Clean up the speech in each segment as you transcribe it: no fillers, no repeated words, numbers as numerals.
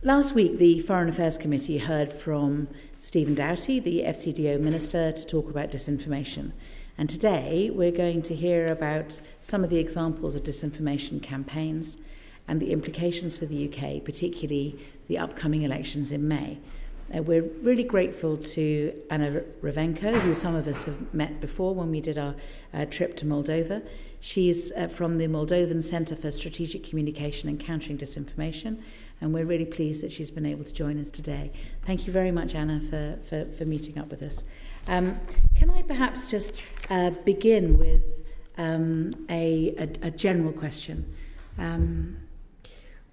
Last week, the Foreign Affairs Committee heard from Stephen Doughty, the FCDO Minister, to talk about disinformation. And today, we're going to hear about some of the examples of disinformation campaigns and the implications for the UK, particularly the upcoming elections in May. We're really grateful to Anna Revenco, who some of us have met before when we did our trip to Moldova. She's from the Moldovan Centre for Strategic Communication and Countering Disinformation, and we're really pleased that she's been able to join us today. Thank you very much, Anna, for meeting up with us. Can I perhaps just begin with a general question?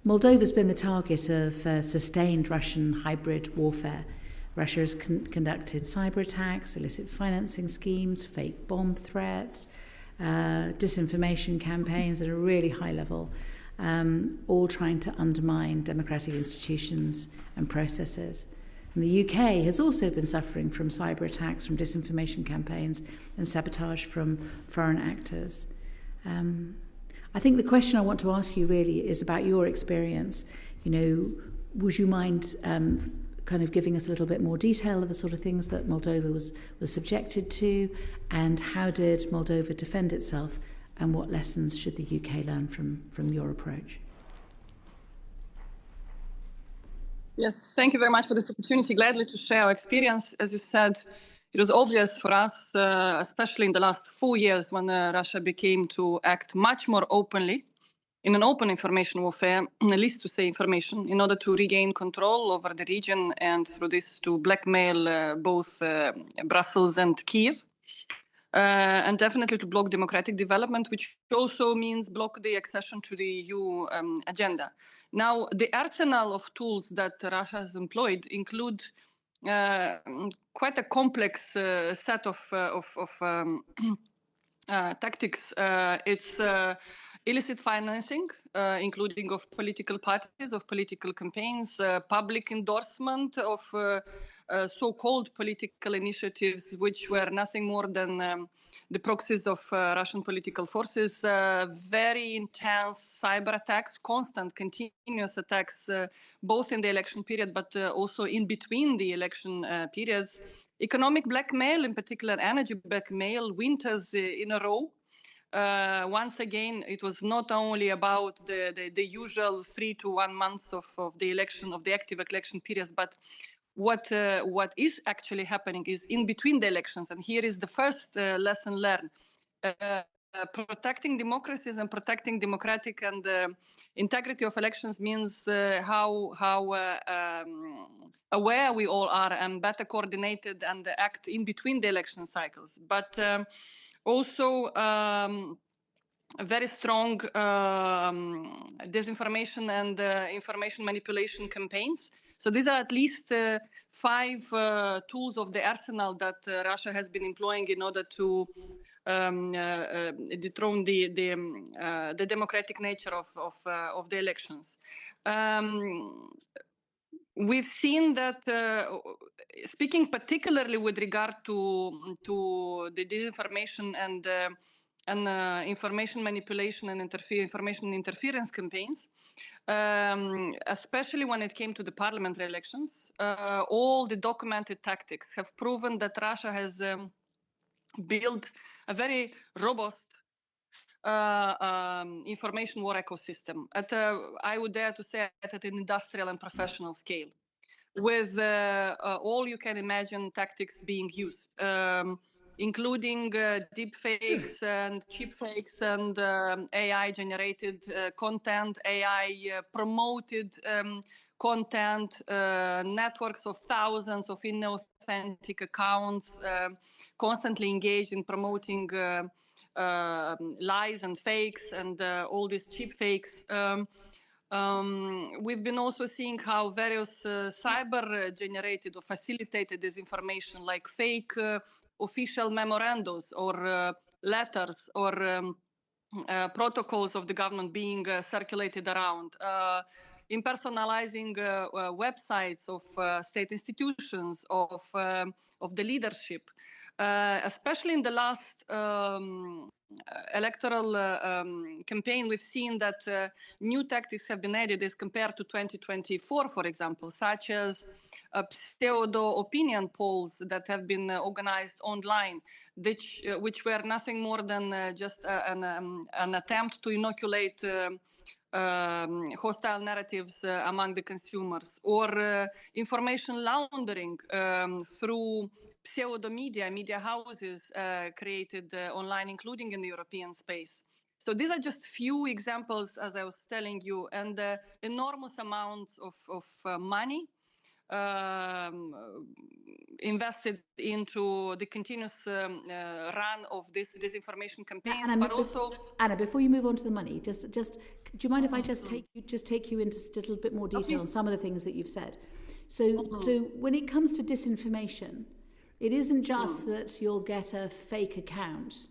Moldova's been the target of sustained Russian hybrid warfare. Russia has conducted cyber attacks, illicit financing schemes, fake bomb threats, disinformation campaigns at a really high level, all trying to undermine democratic institutions and processes. And the UK has also been suffering from cyber attacks, from disinformation campaigns and sabotage from foreign actors. I think the question I want to ask you really is about your experience. You know, would you mind kind of giving us a little bit more detail of the sort of things that Moldova was subjected to, and how did Moldova defend itself, and what lessons should the UK learn from your approach? Yes, thank you very much for this opportunity. Gladly to share our experience. As you said, it was obvious for us, especially in the last 4 years, when Russia became to act much more openly in an open information warfare, at least to say information, in order to regain control over the region and through this to blackmail both Brussels and Kiev. And definitely to block democratic development, which also means block the accession to the EU agenda. Now, the arsenal of tools that Russia has employed include quite a complex set of tactics. It's illicit financing, including of political parties, of political campaigns, public endorsement of so-called political initiatives, which were nothing more than the proxies of Russian political forces, very intense cyber attacks, constant, continuous attacks, both in the election period, but also in between the election periods. Economic blackmail, in particular energy blackmail, winters in a row. Once again, it was not only about the usual 3 to 1 months of the election, of the active election periods, but what is actually happening is in between the elections. And here is the first lesson learned. Protecting democracies and protecting democratic and integrity of elections means how aware we all are and better coordinated and act in between the election cycles. But also a very strong disinformation and information manipulation campaigns. So these are at least 5 tools of the arsenal that Russia has been employing in order to dethrone the democratic nature of the elections. We've seen that, speaking particularly with regard to the disinformation and information manipulation and information interference campaigns, especially when it came to the parliamentary elections, all the documented tactics have proven that Russia has built a very robust information war ecosystem at I would dare to say at an industrial and professional scale, with all you can imagine tactics being used, including deep fakes and cheap fakes and AI-generated content, AI-promoted content, networks of thousands of inauthentic accounts, constantly engaged in promoting lies and fakes and all these cheap fakes. We've been also seeing how various cyber-generated or facilitated disinformation, like fake official memorandums or letters or protocols of the government being circulated around, impersonalizing websites of state institutions, of the leadership, Especially in the last electoral campaign, we've seen that new tactics have been added as compared to 2024, for example, such as pseudo opinion polls that have been organized online, which were nothing more than just an attempt to inoculate hostile narratives among the consumers, or information laundering through pseudo media houses created online, including in the European space. So these are just few examples, as I was telling you, and enormous amounts of money invested into the continuous run of this disinformation campaigns, Anna, but also Anna, before you move on to the money, just do you mind if I just take you into a little bit more detail on some of the things that you've said? So when it comes to disinformation, it isn't just that you'll get a fake account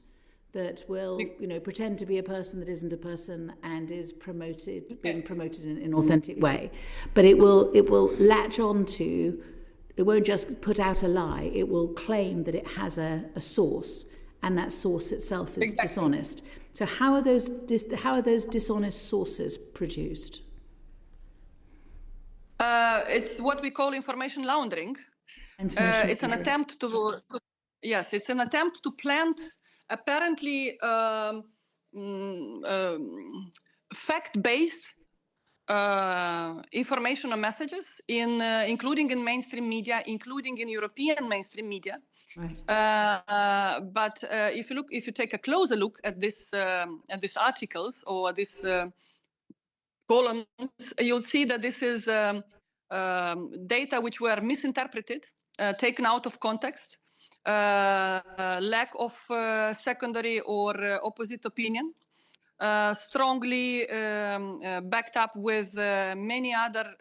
that will, pretend to be a person that isn't a person and is being promoted in an authentic way, but it will latch on to. It won't just put out a lie. It will claim that it has a source, and that source itself is dishonest. So how are those dishonest sources produced? It's what we call information laundering. It's an attempt it's an attempt to plant apparently fact-based information or messages including in mainstream media, including in European mainstream media. Right. But if you take a closer look at these articles or these columns, you'll see that this is data which were misinterpreted, taken out of context, lack of secondary or opposite opinion, strongly backed up with many other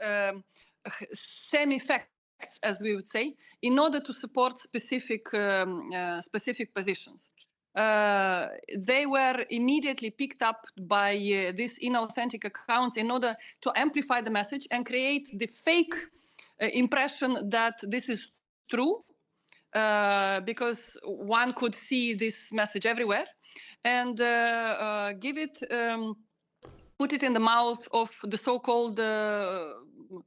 semi-facts, as we would say, in order to support specific positions. They were immediately picked up by these inauthentic accounts in order to amplify the message and create the fake impression that this is true, because one could see this message everywhere, and put it in the mouth of the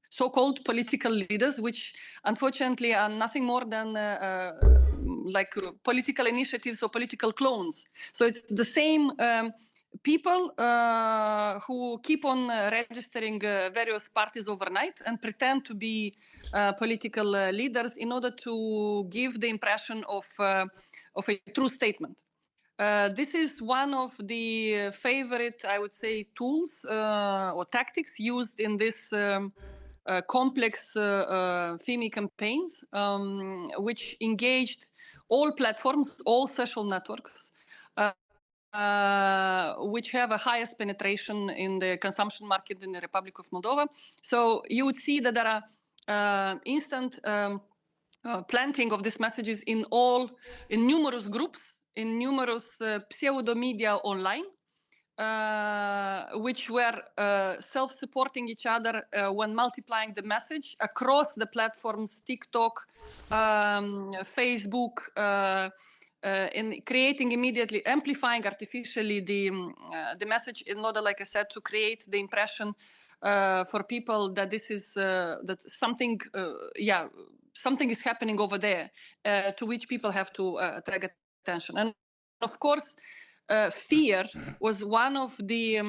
so-called political leaders, which unfortunately are nothing more than like political initiatives or political clones. So it's the same people who keep on registering various parties overnight and pretend to be political leaders in order to give the impression of a true statement. This is one of the favorite, I would say, tools or tactics used in this complex FIMI campaigns, which engaged all platforms, all social networks, which have a highest penetration in the consumption market in the Republic of Moldova. So you would see that there are instant planting of these messages in numerous groups, in numerous pseudo media online, which were self-supporting each other when multiplying the message across the platforms, TikTok, Facebook, and creating immediately, amplifying artificially the message in order, like I said, to create the impression for people that this is that something, something is happening over there, to which people have to drag attention. And of course, fear was one of the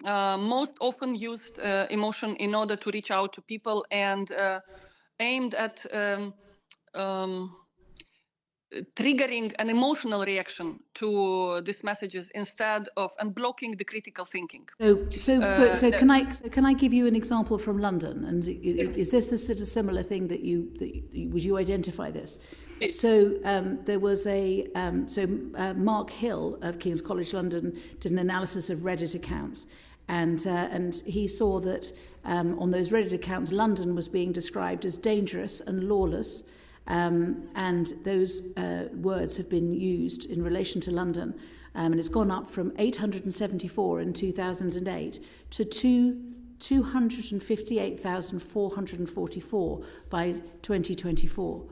most often used emotion in order to reach out to people, and aimed at triggering an emotional reaction to these messages instead of unblocking the critical thinking. So can I give you an example from London? And is this a sort of similar thing that would you identify this? So there was Mark Hill of King's College London did an analysis of Reddit accounts, and he saw that on those Reddit accounts, London was being described as dangerous and lawless. And those words have been used in relation to London, and it's gone up from 874 in 2008 to 258,444 by 2024.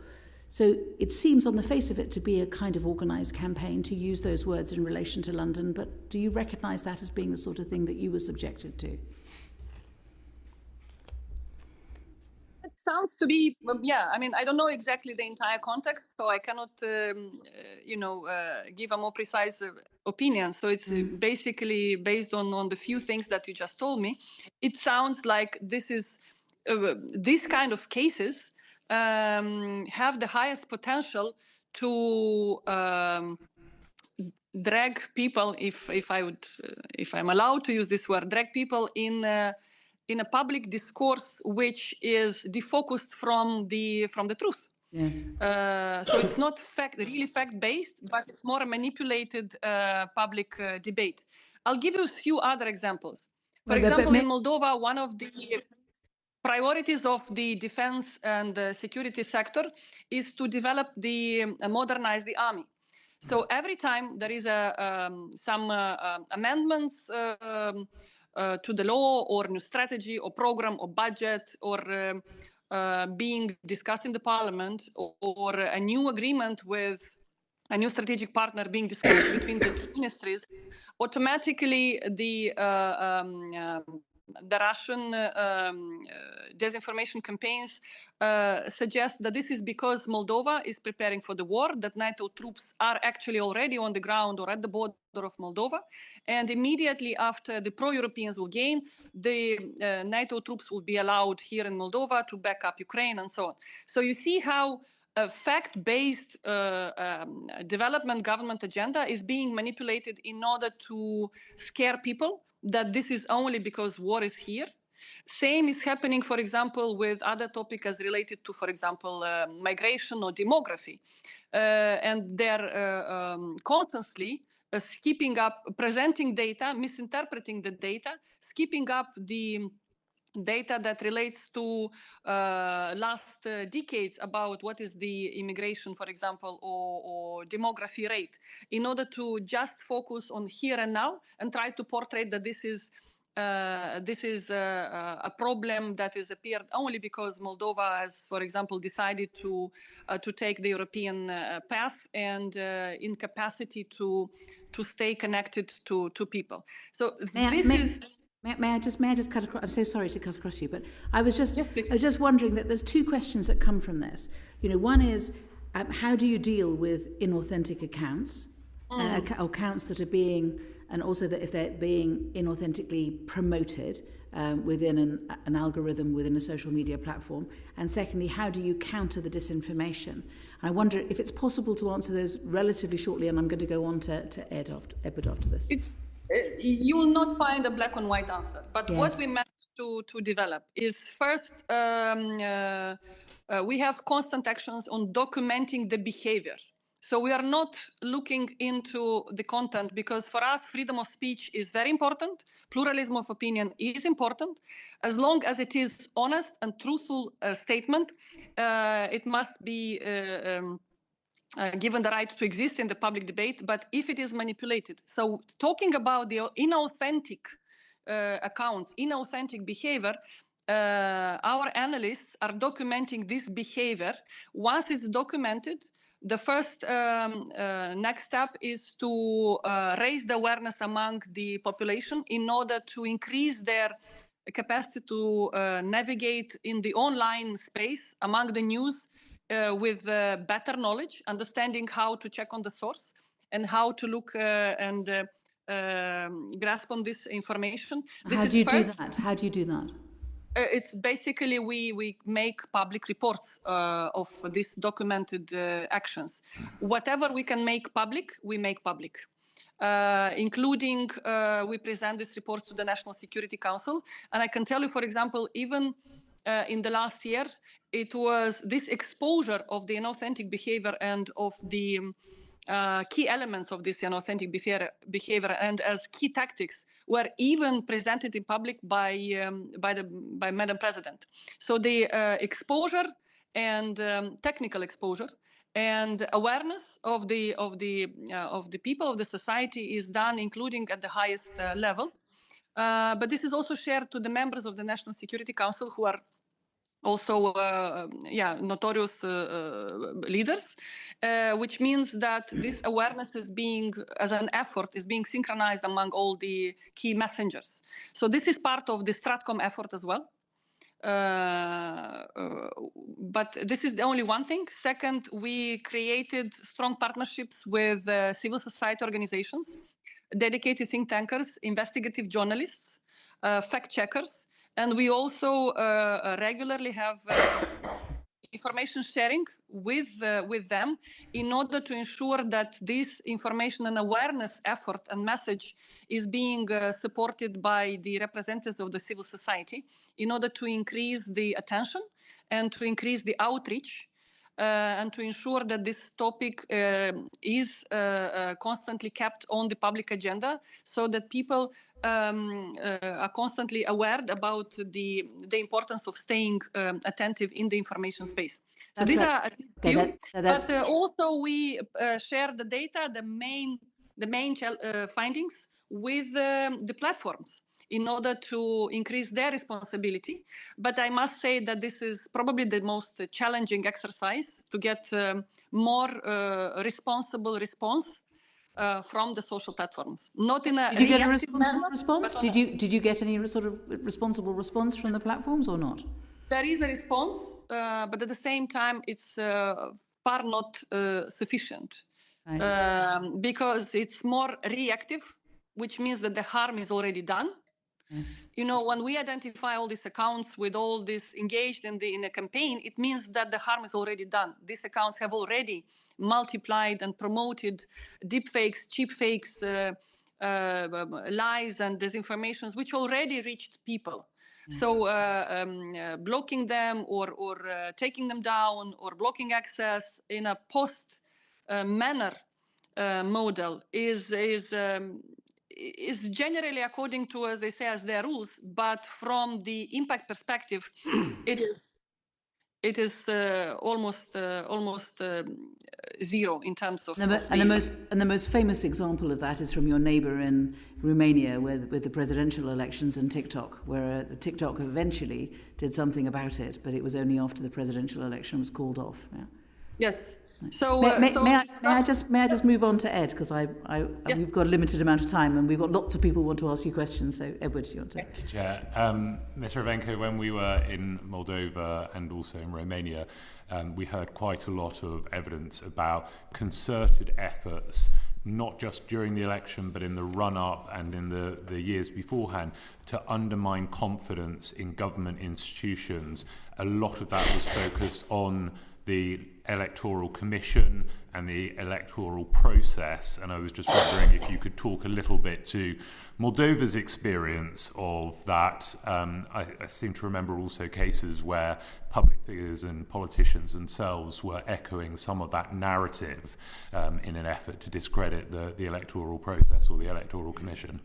So it seems on the face of it to be a kind of organised campaign to use those words in relation to London, but do you recognise that as being the sort of thing that you were subjected to? It sounds to be, I mean, I don't know exactly the entire context, so I cannot, give a more precise opinion. So it's basically based on the few things that you just told me. It sounds like this kind of cases have the highest potential to drag people, if I'm allowed to use this word, drag people in a public discourse which is defocused from the truth. Yes. So it's not really fact-based, but it's more a manipulated public debate. I'll give you a few other examples. For example, in Moldova, one of the priorities of the defense and the security sector is to develop modernize the army. So every time there is some amendments to the law or new strategy or program or budget or being discussed in the parliament or a new agreement with a new strategic partner being discussed between the two ministries, automatically the Russian disinformation campaigns suggest that this is because Moldova is preparing for the war, that NATO troops are actually already on the ground or at the border of Moldova, and immediately after the pro-Europeans will gain, the NATO troops will be allowed here in Moldova to back up Ukraine and so on. So you see how a fact-based development government agenda is being manipulated in order to scare people that this is only because war is here. Same is happening, for example, with other topics as related to, for example, migration or demography. And they're constantly skipping up, presenting data, misinterpreting the data, skipping up the data that relates to last decades about what is the immigration, for example, or demography rate, in order to just focus on here and now and try to portray that this is a problem that has appeared only because Moldova has, for example, decided to take the European path and incapacity to stay connected to people. So May I just cut across? I'm so sorry to cut across you, but I was just wondering that there's two questions that come from this. You know, one is how do you deal with inauthentic accounts, accounts that are being, and also that if they're being inauthentically promoted within an algorithm within a social media platform, and secondly, how do you counter the disinformation? I wonder if it's possible to answer those relatively shortly, and I'm going to go on to Edward after this. You will not find a black and white answer. But yes, what we managed to develop is first, we have constant actions on documenting the behavior. So we are not looking into the content because for us, freedom of speech is very important. Pluralism of opinion is important. As long as it is honest and truthful statement, it must be given the right to exist in the public debate, but if it is manipulated. So talking about the inauthentic accounts, inauthentic behavior, our analysts are documenting this behavior. Once it's documented, the first next step is to raise the awareness among the population in order to increase their capacity to navigate in the online space among the news with better knowledge, understanding how to check on the source and how to look and grasp on this information. How do you do that? How do you do that? It's basically we make public reports of these documented actions. Whatever we can make public, we make public. Including we present these reports to the National Security Council. And I can tell you, for example, even in the last year, it was this exposure of the inauthentic behavior and of the key elements of this inauthentic behavior and as key tactics were even presented in public by Madam President. So the exposure and technical exposure and awareness of the people of the society is done, including at the highest level. But this is also shared to the members of the National Security Council who are also notorious leaders, which means that this awareness is being, as an effort, is being synchronized among all the key messengers. So this is part of the Stratcom effort as well. But this is the only one thing. Second, we created strong partnerships with civil society organizations, dedicated think tankers, investigative journalists, fact checkers, and we also regularly have information sharing with them in order to ensure that this information and awareness effort and message is being supported by the representatives of the civil society in order to increase the attention and to increase the outreach and to ensure that this topic is constantly kept on the public agenda so that people are constantly aware about the importance of staying attentive in the information space. So these are a few, but also we share the data, the main findings with the platforms in order to increase their responsibility. But I must say that this is probably the most challenging exercise to get more responsible response from the social platforms. Not in a Did you get a responsible response? Did you get any sort of responsible response from the platforms or not? There is a response, but at the same time, it's far not sufficient. Right. Because it's more reactive, which means that the harm is already done. Yes. You know, when we identify all these accounts with all this engaged in a campaign, it means that the harm is already done. These accounts have already multiplied and promoted deepfakes, cheap fakes, lies and disinformations, which already reached people. Yes. So blocking them or taking them down or blocking access in a post manner model is generally according to, as they say, as their rules, but from the impact perspective, it is almost zero in terms of. And the most famous example of that is from your neighbour in Romania, with the presidential elections and TikTok, where TikTok eventually did something about it, but it was only after the presidential election was called off. Yeah. Yes. So may I just move on to Ed, because yes. We've got a limited amount of time and we've got lots of people who want to ask you questions. So Edward, you want to? Thank you, Chair. Ms. Revenco, when we were in Moldova and also in Romania, we heard quite a lot of evidence about concerted efforts, not just during the election, but in the run-up and in the years beforehand, to undermine confidence in government institutions. A lot of that was focused on the Electoral Commission and the electoral process, and I was just wondering if you could talk a little bit to Moldova's experience of that. I seem to remember also cases where public figures and politicians themselves were echoing some of that narrative in an effort to discredit the electoral process or the Electoral Commission.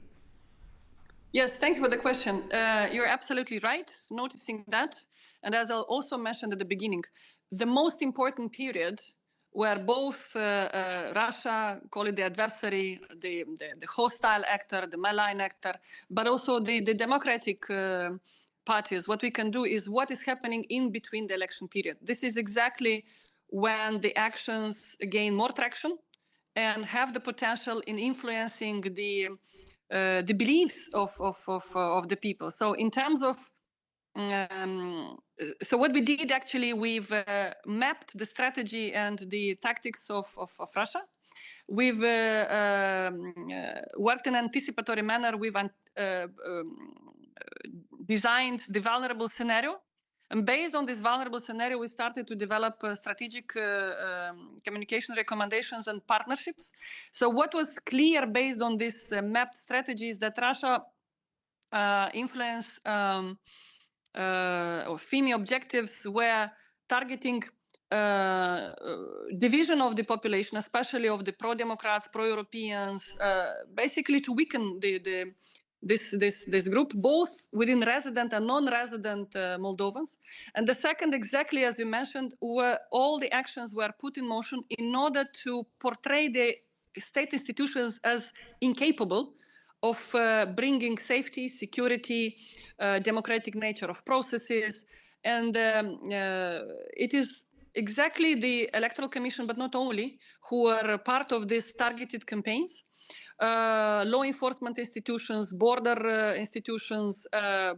Yes, thank you for the question. You're absolutely right, noticing that. And as I also mentioned at the beginning, the most important period where both Russia, call it the adversary, the hostile actor, the malign actor, but also the democratic parties, what we can do is what is happening in between the election period. This is exactly when the actions gain more traction and have the potential in influencing the beliefs of the people. So in terms of so what we did actually, we've mapped the strategy and the tactics of Russia. We've worked in an anticipatory manner. We've designed the vulnerable scenario. And based on this vulnerable scenario, we started to develop strategic communication recommendations and partnerships. So what was clear based on this mapped strategy is that Russia influenced or FIMI objectives were targeting division of the population, especially of the pro-democrats, pro-Europeans, basically to weaken this group, both within resident and non-resident Moldovans. And the second, exactly as you mentioned, were all the actions were put in motion in order to portray the state institutions as incapable of bringing safety, security, democratic nature of processes, And it is exactly the Electoral Commission, but not only, who are part of these targeted campaigns. Law enforcement institutions, border institutions,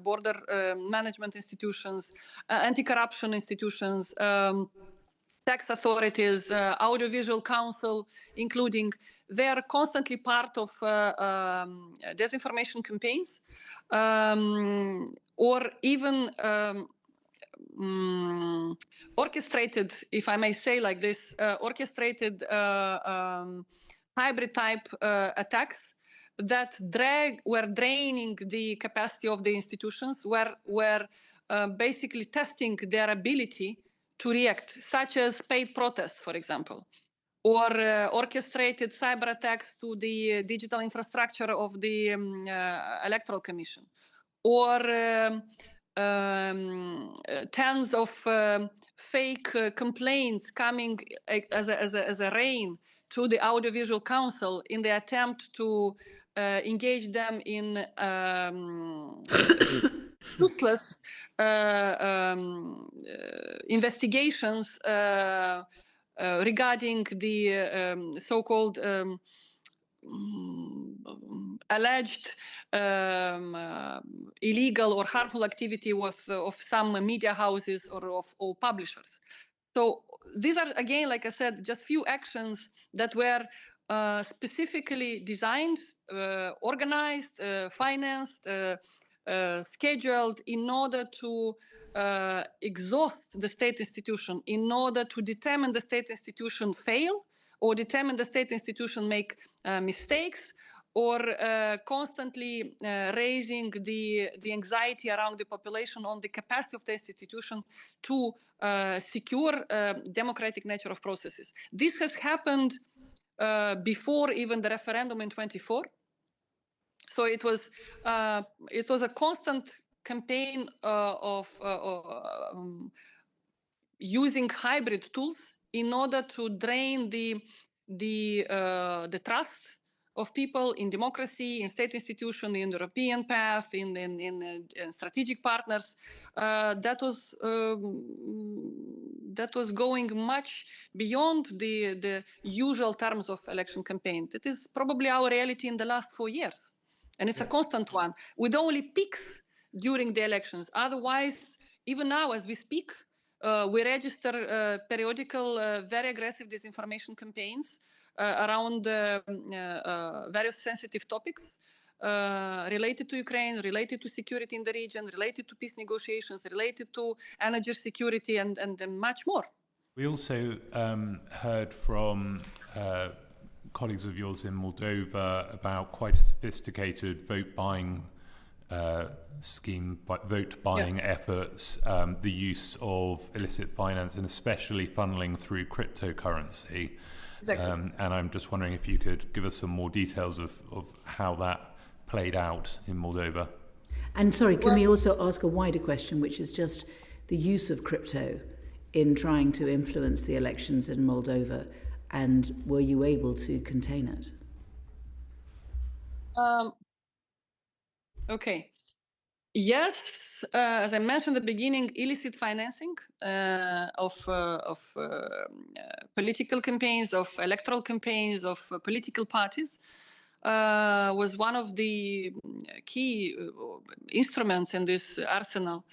border management institutions, anti-corruption institutions, tax authorities, audiovisual council, including, they are constantly part of disinformation campaigns, or even orchestrated, if I may say like this, orchestrated hybrid type attacks that were draining the capacity of the institutions, were basically testing their ability to react, such as paid protests, for example, or orchestrated cyber attacks to the digital infrastructure of the Electoral Commission, or tens of fake complaints coming as a rain to the Audiovisual Council in the attempt to engage them in useless investigations regarding the so-called alleged illegal or harmful activity of some media houses or of publishers. So these are, again, like I said, just few actions that were specifically designed, organized, financed, scheduled in order to exhaust the state institution, in order to determine the state institution fail, or determine the state institution make mistakes, or constantly raising the anxiety around the population on the capacity of the institution to secure democratic nature of processes. This has happened before even the referendum in 24. So it was a constant campaign of using hybrid tools in order to drain the trust of people in democracy, in state institutions, in European path, in strategic partners. That was going much beyond the usual terms of election campaign. It is probably our reality in the last 4 years, and it's a constant one, with only peaks during the elections. Otherwise, even now as we speak, we register periodical, very aggressive disinformation campaigns around various sensitive topics related to Ukraine, related to security in the region, related to peace negotiations, related to energy security, and much more. We also heard from colleagues of yours in Moldova about quite a sophisticated vote buying scheme, vote buying efforts, the use of illicit finance, and especially funneling through cryptocurrency. Exactly. And I'm just wondering if you could give us some more details of how that played out in Moldova. And sorry, can we also ask a wider question, which is just the use of crypto in trying to influence the elections in Moldova, and were you able to contain it? Okay. Yes, as I mentioned at the beginning, illicit financing of political campaigns, of electoral campaigns, of political parties was one of the key instruments in this arsenal,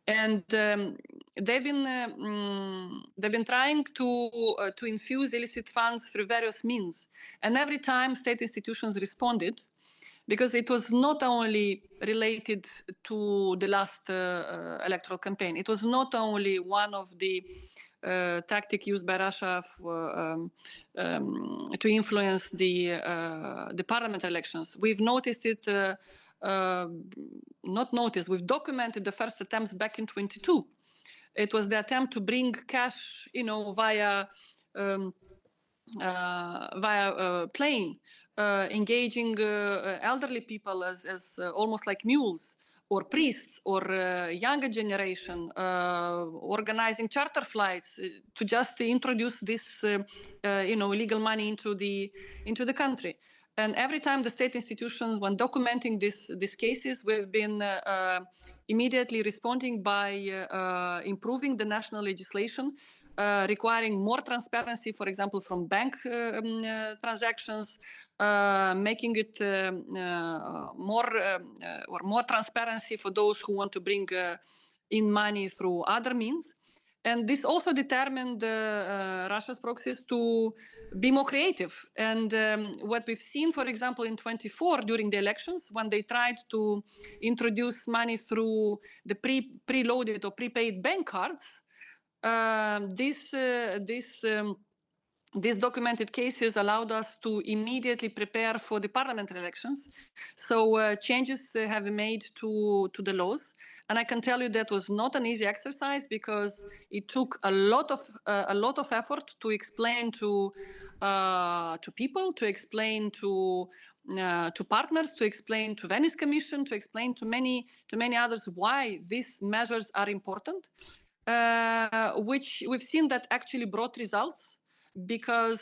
and they've been trying to infuse illicit funds through various means, and every time state institutions responded, because it was not only related to the last electoral campaign. It was not only one of the tactics used by Russia to influence the parliament elections. We've noticed it, we've documented the first attempts back in 22. It was the attempt to bring cash, via plane. Engaging elderly people as almost like mules, or priests, or younger generation, organizing charter flights to just introduce this, illegal money into the country. And every time the state institutions, when documenting these cases, we've been immediately responding by improving the national legislation, requiring more transparency, for example, from bank transactions, making it more transparency for those who want to bring in money through other means. And this also determined Russia's proxies to be more creative. And what we've seen, for example, in 24 during the elections, when they tried to introduce money through the preloaded or prepaid bank cards, these documented cases allowed us to immediately prepare for the parliamentary elections. So changes have been made to the laws. And I can tell you that was not an easy exercise, because it took a lot of effort to explain to people, to explain to partners, to explain to Venice Commission, to explain to many others why these measures are important, which we've seen that actually brought results, because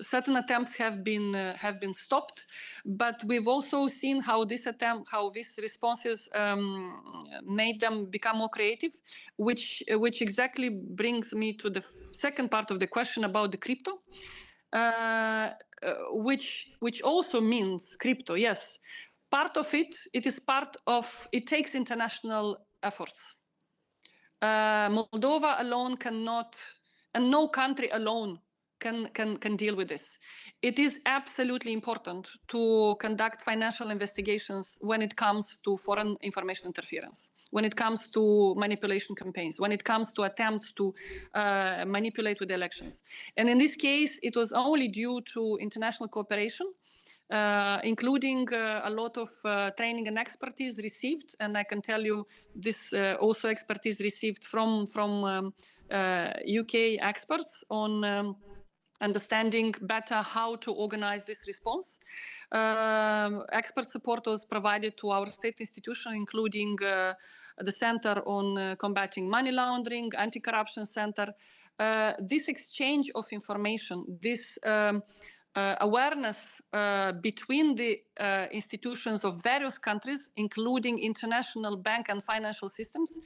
certain attempts have been stopped, but we've also seen how these responses made them become more creative, which exactly brings me to the second part of the question about the crypto, which also means crypto. Yes, part of it is part of it takes international efforts. Moldova alone cannot. And no country alone can deal with this. It is absolutely important to conduct financial investigations when it comes to foreign information interference, when it comes to manipulation campaigns, when it comes to attempts to manipulate with elections. And in this case, it was only due to international cooperation, including a lot of training and expertise received. And I can tell you this also expertise received from UK experts on understanding better how to organize this response. Expert support was provided to our state institution, including the Center on Combating Money Laundering, Anti-Corruption Center. This exchange of information, this awareness between the institutions of various countries, including international bank and financial systems,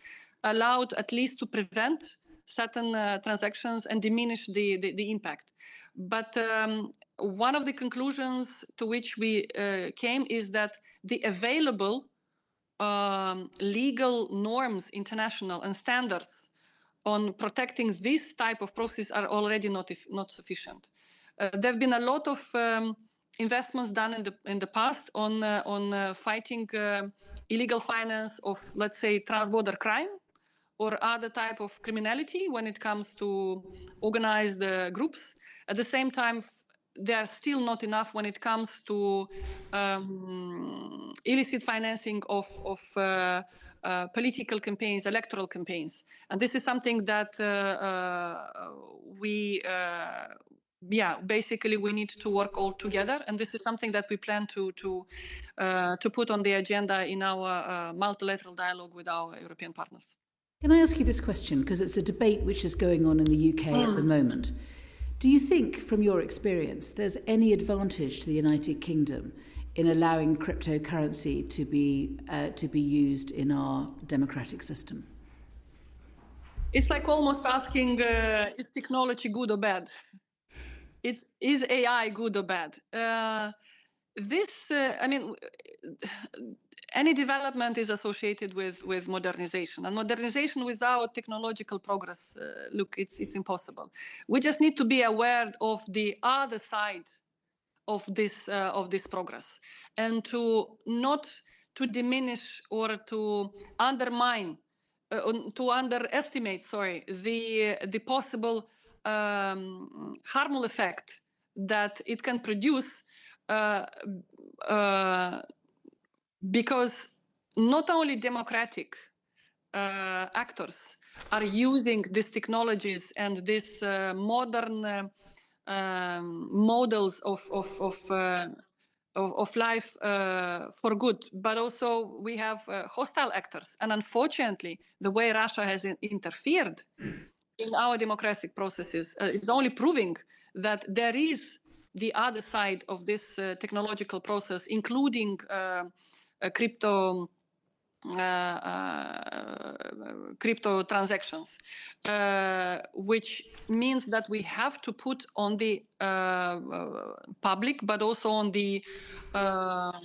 allowed at least to prevent certain transactions and diminish the impact. But one of the conclusions to which we came is that the available legal norms, international and standards on protecting this type of process are already not sufficient. There have been a lot of investments done in the past on fighting illegal finance of, let's say, transborder crime or other type of criminality when it comes to organized groups. At the same time, they are still not enough when it comes to illicit financing of political campaigns, electoral campaigns. And this is something that basically we need to work all together. And this is something that we plan to put on the agenda in our multilateral dialogue with our European partners. Can I ask you this question? Because it's a debate which is going on in the UK at the moment. Do you think, from your experience, there's any advantage to the United Kingdom in allowing cryptocurrency to be used in our democratic system? It's like almost asking, is technology good or bad? Is AI good or bad? Any development is associated with modernization, and modernization without technological progress, it's impossible. We just need to be aware of the other side of this progress, and to not to diminish or to undermine, to underestimate, the possible harmful effect that it can produce. Because not only democratic actors are using these technologies and these modern models of life for good, but also we have hostile actors. And unfortunately, the way Russia has interfered in our democratic processes is only proving that there is the other side of this technological process, including crypto transactions, which means that we have to put on the public, but also on the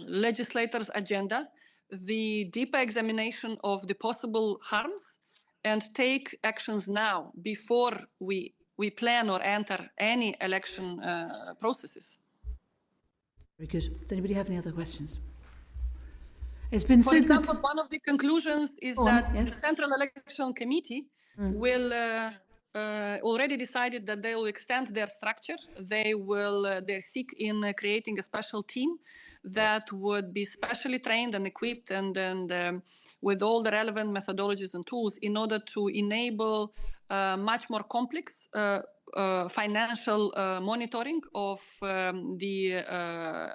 legislators' agenda, the deeper examination of the possible harms and take actions now before we plan or enter any election processes. Very good. Does anybody have any other questions? It's been For example, one of the conclusions is that the Central Election Committee will already decided that they will extend their structure. They're seek in creating a special team that would be specially trained and equipped and with all the relevant methodologies and tools in order to enable much more complex financial monitoring of the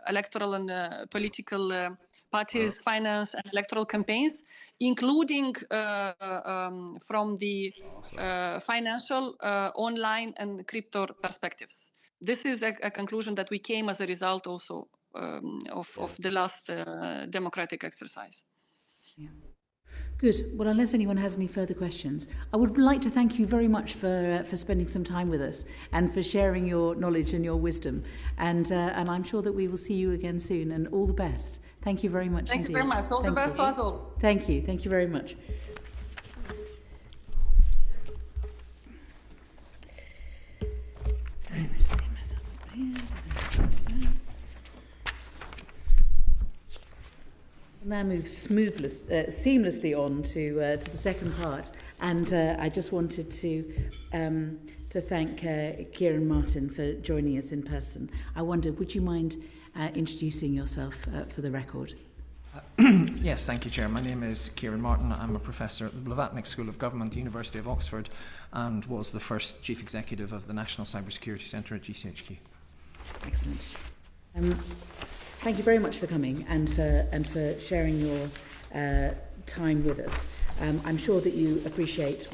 electoral and political parties' finance and electoral campaigns, including from the financial, online, and crypto perspectives. This is a conclusion that we came as a result also of the last democratic exercise. Yeah. Good. Well, unless anyone has any further questions, I would like to thank you very much for spending some time with us and for sharing your knowledge and your wisdom. And I'm sure that we will see you again soon. And all the best. Thank you very much. Thank you very much. All the best, Basil. Thank you. Thank you very much. Sorry, I'm just getting myself up here. Now move seamlessly on to the second part, and I just wanted to thank Ciaran Martin for joining us in person. I wondered, would you mind introducing yourself for the record? Yes, thank you, Chair. My name is Ciaran Martin. I'm a professor at the Blavatnik School of Government, University of Oxford, and was the first Chief Executive of the National Cybersecurity Centre at GCHQ. Excellent. Thank you very much for coming and for sharing your time with us. I'm sure that you appreciate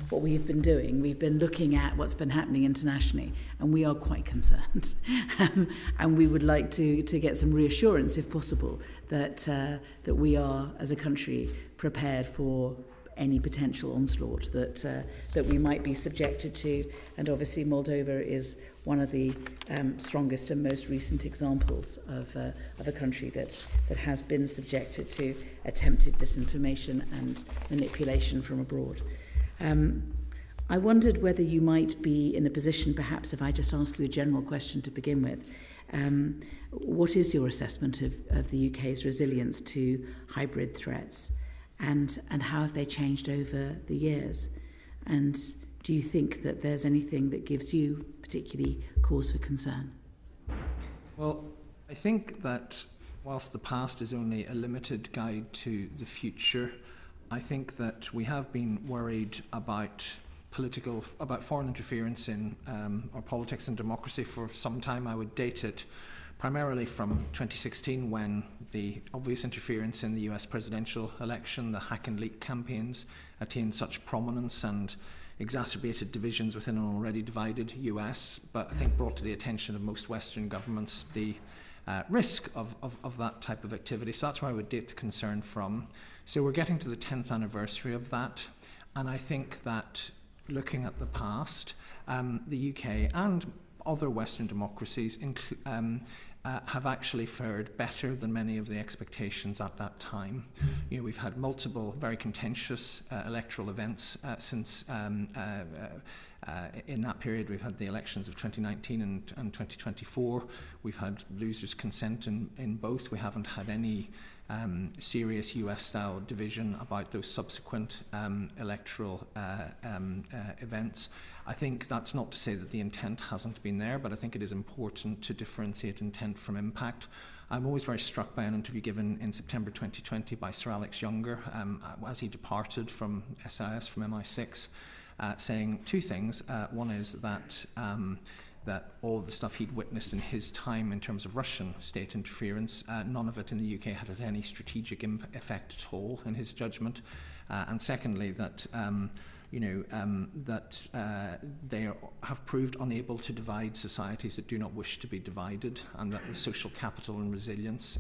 what we have been doing. We've been looking at what's been happening internationally, and we are quite concerned. And we would like to get some reassurance, if possible, that we are, as a country, prepared for any potential onslaught that we might be subjected to. And obviously Moldova is one of the strongest and most recent examples of a country that has been subjected to attempted disinformation and manipulation from abroad. I wondered whether you might be in a position, perhaps if I just ask you a general question to begin with, what is your assessment of the UK's resilience to hybrid threats? And how have they changed over the years? And do you think that there's anything that gives you particularly cause for concern? Well, I think that whilst the past is only a limited guide to the future, I think that we have been worried about foreign interference in our politics and democracy for some time. I would date it primarily from 2016, when the obvious interference in the US presidential election, the hack and leak campaigns, attained such prominence and exacerbated divisions within an already divided US, but I think brought to the attention of most Western governments the risk of that type of activity. So that's where I would date the concern from. So we're getting to the 10th anniversary of that, and I think that looking at the past, the UK and other Western democracies have actually fared better than many of the expectations at that time. You know, we've had multiple very contentious electoral events since in that period. We've had the elections of 2019 and 2024. We've had losers' consent in both. We haven't had any serious US-style division about those subsequent electoral events. I think that's not to say that the intent hasn't been there, but I think it is important to differentiate intent from impact. I'm always very struck by an interview given in September 2020 by Sir Alex Younger as he departed from SIS, from MI6, saying two things. One is that all of the stuff he'd witnessed in his time in terms of Russian state interference, none of it in the UK had any strategic effect at all, in his judgment. And secondly, that they have proved unable to divide societies that do not wish to be divided, and that the social capital and resilience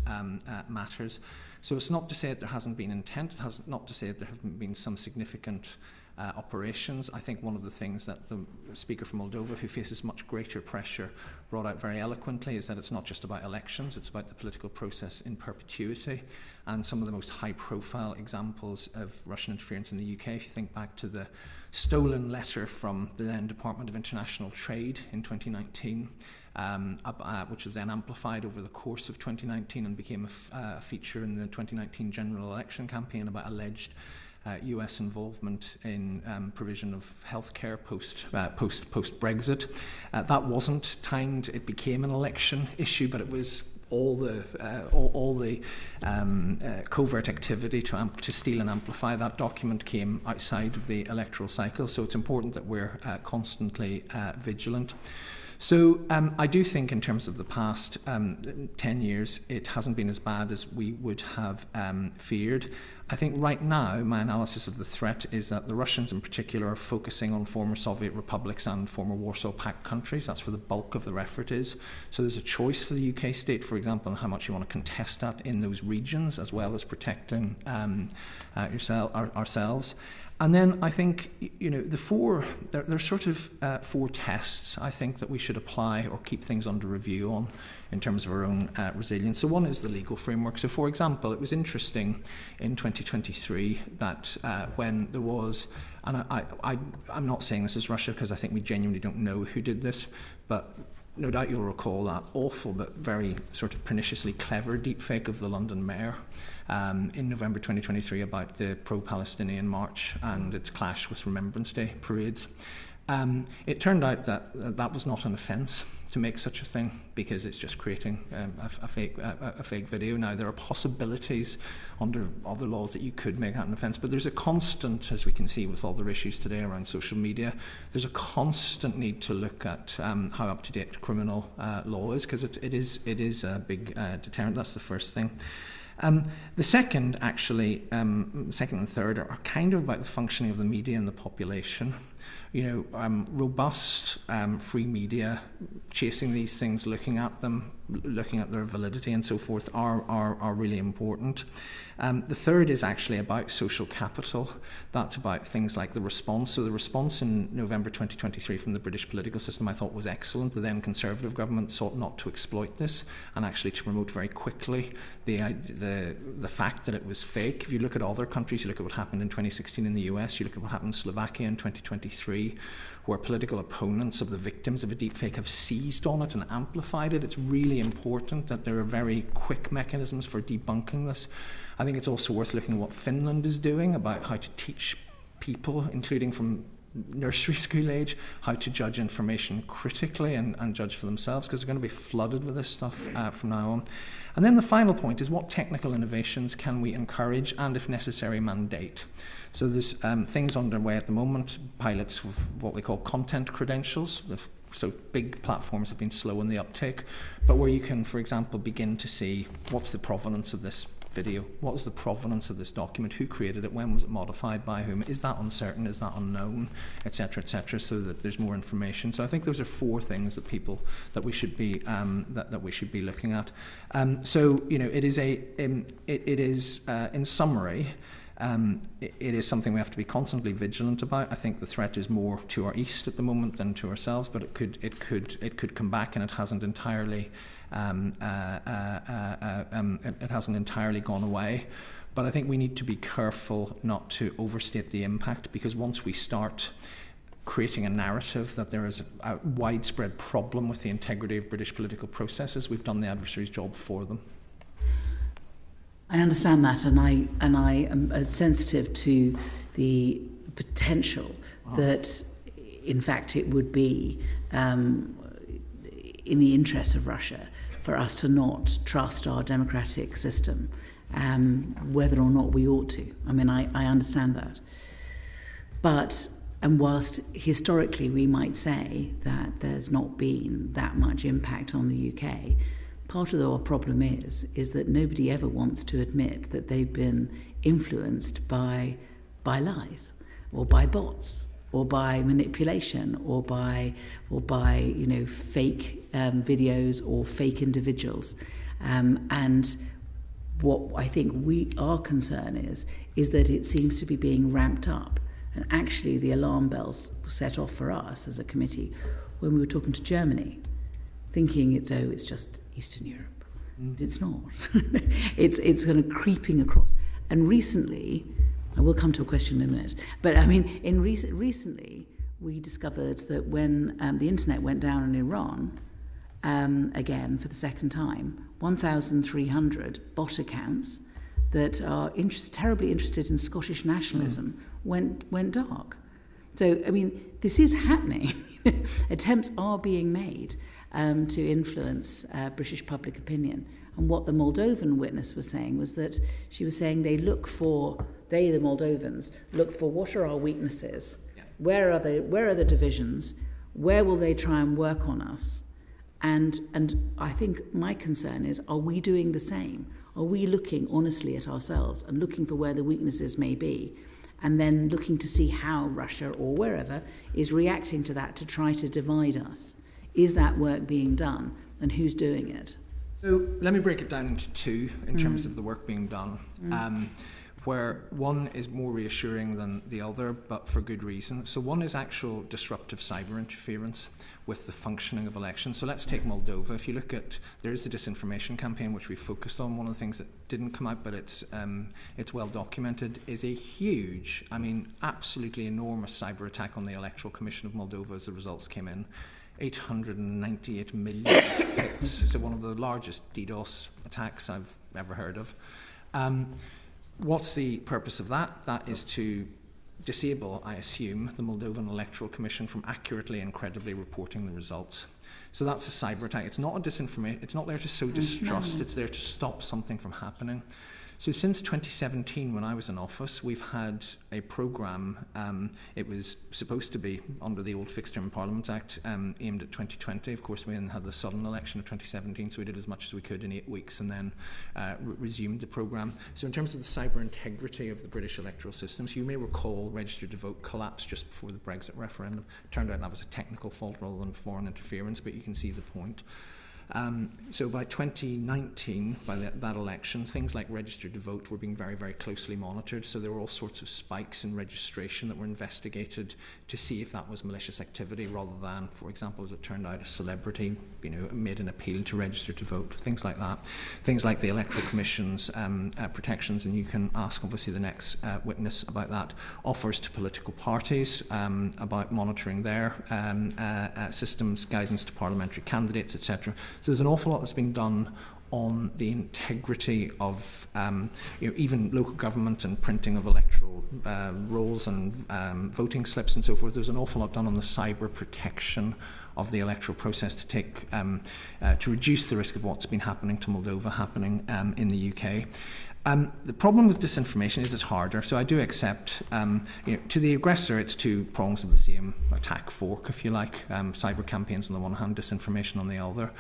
matters. So it's not to say that there hasn't been intent, not to say that there haven't been some significant operations. I think one of the things that the Speaker from Moldova, who faces much greater pressure, brought out very eloquently is that it's not just about elections, it's about the political process in perpetuity. And some of the most high-profile examples of Russian interference in the UK, if you think back to the stolen letter from the then Department of International Trade in 2019, which was then amplified over the course of 2019 and became a feature in the 2019 general election campaign about alleged US involvement in provision of healthcare post-Brexit. That wasn't timed. It became an election issue, but it was all the covert activity to steal and amplify that document came outside of the electoral cycle. So it's important that we're constantly vigilant. So I do think in terms of the past 10 years, it hasn't been as bad as we would have feared. I think right now, my analysis of the threat is that the Russians in particular are focusing on former Soviet republics and former Warsaw Pact countries. That's where the bulk of their effort is. So there's a choice for the UK state, for example, on how much you want to contest that in those regions, as well as protecting ourselves. And then I think, there's sort of 4 tests, I think, that we should apply or keep things under review on in terms of our own resilience. So one is the legal framework. So, for example, it was interesting in 2023 that when there was, and I'm not saying this is Russia because I think we genuinely don't know who did this, but no doubt you'll recall that awful but very sort of perniciously clever deepfake of the London mayor in November 2023 about the pro-Palestinian march and its clash with Remembrance Day parades. It turned out that that was not an offence to make such a thing because it's just creating a fake video. Now, there are possibilities under other laws that you could make that an offence, but there's a constant, as we can see with all the issues today around social media, there's a constant need to look at how up-to-date criminal law is, because it is a big deterrent. That's the first thing. The second, actually, second and third are kind of about the functioning of the media and the population. Robust, free media, chasing these things, looking at them, looking at their validity and so forth are really important. The third is actually about social capital. That's about things like the response. So the response in November 2023 from the British political system I thought was excellent. The then Conservative government sought not to exploit this and actually to promote very quickly the fact that it was fake. If you look at other countries, you look at what happened in 2016 in the US, you look at what happened in Slovakia in 2023, where political opponents of the victims of a deepfake have seized on it and amplified it. It's really important that there are very quick mechanisms for debunking this. I think it's also worth looking at what Finland is doing about how to teach people, including from nursery school age, how to judge information critically and judge for themselves, because they're going to be flooded with this stuff from now on. And then the final point is what technical innovations can we encourage and, if necessary, mandate. So there's things underway at the moment, pilots of what we call content credentials. So big platforms have been slow in the uptake, but where you can, for example, begin to see what's the provenance of this video, what is the provenance of this document, who created it, when was it modified, by whom, is that uncertain, is that unknown, etc., so that there's more information. So I think those are 4 things that we should be that we should be looking at. It is in summary. It is something we have to be constantly vigilant about. I think the threat is more to our east at the moment than to ourselves, but it could come back, and it hasn't entirely gone away. But I think we need to be careful not to overstate the impact, because once we start creating a narrative that there is a widespread problem with the integrity of British political processes, we've done the adversary's job for them. I understand that, and I am sensitive to the potential that, in fact, it would be in the interest of Russia for us to not trust our democratic system, whether or not we ought to. I mean, I understand that. But, and whilst historically we might say that there's not been that much impact on the UK, part of our problem is that nobody ever wants to admit that they've been influenced by lies, or by bots, or by manipulation, or by fake videos or fake individuals, and What I think our concern is that it seems to be being ramped up. And actually the alarm bells were set off for us as a committee when we were talking to Germany, thinking it's just Eastern Europe. It's not. It's kind of creeping across. And recently, I will come to a question in a minute, but I mean, recently we discovered that when the internet went down in Iran, again for the second time, 1,300 bot accounts that are terribly interested in Scottish nationalism went dark. So, I mean, this is happening. Attempts are being made to influence British public opinion. And what the Moldovan witness was saying was that she was saying the Moldovans, look for what are our weaknesses, where are the divisions, where will they try and work on us? And I think my concern is, are we doing the same? Are we looking honestly at ourselves and looking for where the weaknesses may be, and then looking to see how Russia or wherever is reacting to that to try to divide us? Is that work being done, and who's doing it? So let me break it down into two in terms of the work being done, where one is more reassuring than the other, but for good reason. So one is actual disruptive cyber interference with the functioning of elections. So let's take Moldova. If you look at, there is the disinformation campaign, which we focused on. One of the things that didn't come out, but it's well documented, is a huge, absolutely enormous cyber attack on the Electoral Commission of Moldova as the results came in. 898 million hits. So one of the largest DDoS attacks I've ever heard of. What's the purpose of that? That is to disable, I assume, the Moldovan Electoral Commission from accurately and credibly reporting the results. So that's a cyber attack. It's not a disinformation. It's not there to sow distrust. It's there to stop something from happening. So since 2017, when I was in office, we've had a programme. It was supposed to be under the old Fixed Term Parliaments Act, aimed at 2020. Of course, we then had the sudden election of 2017, so we did as much as we could in 8 weeks and then resumed the programme. So in terms of the cyber integrity of the British electoral systems, you may recall Register to Vote collapsed just before the Brexit referendum. Turned out that was a technical fault rather than foreign interference, but you can see the point. So by 2019, by that election, things like Register to Vote were being very, very closely monitored. So there were all sorts of spikes in registration that were investigated to see if that was malicious activity, rather than, for example, as it turned out, a celebrity, made an appeal to register to vote. Things like that. Things like the Electoral Commission's protections, and you can ask, obviously, the next witness about that. Offers to political parties about monitoring their systems, guidance to parliamentary candidates, etc. So there's an awful lot that's being done on the integrity of even local government and printing of electoral rolls and voting slips and so forth. There's an awful lot done on the cyber protection of the electoral process to take to reduce the risk of what's been happening to Moldova happening in the UK. The problem with disinformation is it's harder. So I do accept, to the aggressor, it's two prongs of the same attack fork, if you like. Cyber campaigns on the one hand, disinformation on the other.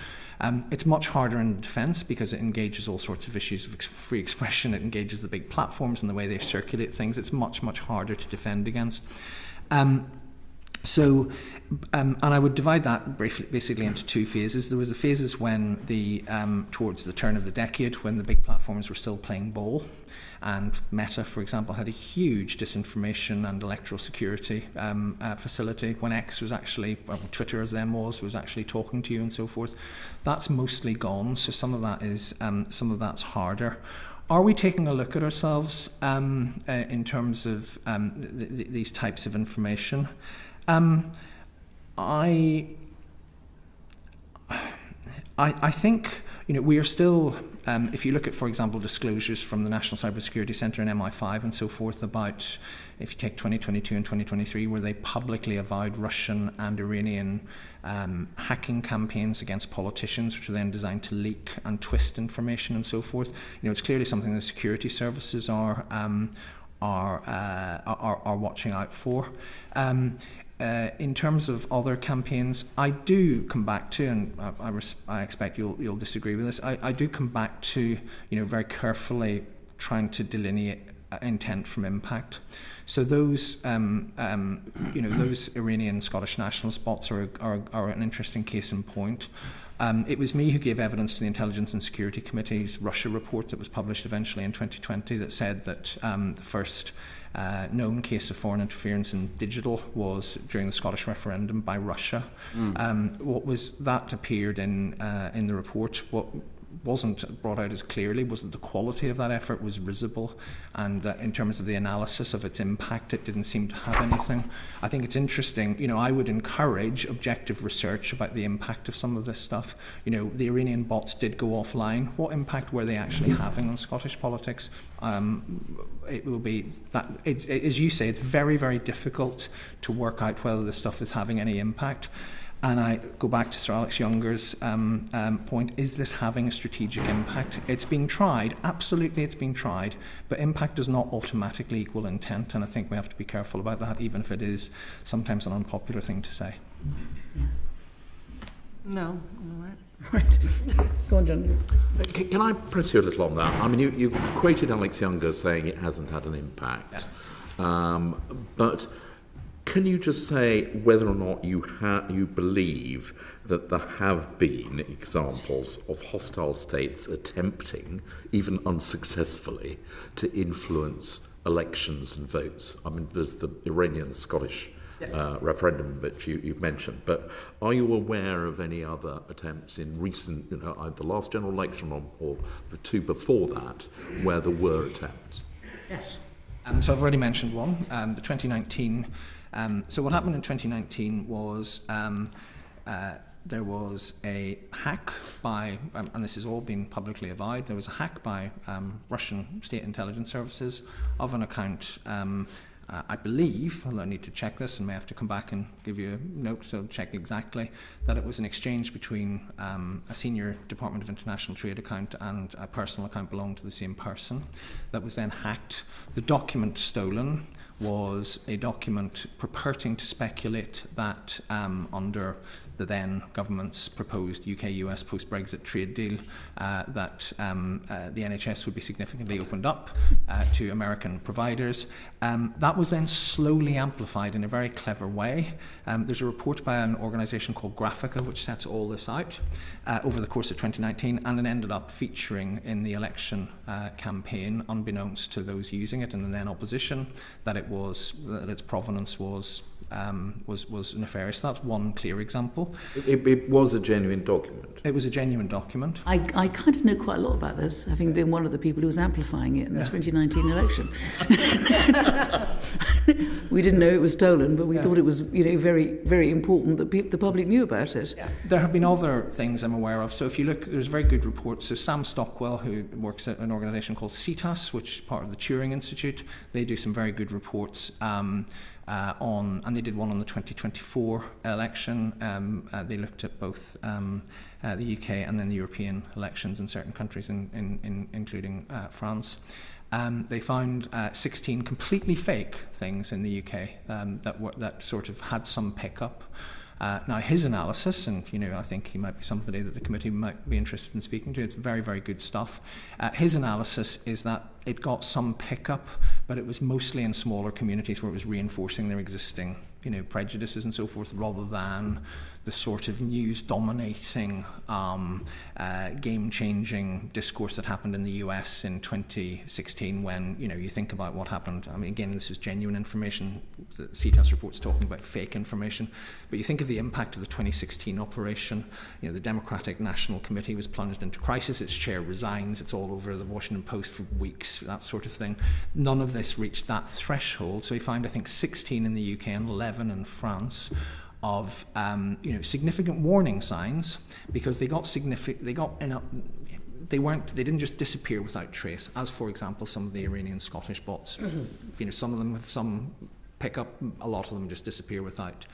It's much harder in defence because it engages all sorts of issues of free expression. It engages the big platforms and the way they circulate things. It's much, much harder to defend against. And I would divide that basically into two phases. There was the phases when towards the turn of the decade, when the big platforms were still playing ball, and Meta, for example, had a huge disinformation and electoral security facility. When X was actually, Twitter as then was actually talking to you and so forth. That's mostly gone. So some of that is, some of that's harder. Are we taking a look at ourselves in terms of these types of information? I think we are still. If you look at, for example, disclosures from the National Cybersecurity Centre and MI5 and so forth about, if you take 2022 and 2023, where they publicly avowed Russian and Iranian hacking campaigns against politicians, which are then designed to leak and twist information and so forth. It's clearly something the security services are watching out for. In terms of other campaigns, I do come back to, and I expect you'll disagree with this. I do come back to very carefully trying to delineate intent from impact. So those, those Iranian Scottish nationalist bots are an interesting case in point. It was me who gave evidence to the Intelligence and Security Committee's Russia report that was published eventually in 2020 that said that the first known case of foreign interference in digital was during the Scottish referendum by Russia. What was that appeared in the report? What wasn't brought out as clearly was that the quality of that effort was risible, and that in terms of the analysis of its impact, it didn't seem to have anything. I think it's interesting. I would encourage objective research about the impact of some of this stuff. The Iranian bots did go offline. What impact were they actually having on Scottish politics? It will be that, as you say, it's very, very difficult to work out whether this stuff is having any impact. And I go back to Sir Alex Younger's point, is this having a strategic impact? It's been tried, absolutely it's been tried, but impact does not automatically equal intent, and I think we have to be careful about that, even if it is sometimes an unpopular thing to say. Yeah. No, all right. Right. Go on, John. Can I press you a little on that? I mean, you've quoted Alex Younger saying it hasn't had an impact, but can you just say whether or not you believe that there have been examples of hostile states attempting, even unsuccessfully, to influence elections and votes? I mean, there's the Iranian-Scottish referendum which you've mentioned, but are you aware of any other attempts in recent, the last general election or the two before that, where there were attempts? Yes. So I've already mentioned one, the 2019. So what happened in 2019 was there was a hack by, and this has all been publicly avowed, there was a hack by Russian state intelligence services of an account, I believe, although I need to check this and may have to come back and give you a note, so check exactly, that it was an exchange between a senior Department of International Trade account and a personal account belonging to the same person that was then hacked. The document stolen was a document purporting to speculate that under the then government's proposed UK-US post-Brexit trade deal, that the NHS would be significantly opened up to American providers. That was then slowly amplified in a very clever way. There's a report by an organisation called Graphica which sets all this out over the course of 2019, and it ended up featuring in the election campaign, unbeknownst to those using it and the then opposition, that its provenance was nefarious. That's one clear example. It was a genuine document. It was a genuine document. I kind of know quite a lot about this, having been one of the people who was amplifying it in the 2019 election. We didn't know it was stolen, but we thought it was, very, very important that the public knew about it. Yeah. There have been other things I'm aware of. So if you look, there's very good reports. So Sam Stockwell, who works at an organisation called CETAS, which is part of the Turing Institute, they do some very good reports and they did one on the 2024 election. They looked at both the UK and then the European elections in certain countries, including France. They found 16 completely fake things in the UK that sort of had some pickup. Now, his analysis, and I think he might be somebody that the committee might be interested in speaking to. It's very, very good stuff. His analysis is that it got some pickup, but it was mostly in smaller communities where it was reinforcing their existing, prejudices and so forth, rather than the sort of news-dominating, game-changing discourse that happened in the US in 2016 when, you think about what happened. I mean, again, this is genuine information. The CETAS report's talking about fake information. But you think of the impact of the 2016 operation. The Democratic National Committee was plunged into crisis. Its chair resigns. It's all over the Washington Post for weeks, that sort of thing. None of this reached that threshold. So he found, I think, 16 in the UK and 11 in France of significant warning signs, because they didn't just disappear without trace, as for example some of the Iranian Scottish bots. Some of them have some pickup, a lot of them just disappear without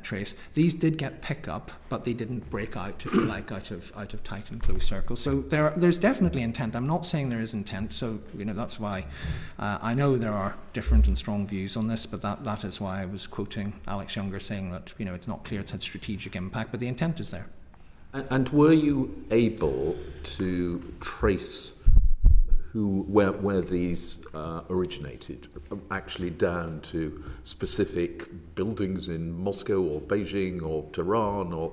trace. These did get pickup, but they didn't break out, if you like, out of tight and closed circles. So there's definitely intent. I'm not saying there is intent. So that's why I know there are different and strong views on this, but that is why I was quoting Alex Younger saying that it's not clear it's had strategic impact, but the intent is there. And were you able to trace where these originated, actually down to specific buildings in Moscow or Beijing or Tehran,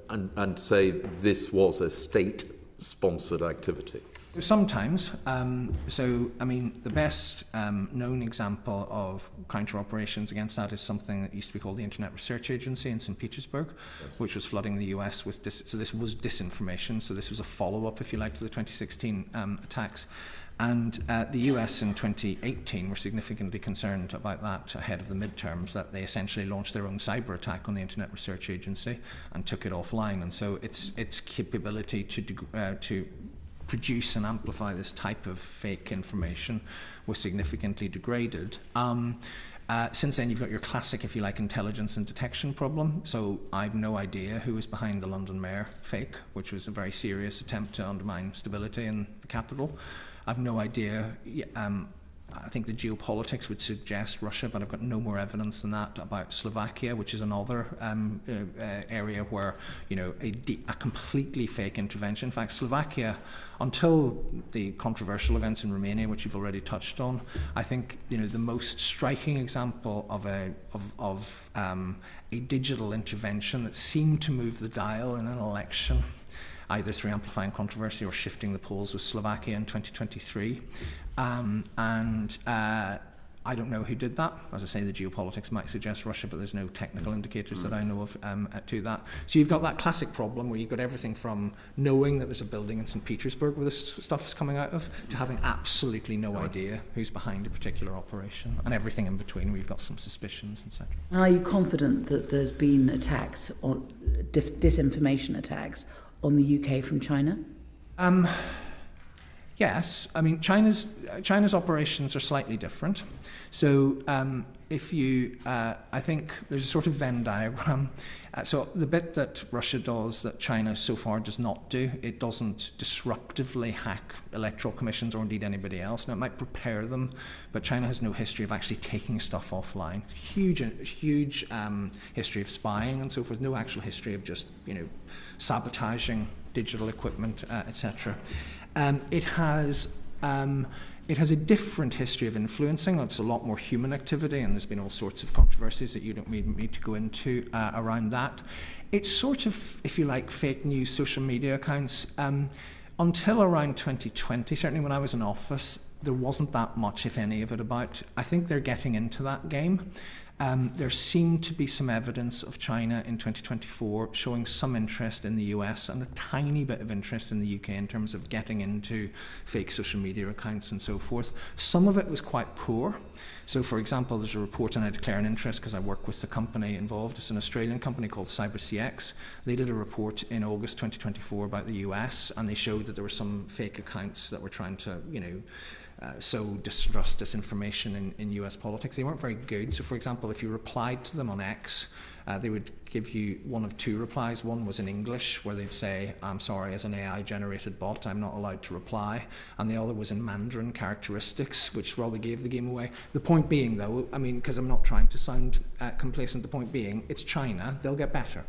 and say this was a state-sponsored activity? Sometimes. The best known example of counter-operations against that is something that used to be called the Internet Research Agency in St. Petersburg, yes, which was flooding the US with so this was disinformation. So this was a follow-up, if you like, to the 2016 attacks. And the US in 2018 were significantly concerned about that ahead of the midterms, that they essentially launched their own cyber attack on the Internet Research Agency and took it offline. And so its capability to produce and amplify this type of fake information was significantly degraded. Since then, you've got your classic, if you like, intelligence and detection problem. So I've no idea who was behind the London Mayor fake, which was a very serious attempt to undermine stability in the capital. I've no idea. I think the geopolitics would suggest Russia, but I've got no more evidence than that about Slovakia, which is another area where, a completely fake intervention. In fact, Slovakia, until the controversial events in Romania, which you've already touched on, I think the most striking example of a digital intervention that seemed to move the dial in an election, either through amplifying controversy or shifting the polls, with Slovakia in 2023. I don't know who did that. As I say, the geopolitics might suggest Russia, but there's no technical indicators that I know of to that. So you've got that classic problem where you've got everything from knowing that there's a building in St. Petersburg where this stuff's coming out of, to having absolutely no idea who's behind a particular operation, and everything in between where you've got some suspicions, etc. Are you confident that there's been attacks, on disinformation attacks, on the UK from China? Yes, I mean China's operations are slightly different. So I think there's a sort of Venn diagram. So the bit that Russia does that China so far does not do, it doesn't disruptively hack electoral commissions or indeed anybody else. Now it might prepare them, but China has no history of actually taking stuff offline. Huge history of spying and so forth. No actual history of just sabotaging digital equipment, etc. It has a different history of influencing. It's a lot more human activity, and there's been all sorts of controversies that you don't need me to go into around that. It's sort of, if you like, fake news social media accounts. Until around 2020, certainly when I was in office, there wasn't that much, if any, of it about. I think they're getting into that game. There seemed to be some evidence of China in 2024 showing some interest in the US and a tiny bit of interest in the UK in terms of getting into fake social media accounts and so forth. Some of it was quite poor. So, for example, there's a report, and I declare an interest because I work with the company involved. It's an Australian company called CyberCX. They did a report in August 2024 about the US, and they showed that there were some fake accounts that were trying to, sow distrust, disinformation in US politics. They weren't very good. So, for example, if you replied to them on X, they would give you one of two replies. One was in English, where they'd say, "I'm sorry, as an AI-generated bot, I'm not allowed to reply." And the other was in Mandarin characteristics, which rather gave the game away. The point being, though, because I'm not trying to sound complacent, the point being, it's China. They'll get better.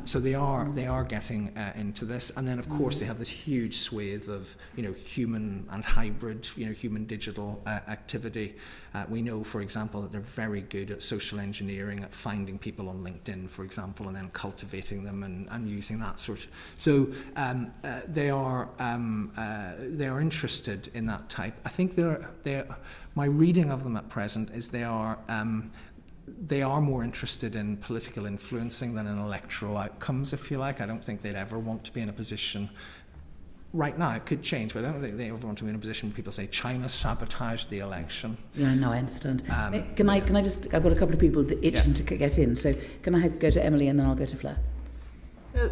So they are getting into this, and then of course they have this huge swathe of human and hybrid human digital activity. We know, for example, that they're very good at social engineering, at finding people on LinkedIn, for example, and then cultivating them and using that sort. So they are interested in that type. I think my reading of them at present is they are more interested in political influencing than in electoral outcomes, if you like. I don't think they'd ever want to be in a position. Right now, it could change, but I don't think they ever want to be in a position where people say China sabotaged the election. Yeah, no, I understand. Can I just? I've got a couple of people itching to get in. So can I go to Emily and then I'll go to Fleur? So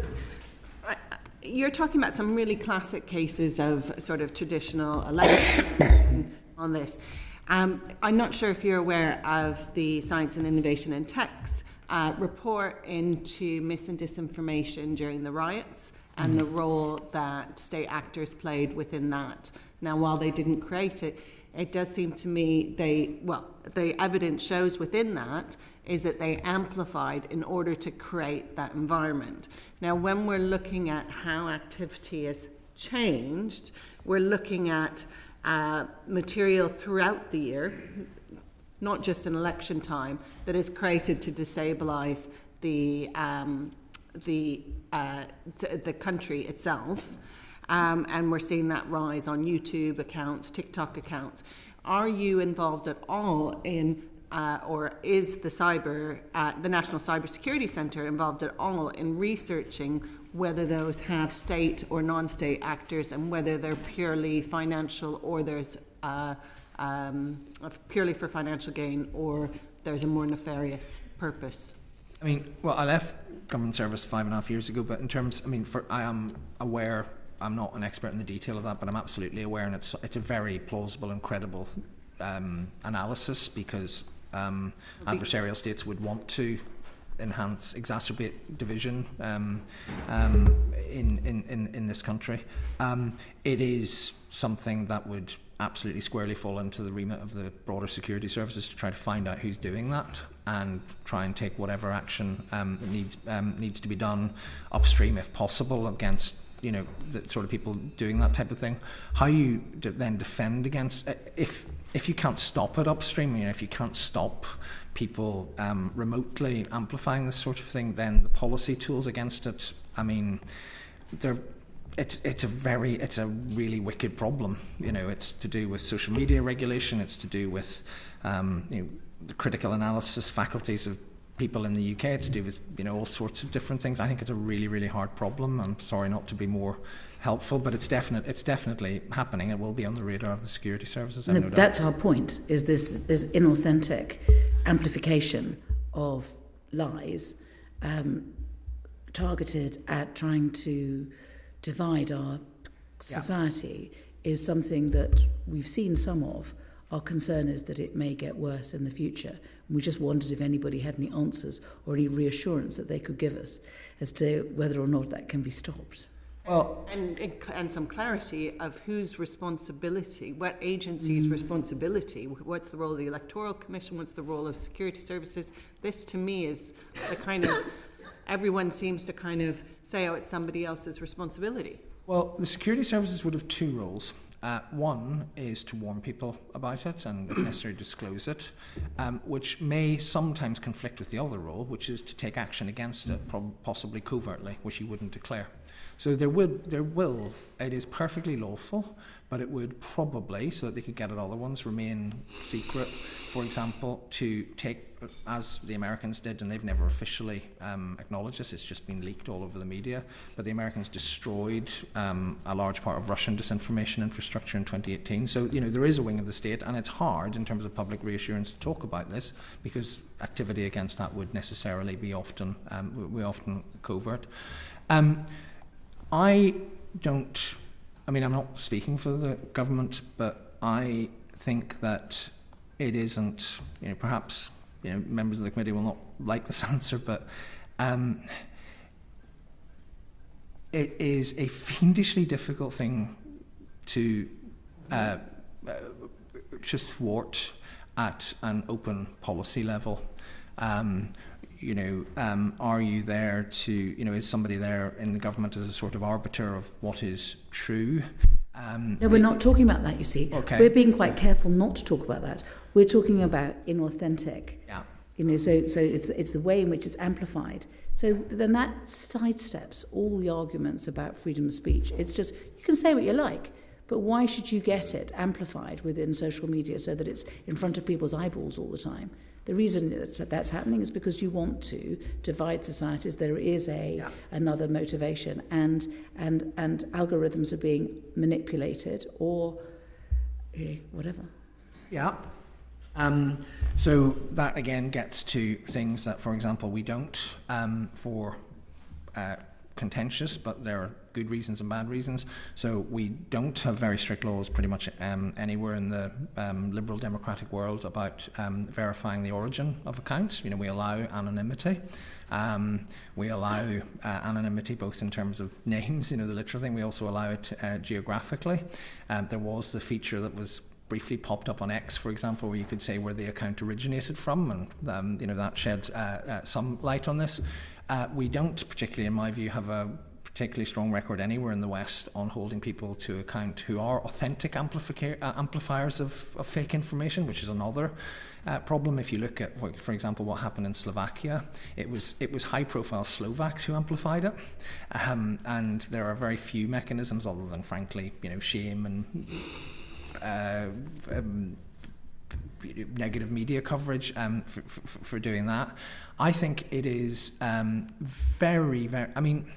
you're talking about some really classic cases of sort of traditional election on this. I'm not sure if you're aware of the Science and Innovation in Tech's report into mis and disinformation during the riots and the role that state actors played within that. Now, while they didn't create it, it does seem to me the evidence shows within that is that they amplified in order to create that environment. Now, when we're looking at how activity is changed, we're looking at material throughout the year, not just in election time, that is created to destabilise the country itself. And we're seeing that rise on YouTube accounts, TikTok accounts. Are you involved at all in, or is the National Cybersecurity Centre involved at all in researching whether those have state or non-state actors, and whether they're purely financial, or there's purely for financial gain, or there's a more nefarious purpose? I mean, well, I left government service 5.5 years ago, but in terms, I mean, I am aware, I'm not an expert in the detail of that, but I'm absolutely aware, and it's a very plausible and credible analysis, because adversarial states would want to exacerbate division in this country. It is something that would absolutely squarely fall into the remit of the broader security services to try to find out who's doing that and try and take whatever action needs to be done upstream, if possible, against the sort of people doing that type of thing. How you then defend against, if you can't stop it upstream, if you can't stop people remotely amplifying this sort of thing, then the policy tools against it, I mean, it's a really wicked problem. It's to do with social media regulation. It's to do with the critical analysis faculties of people in the UK. It's to do with all sorts of different things. I think it's a really, really hard problem. I'm sorry not to be more helpful, but it's definitely happening. It will be on the radar of the security services. That's our point. Is this inauthentic amplification of lies targeted at trying to divide our society is something that we've seen some of. Our concern is that it may get worse in the future. And we just wondered if anybody had any answers or any reassurance that they could give us as to whether or not that can be stopped. Well, and some clarity of whose responsibility, what agency's responsibility, what's the role of the Electoral Commission, what's the role of security services. This, to me, is the kind of, everyone seems to kind of say, it's somebody else's responsibility. Well, the security services would have two roles. One is to warn people about it and, if necessary, disclose it, which may sometimes conflict with the other role, which is to take action against it, possibly covertly, which you wouldn't declare. So there will, it is perfectly lawful, but it would probably, so that they could get at other ones, remain secret. For example, to take, as the Americans did, and they've never officially acknowledged this, it's just been leaked all over the media, but the Americans destroyed a large part of Russian disinformation infrastructure in 2018. So, there is a wing of the state, and it's hard in terms of public reassurance to talk about this, because activity against that would necessarily be often covert. I'm not speaking for the government, but I think that it isn't, perhaps, members of the committee will not like this answer, but it is a fiendishly difficult thing to thwart at an open policy level. Are you there to, is somebody there in the government as a sort of arbiter of what is true? No, we're not talking about that, you see. Okay. We're being quite careful not to talk about that. We're talking about inauthentic. Yeah. So it's the way in which it's amplified. So then that sidesteps all the arguments about freedom of speech. It's just, you can say what you like, but why should you get it amplified within social media so that it's in front of people's eyeballs all the time? The reason that's happening is because you want to divide societies. There is another motivation, and algorithms are being manipulated or whatever. Yeah. So that again gets to things that, for example, we don't for contentious, but there are good reasons and bad reasons. So we don't have very strict laws pretty much anywhere in the liberal democratic world about verifying the origin of accounts. We allow anonymity. We allow anonymity both in terms of names, the literal thing. We also allow it geographically. There was the feature that was briefly popped up on X, for example, where you could say where the account originated from, and that shed some light on this. We don't, particularly in my view, have a particularly strong record anywhere in the West on holding people to account who are authentic amplifiers of fake information, which is another problem. If you look at, for example, what happened in Slovakia, it was high-profile Slovaks who amplified it, and there are very few mechanisms other than, frankly, shame and negative media coverage for doing that. I think it is very, very. I mean,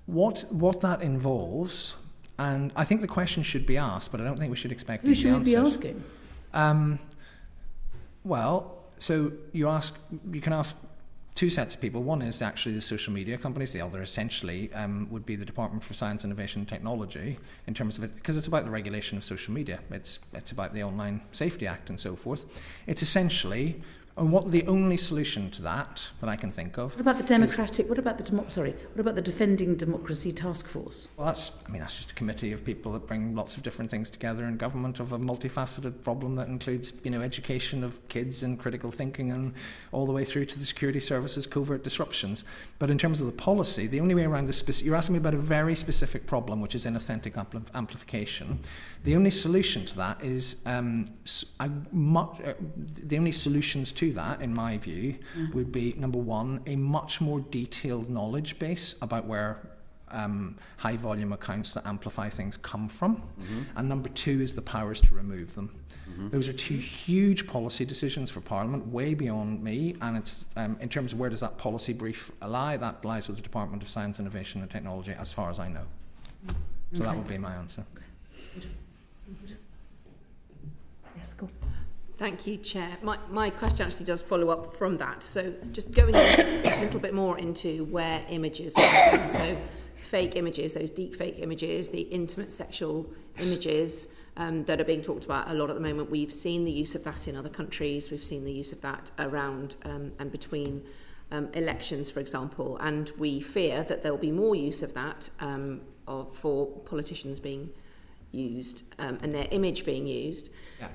what that involves, and I think the question should be asked, but I don't think we should expect. Who should we be asking? Well, so you can ask two sets of people. One is actually the social media companies. The other, essentially, would be the Department for Science, Innovation and Technology, in terms of it, because it's about the regulation of social media. It's about the Online Safety Act and so forth. It's essentially, and what the only solution to that I can think of. What about the democratic? What about the Defending Democracy Task Force? Well, that's just a committee of people that bring lots of different things together in government of a multifaceted problem that includes, education of kids and critical thinking and all the way through to the security services covert disruptions. But in terms of the policy, the only way around this, you're asking me about a very specific problem, which is inauthentic amplification. The only solution to that is the only solutions to that, in my view, would be, number one, a much more detailed knowledge base about where high volume accounts that amplify things come from, and number two is the powers to remove them. Those are two huge policy decisions for Parliament, way beyond me, and it's in terms of where does that policy brief lie, that lies with the Department of Science, Innovation and Technology, as far as I know. So that would be my answer. Yes, go. Thank you, Chair. My question actually does follow up from that. So just going a little bit more into where images come from. So fake images, those deep fake images, the intimate sexual images that are being talked about a lot at the moment. We've seen the use of that in other countries. We've seen the use of that around and between elections, for example. And we fear that there will be more use of that for politicians being used and their image being used. Yeah.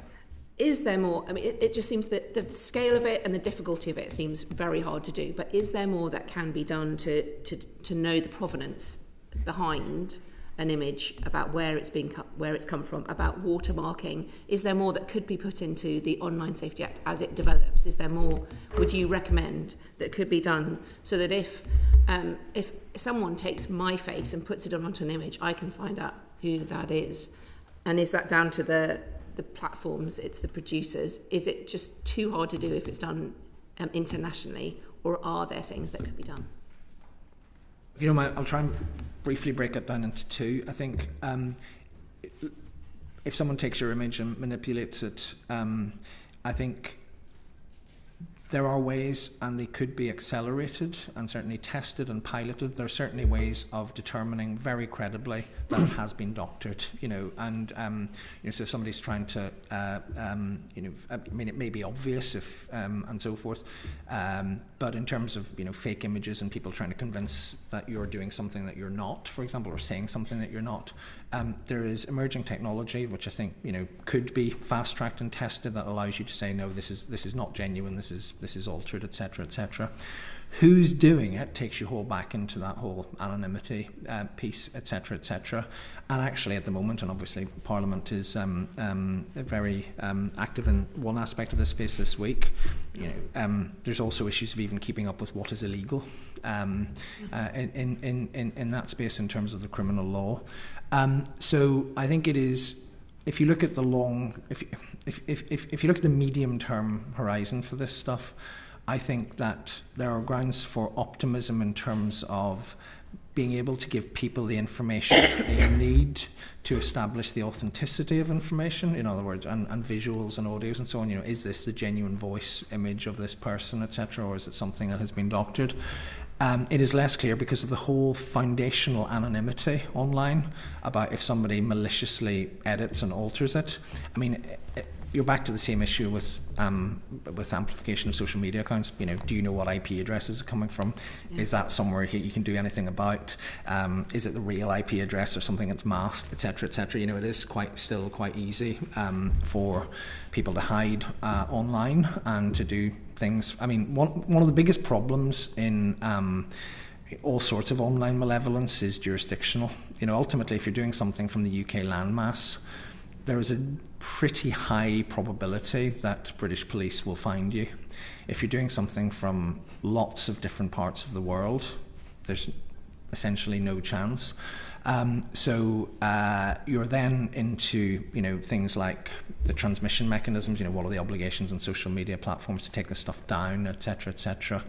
Is there more? I mean, it just seems that the scale of it and the difficulty of it seems very hard to do. But is there more that can be done to know the provenance behind an image, about where it's come from, about watermarking? Is there more that could be put into the Online Safety Act as it develops? Is there more? Would you recommend that could be done so that if someone takes my face and puts it onto an image, I can find out who that is? And is that down to the platforms, it's the producers? Is it just too hard to do if it's done internationally, or are there things that could be done? If you don't mind, I'll try and briefly break it down into two. I think if someone takes your image and manipulates it, I think there are ways, and they could be accelerated and certainly tested and piloted. There are certainly ways of determining very credibly that it has been doctored, and so if somebody's trying to, I mean, it may be obvious if, and so forth, but in terms of, fake images and people trying to convince that you're doing something that you're not, for example, or saying something that you're not, there is emerging technology which I think, could be fast-tracked and tested that allows you to say, no, this is not genuine, this is altered, etc., etc. Who's doing it takes you whole back into that whole anonymity piece, etc., etc. And actually, at the moment, and obviously Parliament is very active in one aspect of this space this week. There's also issues of even keeping up with what is illegal in that space in terms of the criminal law. So I think it is. If you look at the if you look at the medium-term horizon for this stuff, I think that there are grounds for optimism in terms of being able to give people the information that they need to establish the authenticity of information, in other words, and visuals and audios and so on. Is this the genuine voice image of this person, etc., or is it something that has been doctored? It is less clear because of the whole foundational anonymity online about if somebody maliciously edits and alters it. I mean, you're back to the same issue with amplification of social media accounts. Do you know what IP addresses are coming from? Yeah. Is that somewhere you can do anything about? Is it the real IP address or something that's masked, etc., etc.? It is still quite easy for people to hide online and to do things. I mean, one of the biggest problems in all sorts of online malevolence is jurisdictional. Ultimately, if you're doing something from the UK landmass, there is a pretty high probability that British police will find you. If you're doing something from lots of different parts of the world, there's essentially no chance. So you're then into things like the transmission mechanisms. What are the obligations on social media platforms to take this stuff down, etc., etc.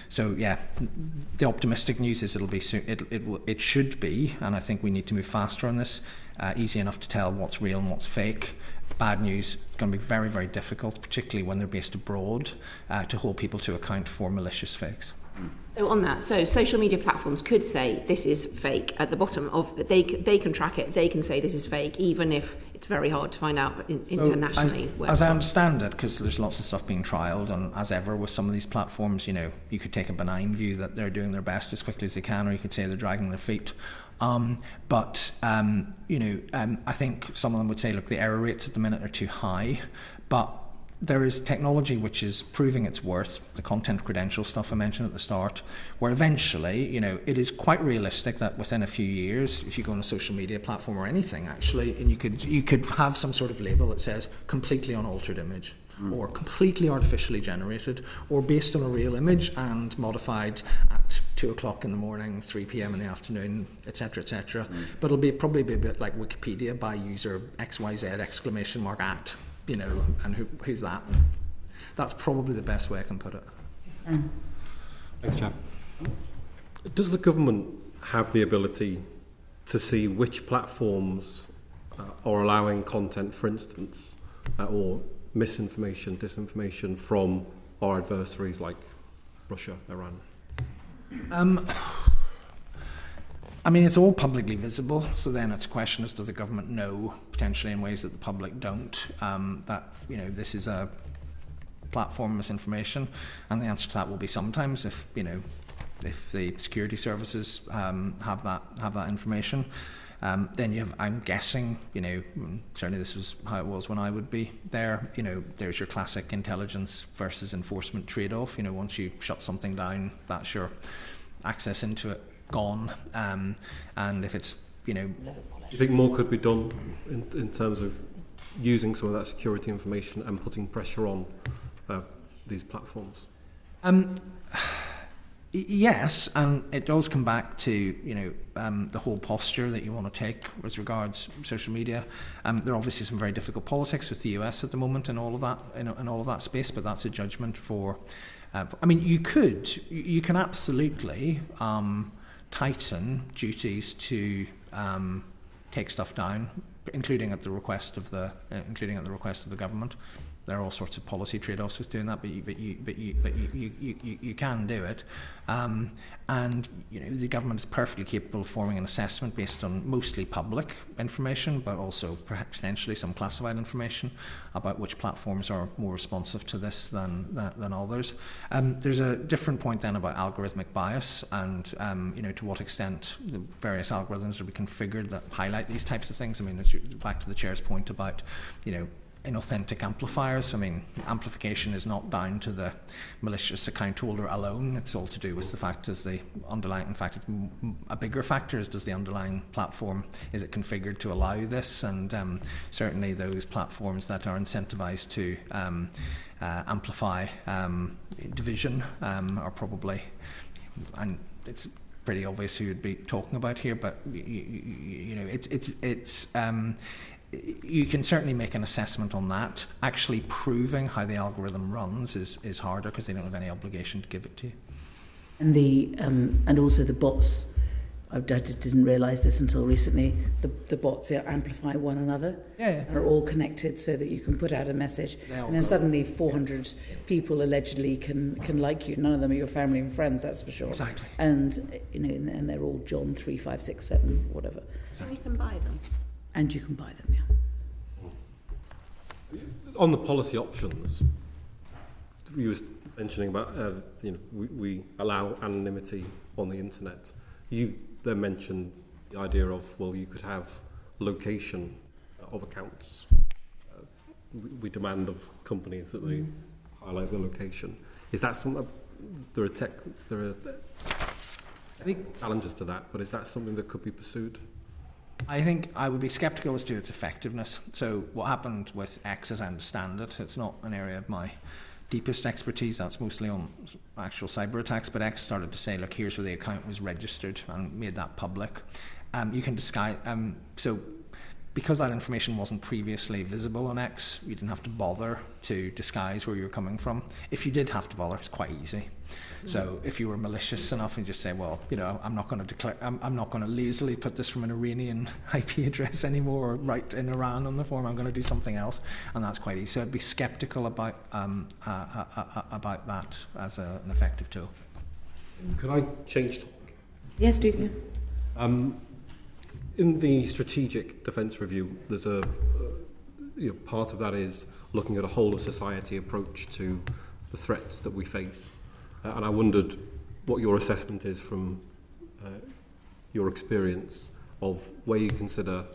So yeah, the optimistic news is it'll be soon. It should be, and I think we need to move faster on this. Easy enough to tell what's real and what's fake. Bad news, it's going to be very, very difficult, particularly when they're based abroad, to hold people to account for malicious fakes. So on that, social media platforms could say this is fake at the bottom of they can track it. They can say this is fake, even if it's very hard to find out internationally. As I understand it, because there's lots of stuff being trialled, and as ever with some of these platforms, you could take a benign view that they're doing their best as quickly as they can, or you could say they're dragging their feet. But I think some of them would say, look, the error rates at the minute are too high, but there is technology which is proving its worth, the content credential stuff I mentioned at the start, where eventually, it is quite realistic that within a few years, if you go on a social media platform or anything actually, and you could have some sort of label that says completely unaltered image, or completely artificially generated, or based on a real image and modified at 2 o'clock in the morning, 3 p.m. in the afternoon, etc., etc. But it'll probably be a bit like Wikipedia by user XYZ exclamation mark at. And who's that? That's probably the best way I can put it. Thanks, Chap. Does the government have the ability to see which platforms are allowing content, for instance, or misinformation, disinformation from our adversaries like Russia, Iran? It's all publicly visible, so then it's a question as does the government know, potentially in ways that the public don't, that this is a platform misinformation, and the answer to that will be sometimes if the security services have that information. Then I'm guessing, certainly this was how it was when I would be there, there's your classic intelligence versus enforcement trade-off. Once you shut something down, that's your access into it gone. And if it's, Do you think more could be done in terms of using some of that security information and putting pressure on these platforms? Yes, and it does come back to the whole posture that you want to take with regards social media. There are obviously some very difficult politics with the US at the moment and all of that in all of that space, but that's a judgment for. You can absolutely tighten duties to take stuff down, including at the request of the government. There are all sorts of policy trade-offs with doing that, but you can do it, and the government is perfectly capable of forming an assessment based on mostly public information, but also potentially some classified information about which platforms are more responsive to this than others. There's a different point then about algorithmic bias and to what extent the various algorithms will be configured that highlight these types of things. It's back to the chair's point about inauthentic amplifiers. Amplification is not down to the malicious account holder alone. It's all to do with the fact is the underlying, in fact, a bigger factor is does the underlying platform, is it configured to allow this? And certainly those platforms that are incentivized to amplify division are probably, and it's pretty obvious who you'd be talking about here, but you can certainly make an assessment on that. Actually proving how the algorithm runs is harder because they don't have any obligation to give it to you. And and also the bots. I didn't realise this until recently. The bots amplify one another and are all connected so that you can put out a message, and then suddenly 400 people allegedly can like you. None of them are your family and friends, that's for sure. Exactly. And and they're all John 3, 5, 6, 7, whatever. So you can buy them. And you can buy them, yeah. On the policy options, you were mentioning about we allow anonymity on the internet. You then mentioned the idea of, well, you could have location of accounts. We demand of companies that they highlight the location. Is that something? There are challenges to that, but is that something that could be pursued? I think I would be sceptical as to its effectiveness. So what happened with X, as I understand it, it's not an area of my deepest expertise, that's mostly on actual cyber attacks, but X started to say, look, here's where the account was registered, and made that public. You can disguise, so because that information wasn't previously visible on X, you didn't have to bother to disguise where you were coming from. If you did have to bother, it's quite easy. So if you were malicious enough and just say, well, you know, I'm not going to declare, I'm not going to lazily put this from an Iranian IP address anymore, or write in Iran on the form, I'm going to do something else, and that's quite easy. So I'd be sceptical about that as an effective tool. Could I change topic? Yes, do you? In the strategic defence review, there's a part of that is looking at a whole of society approach to the threats that we face, and I wondered what your assessment is from your experience of where you consider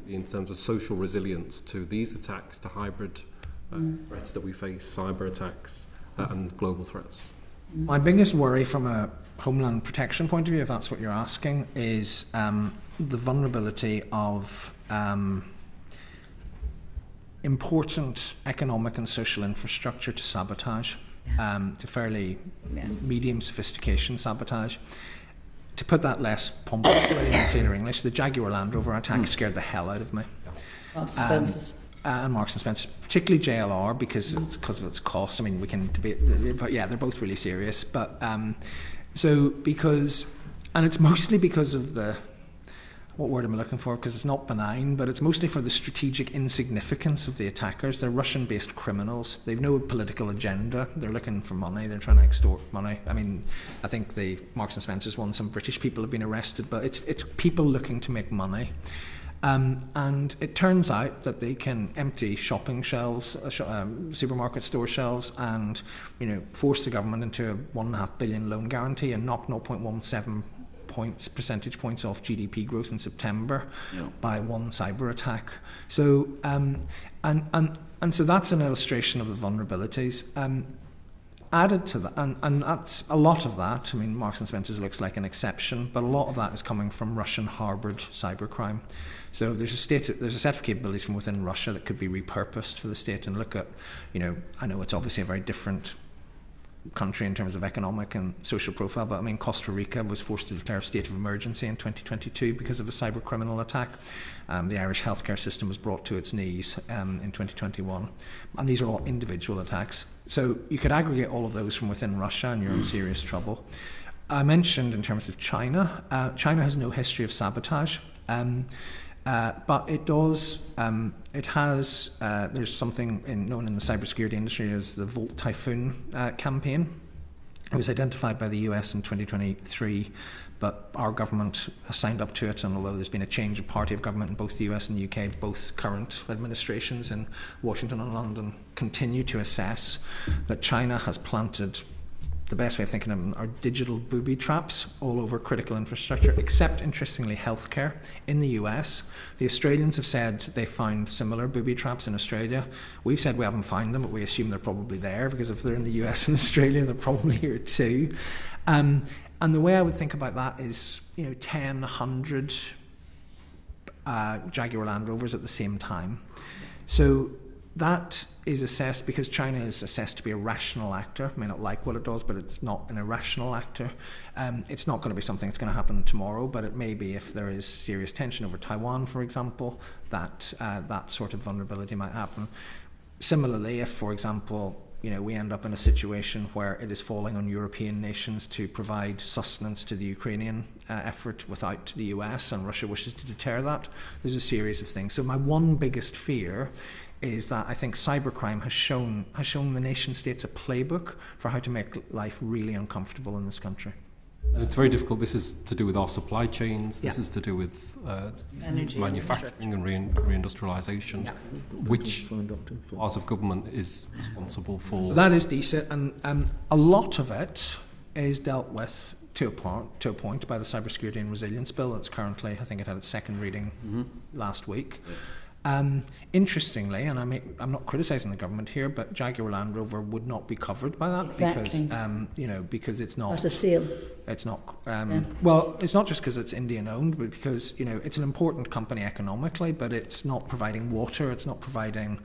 in terms of social resilience to these attacks, to hybrid threats that we face, cyber attacks and global threats. My biggest worry from a homeland protection point of view, if that's what you're asking, is the vulnerability of important economic and social infrastructure to sabotage, to fairly medium sophistication sabotage. To put that less pompously in cleaner English, the Jaguar Land Rover attack scared the hell out of me. And Marks and Spencer, particularly JLR, because of its cost. I mean, we can debate, but yeah, they're both really serious. But and it's mostly because of the, what word am I looking for? Because it's not benign, but it's mostly for the strategic insignificance of the attackers. They're Russian-based criminals. They've no political agenda. They're looking for money. They're trying to extort money. I mean, I think the Marks and Spencer's one, some British people have been arrested, but it's people looking to make money. And it turns out that they can empty shopping shelves, supermarket store shelves, and force the government into a $1.5 billion loan guarantee and knock 0.17 percentage points off GDP growth in September by one cyber attack. So and so that's an illustration of the vulnerabilities. Added to that, and that's a lot of that. I mean, Marks and Spencer's looks like an exception, but a lot of that is coming from Russian-harboured cybercrime. So there's a set of capabilities from within Russia that could be repurposed for the state and look at, I know it's obviously a very different country in terms of economic and social profile, but I mean, Costa Rica was forced to declare a state of emergency in 2022 because of a cyber criminal attack. The Irish healthcare system was brought to its knees in 2021, and these are all individual attacks. So you could aggregate all of those from within Russia and you're in serious trouble. I mentioned in terms of China, China has no history of sabotage. But it does, there's something known in the cybersecurity industry as the Volt Typhoon campaign. It was identified by the US in 2023, but our government has signed up to it, and although there's been a change of party of government in both the US and the UK, both current administrations in Washington and London continue to assess that China has planted, the best way of thinking of them are digital booby traps all over critical infrastructure, except, interestingly, healthcare. In the US, the Australians have said they found similar booby traps in Australia. We've said we haven't found them, but we assume they're probably there, because if they're in the US and Australia, they're probably here too. And the way I would think about that is, 10, 100 Jaguar Land Rovers at the same time. So that is assessed because China is assessed to be a rational actor. I may not like what it does, but it's not an irrational actor. It's not going to be something that's going to happen tomorrow, but it may be if there is serious tension over Taiwan, for example, that sort of vulnerability might happen. Similarly, if, for example, we end up in a situation where it is falling on European nations to provide sustenance to the Ukrainian effort without the US, and Russia wishes to deter that, there's a series of things. So my one biggest fear is that I think cybercrime has shown the nation states a playbook for how to make life really uncomfortable in this country. It's very difficult. This is to do with our supply chains. This is to do with manufacturing and reindustrialisation. Yeah. Which part of government is responsible for? That is decent, and a lot of it is dealt with to a point by the Cybersecurity and Resilience Bill that's currently, I think it had its second reading last week. Interestingly, and I'm not criticising the government here, but Jaguar Land Rover would not be covered by that because it's not. That's a sale. It's not. Well, it's not just because it's Indian owned, but because it's an important company economically, but it's not providing water. It's not providing.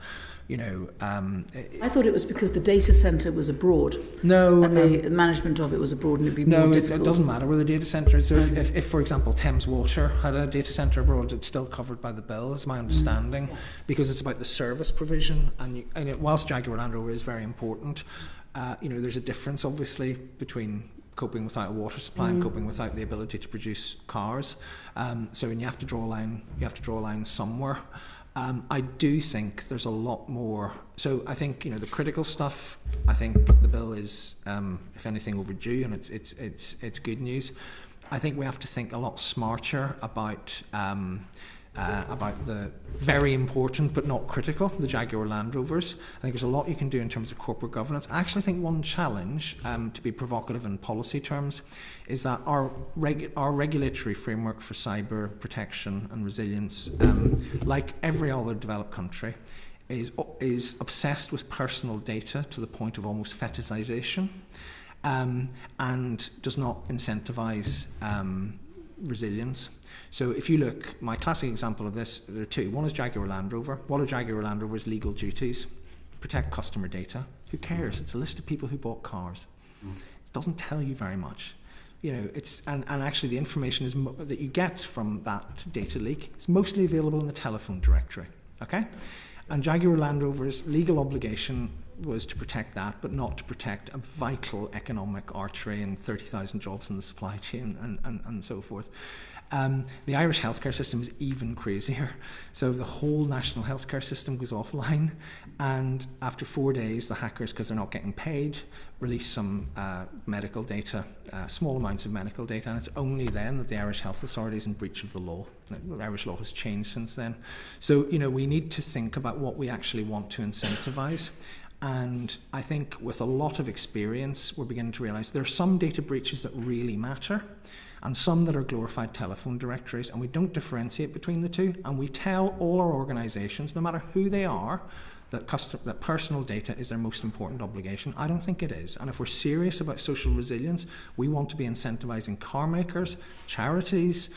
I thought it was because the data centre was abroad. No, and the management of it was abroad, and it'd be more difficult. No, it doesn't matter where the data centre is. So if, for example, Thames Water had a data centre abroad, it's still covered by the bill, is my understanding, because it's about the service provision. And whilst Jaguar Land Rover is very important, there's a difference, obviously, between coping without a water supply and coping without the ability to produce cars. So when you have to draw a line, you have to draw a line somewhere. I do think there's a lot more. So I think the critical stuff. I think the bill is, if anything, overdue, and it's good news. I think we have to think a lot smarter about the very important but not critical, the Jaguar Land Rovers. I think there's a lot you can do in terms of corporate governance. I actually think one challenge, to be provocative in policy terms, is that our regulatory framework for cyber protection and resilience, like every other developed country, is obsessed with personal data to the point of almost fetishization, and does not incentivize resilience. So if you look, my classic example of this, there are two. One is Jaguar Land Rover. What are Jaguar Land Rover's legal duties? Protect customer data. Who cares? It's a list of people who bought cars. It doesn't tell you very much. It's and actually the information is that you get from that data leak is mostly available in the telephone directory. Okay? And Jaguar Land Rover's legal obligation was to protect that, but not to protect a vital economic artery and 30,000 jobs in the supply chain and so forth. The Irish healthcare system is even crazier. So the whole national healthcare system goes offline, and after 4 days, the hackers, because they're not getting paid, release some medical data, small amounts of medical data, and it's only then that the Irish health authority is in breach of the law. The Irish law has changed since then. So, we need to think about what we actually want to incentivise. And I think with a lot of experience, we're beginning to realise there are some data breaches that really matter and some that are glorified telephone directories, and we don't differentiate between the two. And we tell all our organisations, no matter who they are, that personal data is their most important obligation. I don't think it is. And if we're serious about social resilience, we want to be incentivising car makers, charities,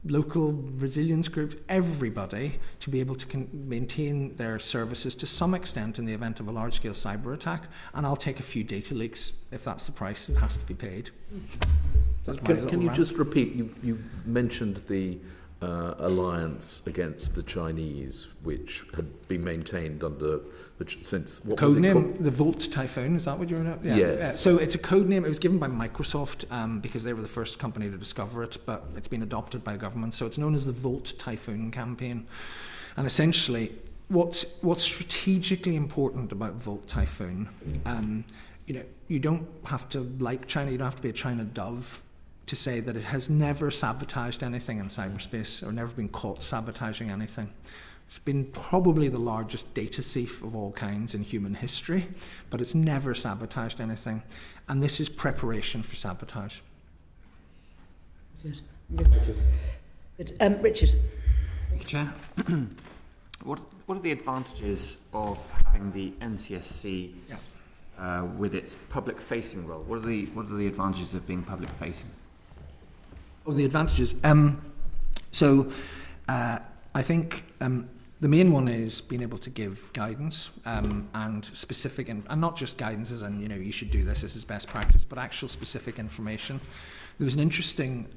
local resilience groups, everybody, to be able to maintain their services to some extent in the event of a large-scale cyber attack. And I'll take a few data leaks if that's the price that has to be paid. Can you just repeat? You mentioned the alliance against the Chinese, which had been maintained under since what code was it name called? the Volt Typhoon. Is that what you're at? Yeah. Yes. So it's a code name. It was given by Microsoft because they were the first company to discover it, but it's been adopted by the government. So it's known as the Volt Typhoon campaign. And essentially, what's strategically important about Volt Typhoon? You don't have to like China. You don't have to be a China dove to say that it has never sabotaged anything in cyberspace or never been caught sabotaging anything. It's been probably the largest data thief of all kinds in human history, but it's never sabotaged anything. And this is preparation for sabotage. Good. Thank you. Good. Richard. Thank you, Chair. What are the advantages of having the NCSC with its public-facing role? What are the advantages of being public-facing? Oh, the advantages. I think the main one is being able to give guidance and specific, and not just guidance as in, you should do this is best practice, but actual specific information. There was an interesting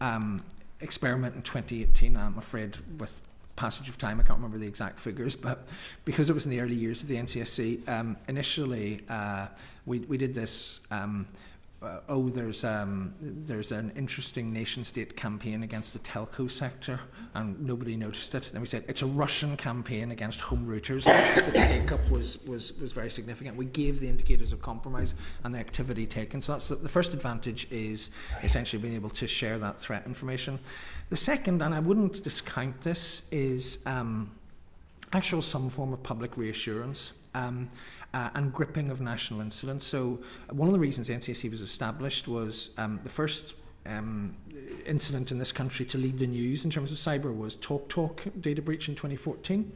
experiment in 2018, I'm afraid, with passage of time, I can't remember the exact figures, but because it was in the early years of the NCSC, initially we did this. There's an interesting nation-state campaign against the telco sector, and nobody noticed it. Then we said it's a Russian campaign against home routers. The take-up was very significant. We gave the indicators of compromise and the activity taken. So that's the first advantage, is essentially being able to share that threat information. The second, and I wouldn't discount this, is actual some form of public reassurance. And gripping of national incidents. So one of the reasons the NCSC was established was the first incident in this country to lead the news in terms of cyber was TalkTalk data breach in 2014.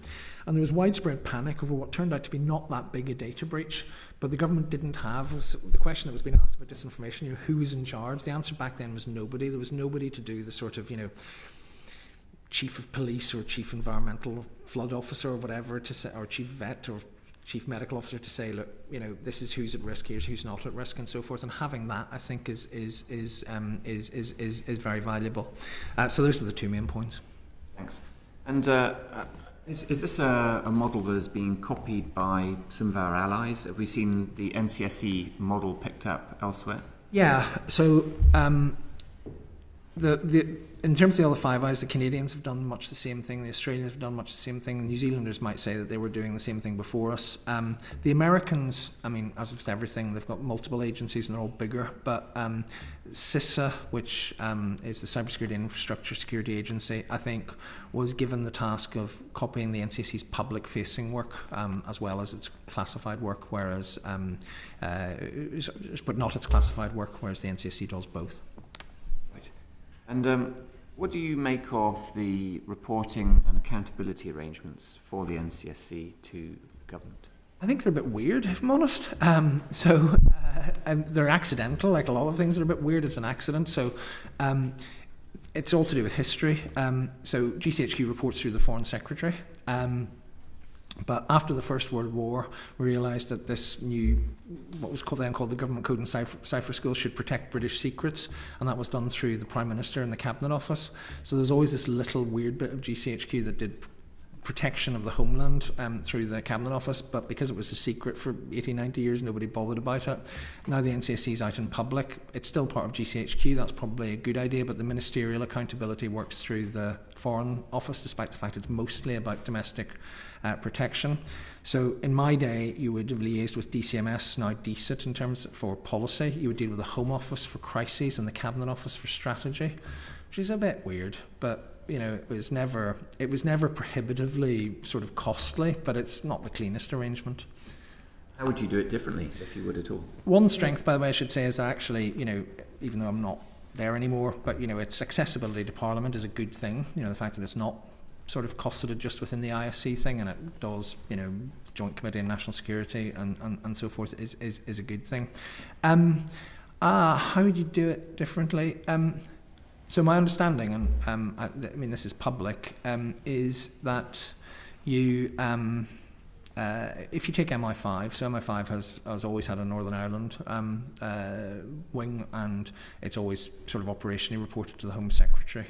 And there was widespread panic over what turned out to be not that big a data breach, but the government didn't have, the question that was being asked about disinformation, who was in charge? The answer back then was nobody. There was nobody to do the sort of, chief of police or chief environmental flood officer or whatever to say, or chief vet or chief medical officer to say, look, this is who's at risk, here's who's not at risk, and so forth. And having that, I think, is very valuable. So those are the two main points. Thanks. And is this a model that is being copied by some of our allies? Have we seen the NCSE model picked up elsewhere? Yeah. So in terms of the other Five Eyes, the Canadians have done much the same thing, the Australians have done much the same thing, the New Zealanders might say that they were doing the same thing before us. The Americans, as with everything, they've got multiple agencies and they're all bigger, but CISA, which is the Cybersecurity and Infrastructure Security Agency, I think was given the task of copying the NCSE's public-facing work as well as its classified work, whereas, but not its classified work, whereas the NCSE does both. And what do you make of the reporting and accountability arrangements for the NCSC to government? I think they're a bit weird, if I'm honest. They're accidental, like a lot of things that are a bit weird. It's an accident. So it's all to do with history. So GCHQ reports through the Foreign Secretary. But after the First World War, we realised that this new, what was then called the Government Code and Cipher Schools, should protect British secrets, and that was done through the Prime Minister and the Cabinet Office. So there's always this little weird bit of GCHQ that did protection of the homeland through the Cabinet Office, but because it was a secret for 80, 90 years, nobody bothered about it. Now the NCSC is out in public. It's still part of GCHQ. That's probably a good idea, but the ministerial accountability works through the Foreign Office, despite the fact it's mostly about domestic protection. So in my day, you would have liaised with DCMS, now DCIT, in terms for policy. You would deal with the Home Office for crises and the Cabinet Office for strategy, which is a bit weird, but it was never prohibitively sort of costly, but it's not the cleanest arrangement. How would you do it differently, if you would at all? One strength, by the way, I should say, is actually, even though I'm not there anymore, but its accessibility to Parliament is a good thing. The fact that it's not sort of cosseted just within the ISC thing, and it does, Joint Committee on National Security and so forth, is a good thing. How would you do it differently? So my understanding, and this is public, is that you, if you take MI5, so MI5 has always had a Northern Ireland wing, and it's always sort of operationally reported to the Home Secretary,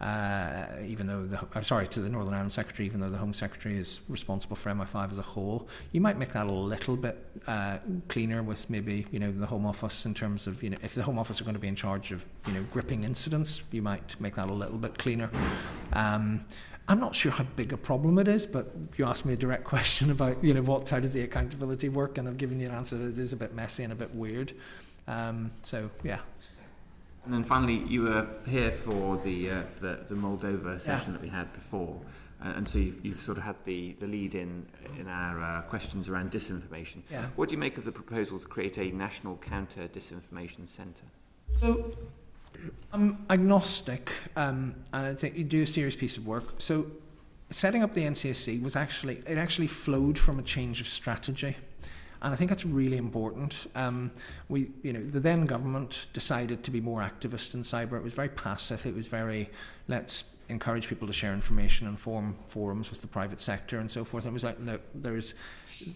even though to the Northern Ireland Secretary, even though the Home Secretary is responsible for MI5 as a whole. You might make that a little bit cleaner with maybe the Home Office, in terms of if the Home Office are going to be in charge of gripping incidents, you might make that a little bit cleaner. I'm not sure how big a problem it is, but you asked me a direct question about how does the accountability work, and I've given you an answer that it is a bit messy and a bit weird. So yeah. And then finally, you were here for the Moldova session that we had before, and so you've sort of had the lead in our questions around disinformation. Yeah. What do you make of the proposal to create a national counter-disinformation centre? So I'm agnostic, and I think you do a serious piece of work. So setting up the NCSC was actually flowed from a change of strategy. And I think that's really important. The then government decided to be more activist in cyber. It was very passive. It was very, let's encourage people to share information and form forums with the private sector and so forth. And it was like, look,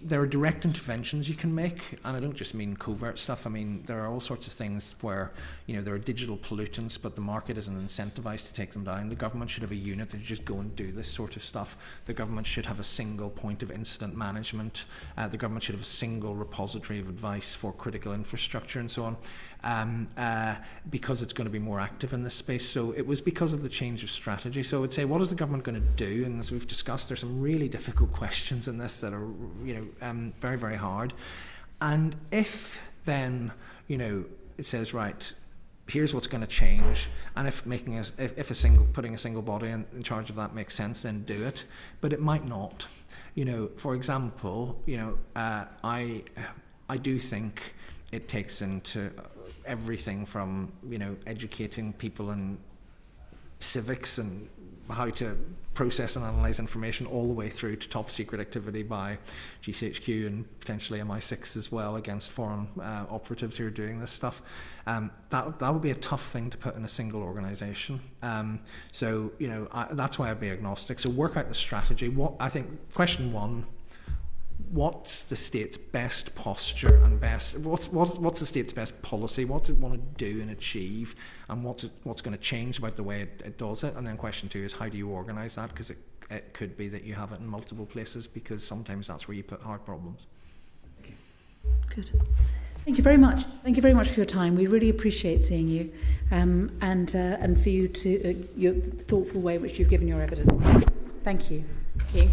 there are direct interventions you can make, and I don't just mean covert stuff. I mean, there are all sorts of things where, there are digital pollutants, but the market isn't incentivized to take them down. The government should have a unit that just go and do this sort of stuff. The government should have a single point of incident management. The government should have a single repository of advice for critical infrastructure and so on, because it's going to be more active in this space. So it was because of the change of strategy. So I would say, what is the government going to do? And as we've discussed, there's some really difficult questions in this that are, very, very hard. And if then, it says, right, here's what's going to change, and if putting a single body in charge of that makes sense, then do it. But it might not. For example, I do think it takes into everything from, educating people in civics and how to process and analyse information, all the way through to top secret activity by GCHQ and potentially MI6 as well against foreign operatives who are doing this stuff. That would be a tough thing to put in a single organisation. That's why I'd be agnostic. So work out the strategy. Question one, what's the state's best posture and what's the state's best policy? What's it want to do and achieve, and what's going to change about the way it does it? And then question two is, how do you organise that? Because it could be that you have it in multiple places, because sometimes that's where you put hard problems. Good. Thank you very much. Thank you very much for your time. We really appreciate seeing you, and for you to your thoughtful way in which you've given your evidence. Thank you. Thank you.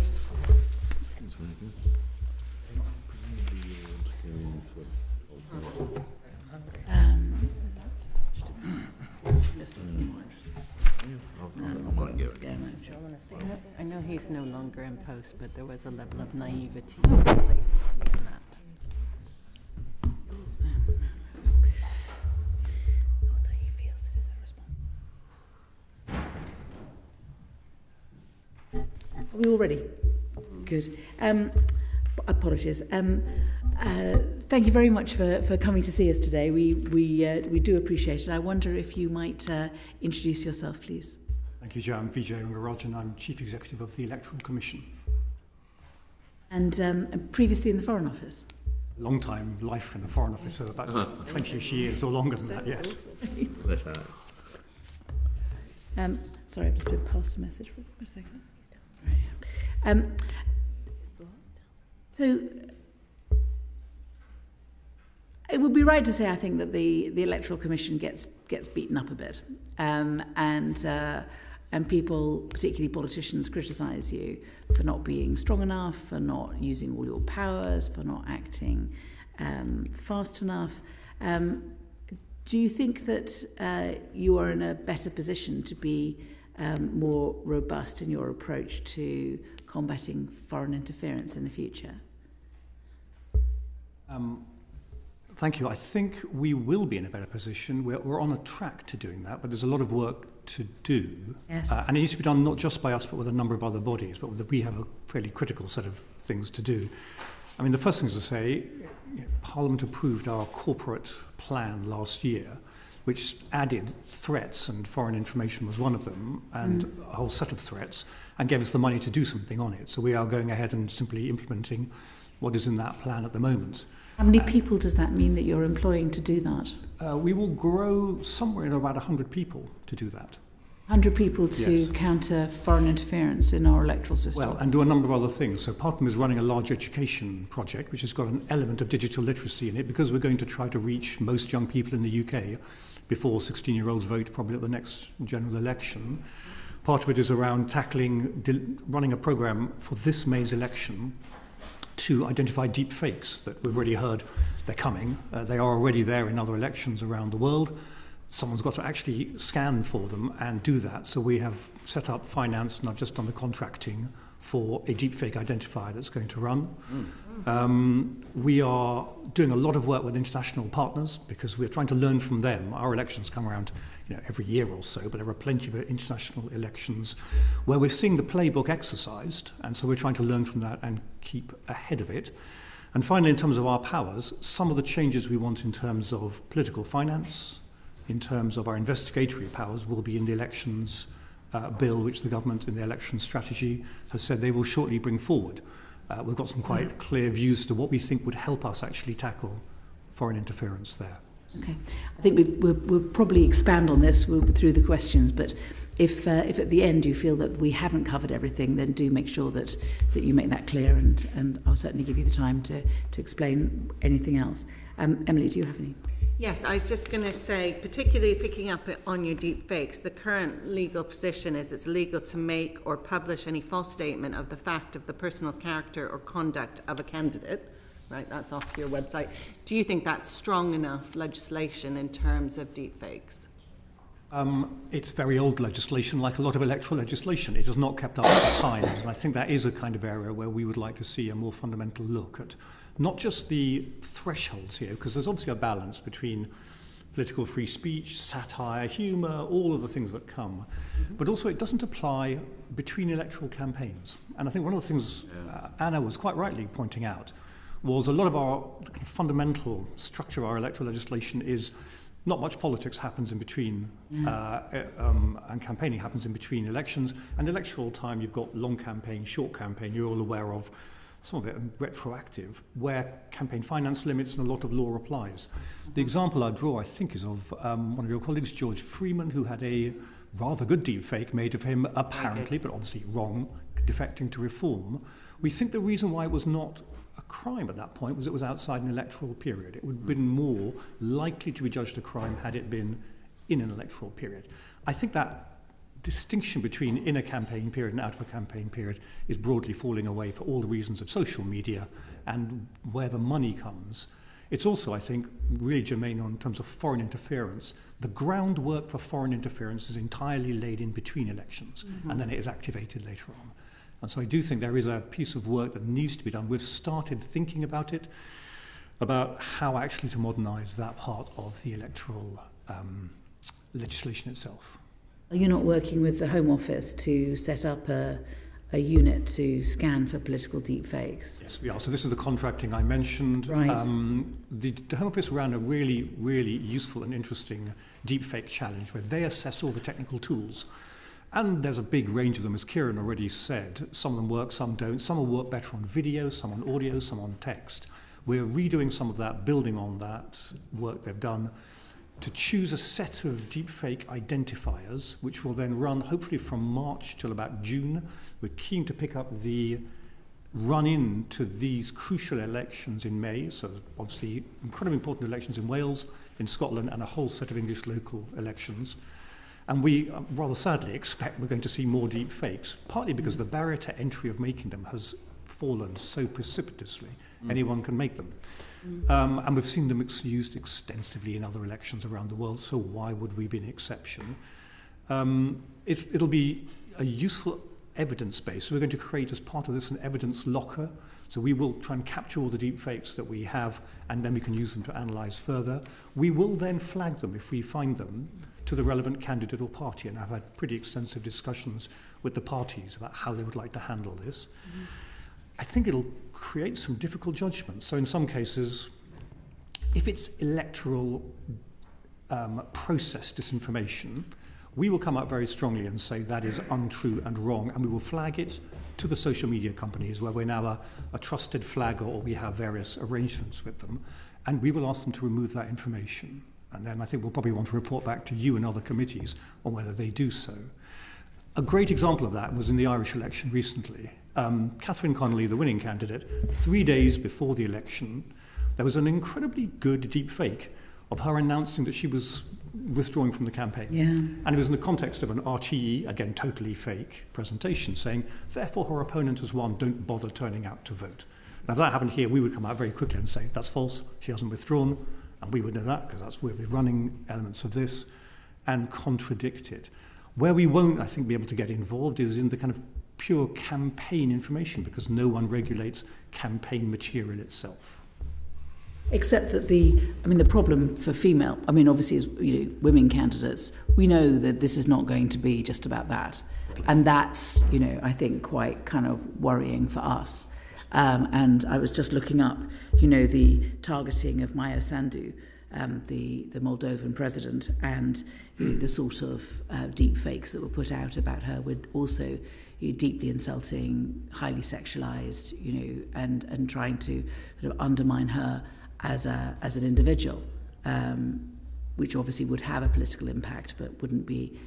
I know he's no longer in post, but there was a level of naivety in that. Are we all ready? Good. Apologies. Thank you very much for coming to see us today. We do appreciate it. I wonder if you might introduce yourself, please. Thank you, Ciaran. Vijay, Rangarajan. I'm Chief Executive of the Electoral Commission. And previously in the Foreign Office? Long time life in the Foreign Office, so about 20-ish years or longer than that, yes. Sorry, I've just been passed a message for a second. So it would be right to say, I think, that the Electoral Commission gets beaten up a bit, and people, particularly politicians, criticise you for not being strong enough, for not using all your powers, for not acting fast enough. Do you think that you are in a better position to be more robust in your approach to combating foreign interference in the future? Thank you. I think we will be in a better position. We're on a track to doing that, but there's a lot of work to do. Yes. And it needs to be done not just by us, but with a number of other bodies. But we have a fairly critical set of things to do. I mean, the first thing is to say, Parliament approved our corporate plan last year, which added threats, and foreign information was one of them, and a whole set of threats, and gave us the money to do something on it. So we are going ahead and simply implementing what is in that plan at the moment. How many people does that mean that you're employing to do that? We will grow somewhere in about 100 people to do that. 100 people to counter foreign interference in our electoral system? Well, and do a number of other things. So Parliament is running a large education project, which has got an element of digital literacy in it, because we're going to try to reach most young people in the UK before 16-year-olds vote, probably at the next general election. Part of it is around running a programme for this May's election to identify deep fakes that we've already heard they're coming. They are already there in other elections around the world. Someone's got to actually scan for them and do that. So we have set up finance, not just on the contracting, for a deepfake identifier that's going to run. We are doing a lot of work with international partners because we're trying to learn from them. Our elections come around every year or so, but there are plenty of international elections where we're seeing the playbook exercised, and so we're trying to learn from that and keep ahead of it. And finally, in terms of our powers, some of the changes we want in terms of political finance, in terms of our investigatory powers, will be in the elections bill, which the government in the election strategy has said they will shortly bring forward. We've got some quite clear views to what we think would help us actually tackle foreign interference there. Okay. I think we'll probably expand on this through the questions, but if at the end you feel that we haven't covered everything, then do make sure that you make that clear, and I'll certainly give you the time to explain anything else. Emily, do you have any? Yes, I was just going to say, particularly picking up on your deep fakes, the current legal position is it's illegal to make or publish any false statement of the fact of the personal character or conduct of a candidate. Right, that's off your website. Do you think that's strong enough legislation in terms of deep fakes? It's very old legislation, like a lot of electoral legislation. It has not kept up with the times, and I think that is a kind of area where we would like to see a more fundamental look at not just the thresholds here, because there's obviously a balance between political free speech, satire, humour, all of the things that come. But also it doesn't apply between electoral campaigns. And I think one of the things Anna was quite rightly pointing out was a lot of our kind of fundamental structure of our electoral legislation is not much politics happens in between, and campaigning happens in between elections. And electoral time, you've got long campaign, short campaign, you're all aware of, some of it retroactive, where campaign finance limits and a lot of law applies. The example I draw, I think, is of one of your colleagues, George Freeman, who had a rather good deepfake made of him, apparently, but obviously wrong, defecting to reform. We think the reason why it was not a crime at that point was it was outside an electoral period. It would have been more likely to be judged a crime had it been in an electoral period. I think that distinction between in a campaign period and out of a campaign period is broadly falling away for all the reasons of social media and where the money comes. It's also, I think, really germane in terms of foreign interference. The groundwork for foreign interference is entirely laid in between elections, and then it is activated later on. And so I do think there is a piece of work that needs to be done. We've started thinking about it, about how actually to modernise that part of the electoral legislation itself. You're not working with the Home Office to set up a unit to scan for political deepfakes? Yes, we are. So this is the contracting I mentioned. Right. The Home Office ran a really, really useful and interesting deepfake challenge where they assess all the technical tools. And there's a big range of them, as Ciaran already said. Some of them work, some don't. Some will work better on video, some on audio, some on text. We're redoing some of that, building on that work they've done, to choose a set of deepfake identifiers, which will then run hopefully from March till about June. We're keen to pick up the run-in to these crucial elections in May, so obviously incredibly important elections in Wales, in Scotland, and a whole set of English local elections. And we rather sadly expect we're going to see more deepfakes, partly because the barrier to entry of making them has fallen so precipitously. Anyone can make them. And we've seen them used extensively in other elections around the world, so why would we be an exception? It'll be a useful evidence base. So we're going to create, as part of this, an evidence locker. So we will try and capture all the deepfakes that we have, and then we can use them to analyse further. We will then flag them, if we find them, to the relevant candidate or party, and I've had pretty extensive discussions with the parties about how they would like to handle this. I think it'll create some difficult judgments. So in some cases, if it's electoral process disinformation, we will come out very strongly and say that is untrue and wrong, and we will flag it to the social media companies where we're now a trusted flagger, or we have various arrangements with them, and we will ask them to remove that information. And then I think we'll probably want to report back to you and other committees on whether they do so. A great example of that was in the Irish election recently. Catherine Connolly, the winning candidate, 3 days before the election, there was an incredibly good deepfake of her announcing that she was withdrawing from the campaign. Yeah. And it was in the context of an RTE, again, totally fake presentation, saying, therefore her opponent has won, don't bother turning out to vote. Now, if that happened here, we would come out very quickly and say, that's false, she hasn't withdrawn, and we would know that, because that's where we're running elements of this, and contradict it. Where we won't, I think, be able to get involved is in the kind of pure campaign information, because no one regulates campaign material itself. Except that the problem for female, obviously is, women candidates, we know that this is not going to be just about that. And that's, I think quite kind of worrying for us. And I was just looking up, the targeting of Maia Sandu, the Moldovan president, and the sort of deep fakes that were put out about her were also deeply insulting, highly sexualized, and trying to sort of undermine her as an individual, which obviously would have a political impact, but wouldn't be,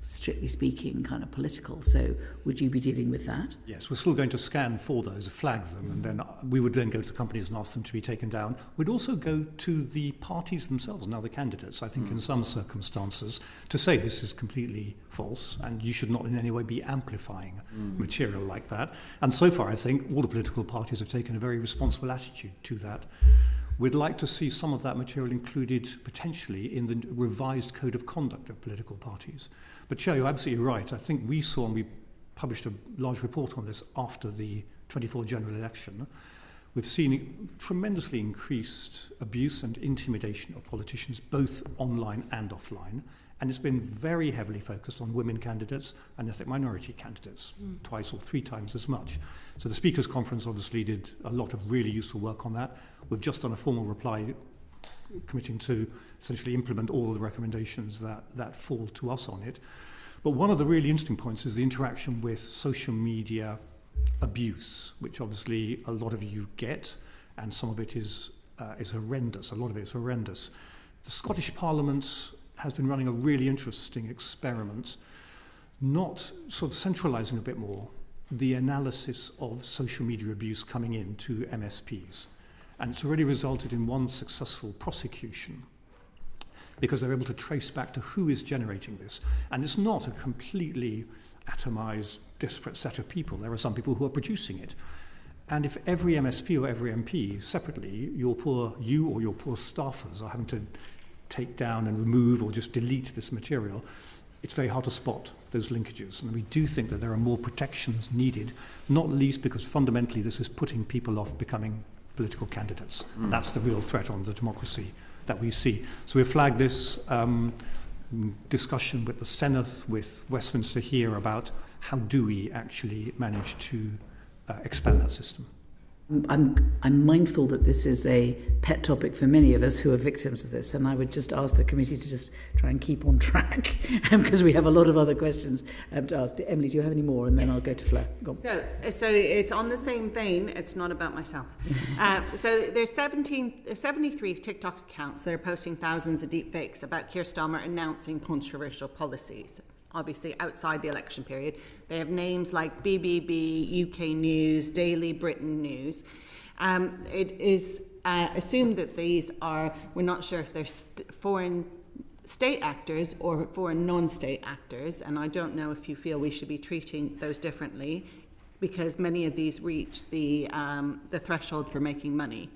strictly speaking, kind of political. So would you be dealing with that? Yes, we're still going to scan for those, flag them, and then we would then go to the companies and ask them to be taken down. We'd also go to the parties themselves and other candidates, I think, in some circumstances, to say this is completely false and you should not in any way be amplifying material like that. And so far, I think, all the political parties have taken a very responsible attitude to that. We'd like to see some of that material included potentially in the revised code of conduct of political parties. But Chair, you're absolutely right. I think we saw, and we published a large report on this after the 24 general election, we've seen tremendously increased abuse and intimidation of politicians, both online and offline. And it's been very heavily focused on women candidates and ethnic minority candidates, twice or three times as much. So the Speakers' Conference obviously did a lot of really useful work on that. We've just done a formal reply committing to essentially implement all of the recommendations that fall to us on it. But one of the really interesting points is the interaction with social media abuse, which obviously a lot of you get, and some of it is horrendous. A lot of it is horrendous. The Scottish Parliament has been running a really interesting experiment, not sort of centralising a bit more the analysis of social media abuse coming in to MSPs. And it's already resulted in one successful prosecution because they're able to trace back to who is generating this. And it's not a completely atomised, disparate set of people. There are some people who are producing it. And if every MSP or every MP separately, you or your poor staffers are having to take down and remove or just delete this material, it's very hard to spot those linkages. And we do think that there are more protections needed, not least because fundamentally this is putting people off becoming political candidates. And that's the real threat on the democracy that we see. So we flagged this discussion with the Senate, with Westminster here about how do we actually manage to expand that system. I'm mindful that this is a pet topic for many of us who are victims of this, and I would just ask the committee to just try and keep on track because we have a lot of other questions to ask. Emily, do you have any more? And then I'll go to Fleur. Go on. So it's on the same vein. It's not about myself. So there's 73 TikTok accounts that are posting thousands of deep fakes about Keir Starmer announcing controversial policies. Obviously, outside the election period. They have names like BBB, UK News, Daily Britain News. It is assumed that these are, we're not sure if they're foreign state actors or foreign non-state actors, and I don't know if you feel we should be treating those differently because many of these reach the threshold for making money.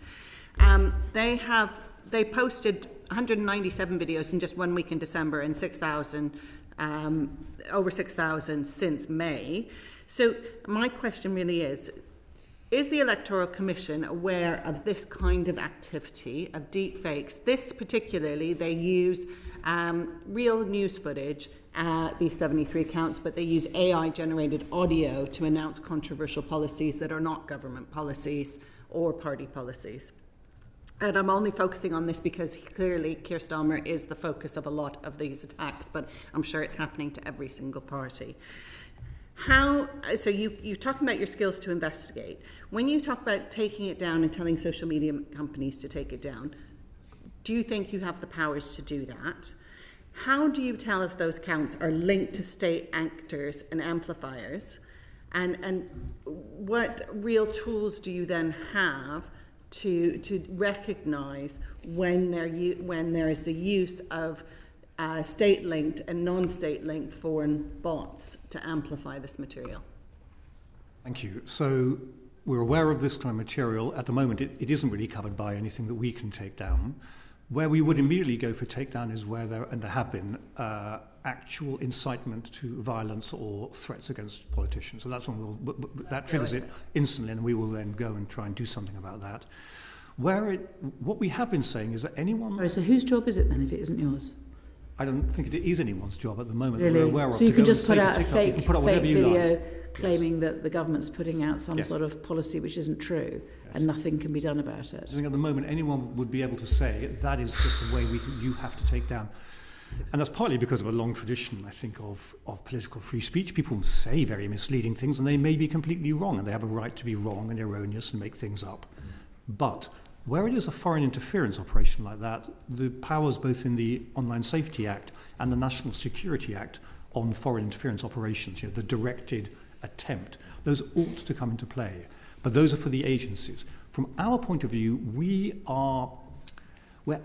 They posted 197 videos in just 1 week in December and 6,000 over 6,000 since May. So my question really is the Electoral Commission aware of this kind of activity, of deep fakes? This particularly, they use real news footage, these 73 accounts, but they use AI-generated audio to announce controversial policies that are not government policies or party policies. And I'm only focusing on this because clearly Keir Starmer is the focus of a lot of these attacks, but I'm sure it's happening to every single party. So you're talking about your skills to investigate. When you talk about taking it down and telling social media companies to take it down, do you think you have the powers to do that? How do you tell if those accounts are linked to state actors and amplifiers? And what real tools do you then have to recognise when there is the use of state-linked and non-state-linked foreign bots to amplify this material? Thank you. So we're aware of this kind of material. At the moment, it isn't really covered by anything that we can take down. Where we would immediately go for takedown is where there have been actual incitement to violence or threats against politicians. So that's when that triggers it instantly, and we will then go and try and do something about that. What we have been saying is that anyone... Sorry, so whose job is it then if it isn't yours? I don't think it is anyone's job at the moment. Really? We're aware of. So you can just put out a fake video like. claiming that the government's putting out some sort of policy which isn't true, and nothing can be done about it. I think at the moment anyone would be able to say that is just the way you have to take down. And that's partly because of a long tradition, I think, of political free speech. People say very misleading things, and they may be completely wrong, and they have a right to be wrong and erroneous and make things up. But where it is a foreign interference operation like that, the powers both in the Online Safety Act and the National Security Act on foreign interference operations, the directed attempt, those ought to come into play. But those are for the agencies. From our point of view, we're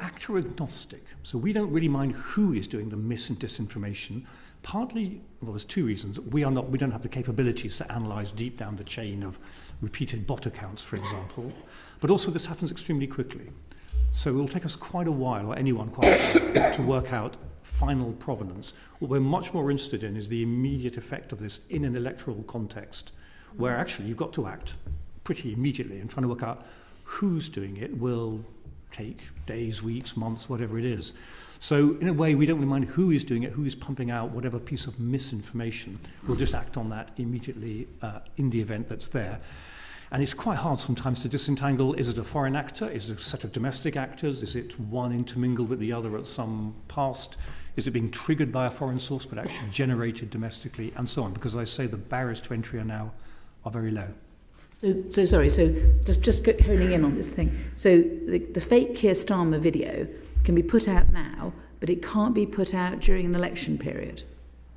actor agnostic, so we don't really mind who is doing the mis and disinformation. Partly, well, there's two reasons. We don't have the capabilities to analyse deep down the chain of repeated bot accounts, for example. But also, this happens extremely quickly. So it will take us quite a while, or anyone quite a while, to work out final provenance. What we're much more interested in is the immediate effect of this in an electoral context, where actually you've got to act pretty immediately, and trying to work out who's doing it will take days, weeks, months, whatever it is. So in a way, we don't really mind who is doing it, who is pumping out whatever piece of misinformation. We'll just act on that immediately in the event that's there. And it's quite hard sometimes to disentangle, is it a foreign actor? Is it a set of domestic actors? Is it one intermingled with the other at some past? Is it being triggered by a foreign source but actually generated domestically, and so on? Because as I say, the barriers to entry are very low. So sorry, so just honing in on this thing. So the fake Keir Starmer video can be put out now, but it can't be put out during an election period.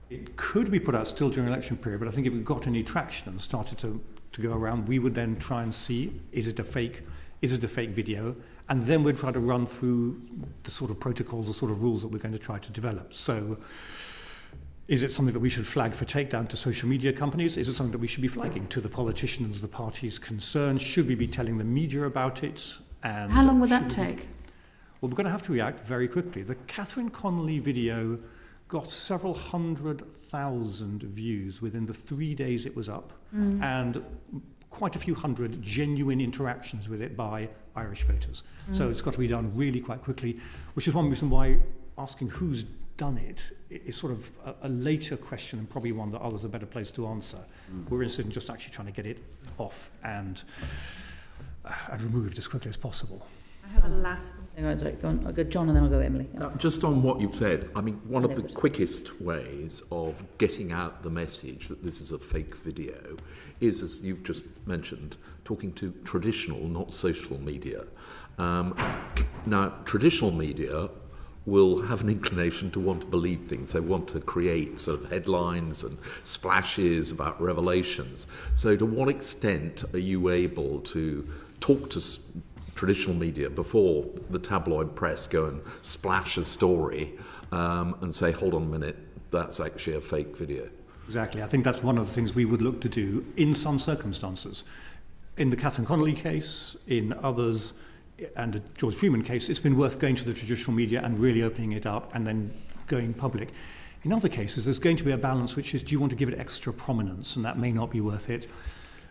It could be put out still during an election period, but I think if it got any traction and started to go around, we would then try and see, is it a fake video? And then we'd try to run through the sort of protocols, the sort of rules that we're going to try to develop. So is it something that we should flag for takedown to social media companies? Is it something that we should be flagging to the politicians, the parties concerned? Should we be telling the media about it? And how long would that take? Well, we're going to have to react very quickly. The Catherine Connolly video got several 100,000 views within the 3 days it was up, and quite a few hundred genuine interactions with it by Irish voters. So it's got to be done really quite quickly, which is one reason why asking who's done it is sort of a later question, and probably one that others are better placed to answer. We're interested in just actually trying to get it off and removed as quickly as possible. I have a last one. I'll go John and then I'll go Emily. Just on what you've said, I mean, one of the quickest ways of getting out the message that this is a fake video is, as you've just mentioned, talking to traditional, not social media. Now, traditional media will have an inclination to want to believe things. They want to create sort of headlines and splashes about revelations. So to what extent are you able to talk to traditional media before the tabloid press go and splash a story and say, hold on a minute, that's actually a fake video? Exactly. I think that's one of the things we would look to do in some circumstances. In the Catherine Connolly case, in others, and the George Freeman case, it's been worth going to the traditional media and really opening it up and then going public. In other cases, there's going to be a balance, which is, do you want to give it extra prominence? And that may not be worth it.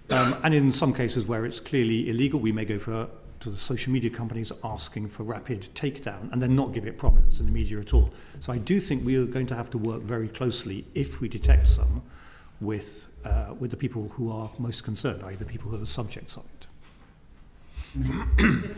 And in some cases where it's clearly illegal, we may go to the social media companies asking for rapid takedown and then not give it prominence in the media at all. So I do think we are going to have to work very closely, if we detect some, with the people who are most concerned, i.e. the people who are the subjects of it.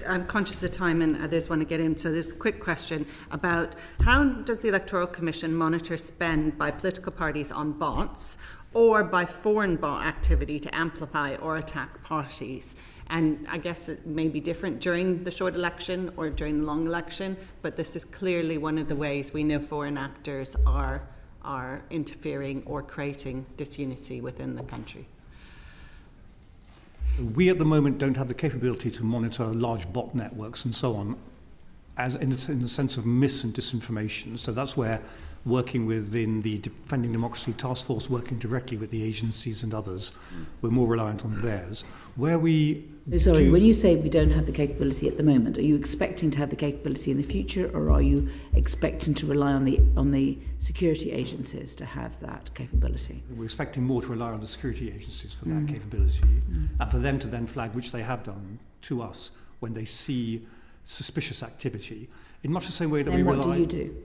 I'm conscious of time and others want to get in, so there's a quick question about how does the Electoral Commission monitor spend by political parties on bots or by foreign bot activity to amplify or attack parties? And I guess it may be different during the short election or during the long election, but this is clearly one of the ways we know foreign actors are interfering or creating disunity within the country. We at the moment don't have the capability to monitor large bot networks and so on, as in the sense of mis and disinformation. So that's where working within the Defending Democracy Task Force, working directly with the agencies and others, we're more reliant on theirs. Where we when you say we don't have the capability at the moment, are you expecting to have the capability in the future, or are you expecting to rely on the security agencies to have that capability? We're expecting more to rely on the security agencies for that capability, and for them to then flag, which they have done to us, when they see suspicious activity, in much the same way that we rely. What do you do?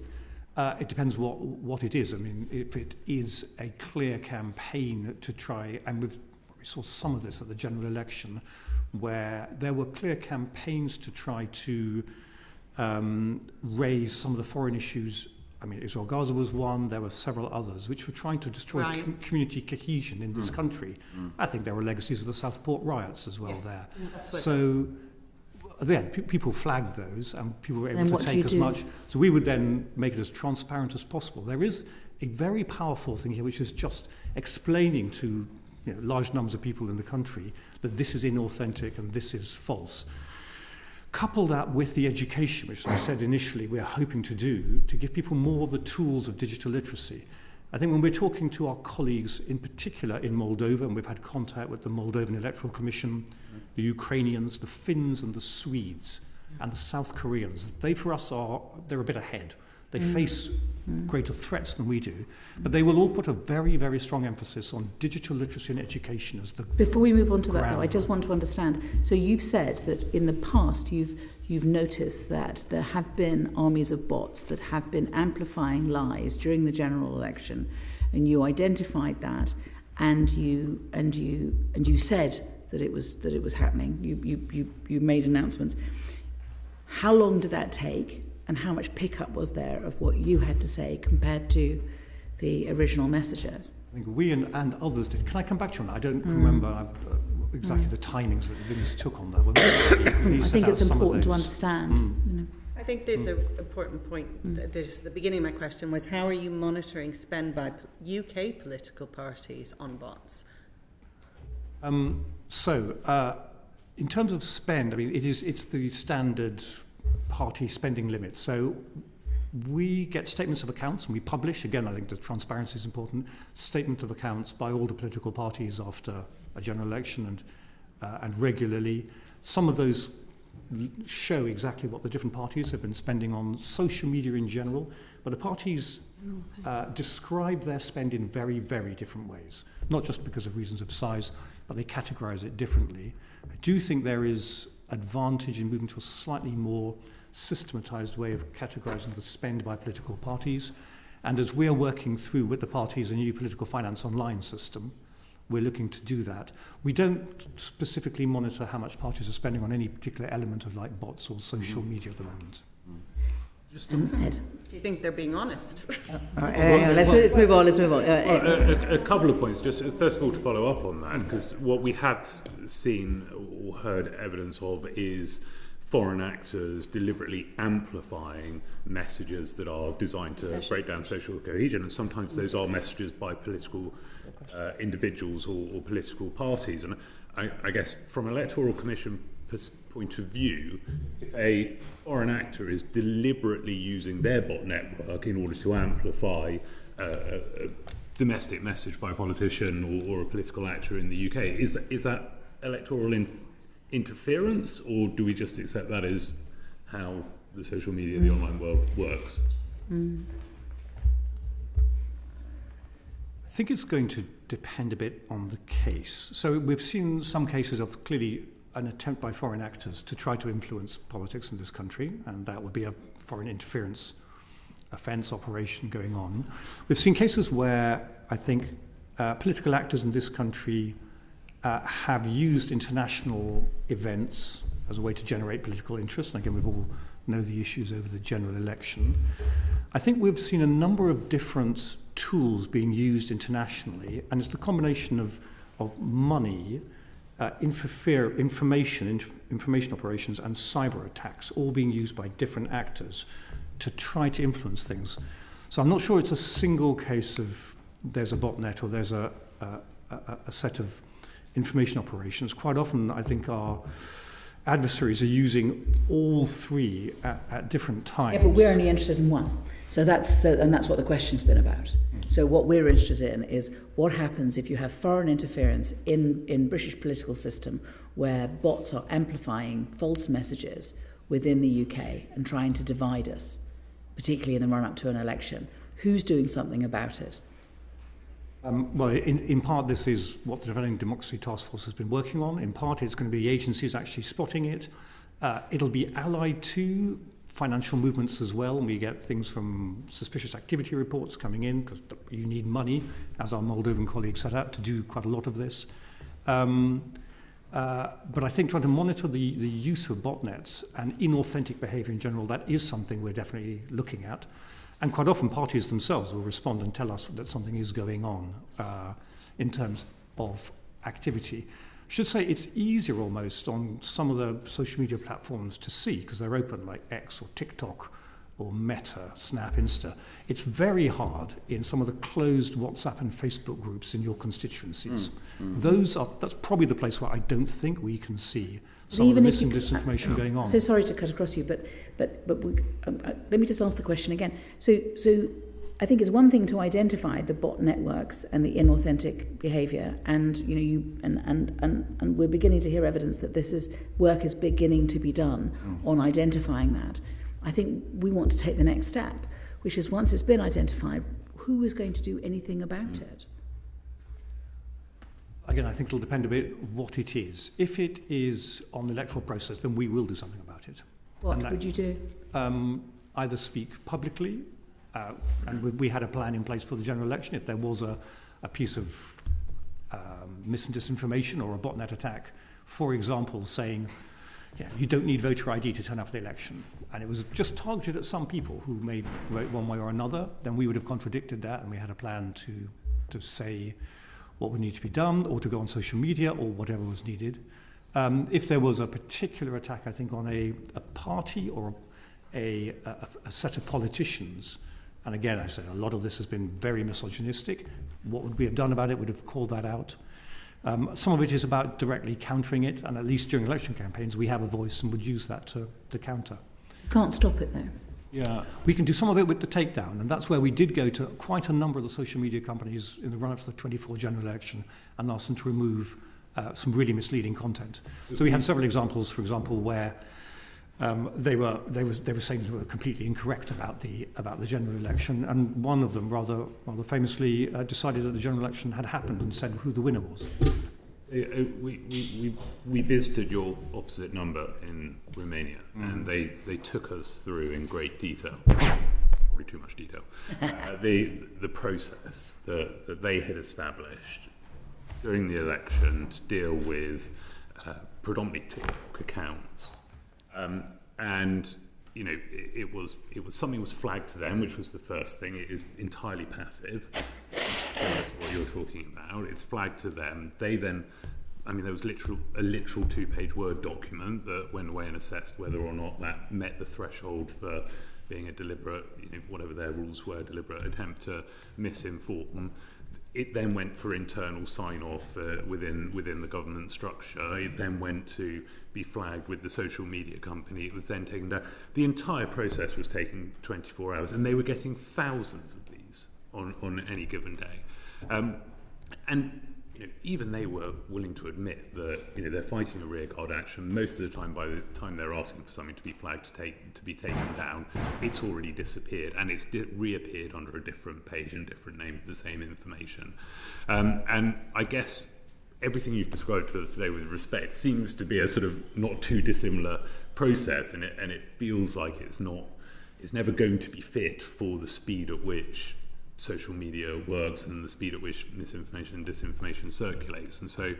It depends what it is. I mean, if it is a clear campaign to try, and we saw some of this at the general election, where there were clear campaigns to try to raise some of the foreign issues. I mean, Israel-Gaza was one, there were several others, which were trying to destroy community cohesion in this country. I think there were legacies of the Southport riots as well there. So then people flagged those and people were able to take as much. So we would then make it as transparent as possible. There is a very powerful thing here, which is just explaining to large numbers of people in the country that this is inauthentic and this is false. Couple that with the education, which I said initially we're hoping to do, to give people more of the tools of digital literacy. I think when we're talking to our colleagues, in particular in Moldova, and we've had contact with the Moldovan Electoral Commission, the Ukrainians, the Finns and the Swedes, and the South Koreans, they for us they're a bit ahead. They face greater threats than we do. But they will all put a very, very strong emphasis on digital literacy and education as the Before we move on to that, ground. though, I just want to understand. So you've said that in the past you've noticed that there have been armies of bots that have been amplifying lies during the general election, and you identified that, and you said that it was happening. You made announcements. How long did that take? And how much pickup was there of what you had to say compared to the original messages? I think we and others did. Can I come back to you on that? I don't remember exactly the timings that things took on that. I think it's important to understand. You know. I think there's an important point. There's the beginning of my question was, how are you monitoring spend by UK political parties on bots? In terms of spend, I mean, it's the standard party spending limit. So we get statements of accounts, and we publish, again, I think the transparency is important, statement of accounts by all the political parties after a general election and regularly. Some of those show exactly what the different parties have been spending on social media in general, but the parties describe their spend in very, very different ways, not just because of reasons of size, but they categorize it differently. I do think there is advantage in moving to a slightly more systematized way of categorizing the spend by political parties. And as we're working through with the parties a new political finance online system, we're looking to do that. We don't specifically monitor how much parties are spending on any particular element of like bots or social media at the moment. Ed. Do you think they're being honest? All right, let's move on. A couple of points. Just first of all, to follow up on that, because what we have seen or heard evidence of is foreign actors deliberately amplifying messages that are designed to break down social cohesion, and sometimes those are messages by political individuals or political parties. And I guess from an Electoral Commission point of view, if a foreign actor is deliberately using their bot network in order to amplify a domestic message by a politician or a political actor in the UK, is that electoral interference, or do we just accept that as how the social media, the online world works? I think it's going to depend a bit on the case. So we've seen some cases of clearly an attempt by foreign actors to try to influence politics in this country, and that would be a foreign interference offence operation going on. We've seen cases where I think political actors in this country have used international events as a way to generate political interest. And again, we've all know the issues over the general election. I think we've seen a number of different tools being used internationally, and it's the combination of money, information operations, and cyber attacks, all being used by different actors to try to influence things. So I'm not sure it's a single case of there's a botnet or there's a set of information operations. Quite often, I think our adversaries are using all three at different times. Yeah, but we're only interested in one. And that's what the question's been about. So what we're interested in is what happens if you have foreign interference in British political system where bots are amplifying false messages within the UK and trying to divide us, particularly in the run-up to an election. Who's doing something about it? Well, in part, this is what the Developing Democracy Task Force has been working on. In part, it's going to be agencies actually spotting it. It'll be allied to financial movements as well, and we get things from suspicious activity reports coming in, because you need money, as our Moldovan colleagues set out, to do quite a lot of this. But I think trying to monitor the use of botnets and inauthentic behaviour in general, that is something we're definitely looking at. And quite often parties themselves will respond and tell us that something is going on in terms of activity. I should say it's easier almost on some of the social media platforms to see because they're open, like X or TikTok or Meta, Snap, Insta. It's very hard in some of the closed WhatsApp and Facebook groups in your constituencies. That's probably the place where I don't think we can see some of the missing disinformation going on. So sorry to cut across you, but let me just ask the question again. So I think it's one thing to identify the bot networks and the inauthentic behaviour, and and we're beginning to hear evidence that work is beginning to be done on identifying that. I think we want to take the next step, which is once it's been identified, who is going to do anything about it? Again, I think it'll depend a bit what it is. If it is on the electoral process, then we will do something about it. What would you do? Either speak publicly, and we had a plan in place for the general election. If there was a piece of mis and disinformation or a botnet attack, for example, saying, you don't need voter ID to turn up at the election, and it was just targeted at some people who may vote one way or another, then we would have contradicted that, and we had a plan to say what would need to be done, or to go on social media, or whatever was needed. If there was a particular attack, I think, on a party or a set of politicians, and again, I said a lot of this has been very misogynistic, what would we have done about it? Would have called that out. Some of it is about directly countering it, and at least during election campaigns, we have a voice and would use that to counter. Can't stop it, though. Yeah, we can do some of it with the takedown, and that's where we did go to quite a number of the social media companies in the run-up to the 24 general election and ask them to remove some really misleading content. So we had several examples, for example, where they were saying they were completely incorrect about the general election, and one of them rather famously decided that the general election had happened and said who the winner was. We visited your opposite number in Romania, and they took us through in great detail, probably too much detail, the process that they had established during the election to deal with predominantly TikTok accounts, and it was something was flagged to them, which was the first thing. It is entirely passive. That's what you're talking about. It's flagged to them. They then, there was a literal 2-page Word document that went away and assessed whether or not that met the threshold for being a deliberate, whatever their rules were, deliberate attempt to misinform. It then went for internal sign-off within the government structure. It then went to be flagged with the social media company. It was then taken down. The entire process was taking 24 hours, and they were getting thousands of these on any given day. And even they were willing to admit that they're fighting a rearguard action. Most of the time, by the time they're asking for something to be flagged to be taken down, it's already disappeared, and it's reappeared under a different page and different name, the same information. And I guess everything you've described to us today with respect seems to be a sort of not too dissimilar process, and it feels like it's never going to be fit for the speed at which social media works and the speed at which misinformation and disinformation circulates. And so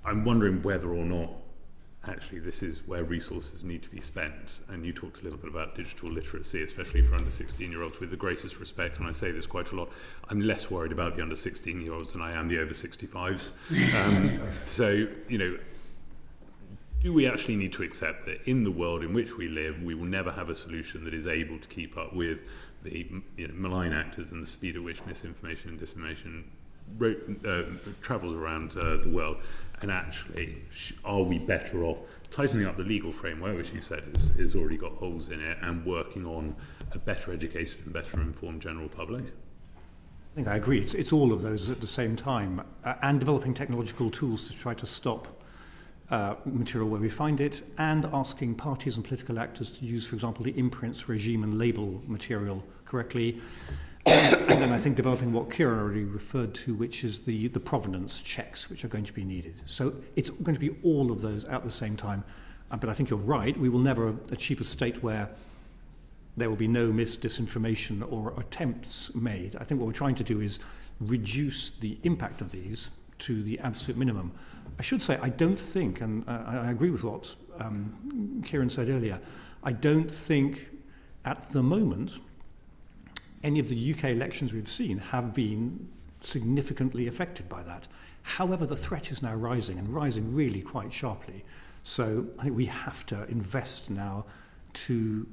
I'm wondering whether or not actually this is where resources need to be spent. And you talked a little bit about digital literacy, especially for under 16-year-olds. With the greatest respect, and I say this quite a lot, I'm less worried about the under 16-year-olds than I am the over 65s. So, do we actually need to accept that in the world in which we live, we will never have a solution that is able to keep up with the malign actors and the speed at which misinformation and disinformation travels around the world? And actually, are we better off tightening up the legal framework, which you said is already got holes in it, and working on a better educated and better informed general public? I think I agree. It's all of those at the same time, and developing technological tools to try to stop material where we find it, and asking parties and political actors to use, for example, the imprints regime and label material correctly. And then I think developing what Ciaran already referred to, which is the provenance checks, which are going to be needed. So it's going to be all of those at the same time. But I think you're right. We will never achieve a state where there will be no disinformation or attempts made. I think what we're trying to do is reduce the impact of these to the absolute minimum. I should say, I don't think, and I agree with what Ciaran said earlier, I don't think at the moment any of the UK elections we've seen have been significantly affected by that. However, the threat is now rising, and rising really quite sharply. So I think we have to invest now to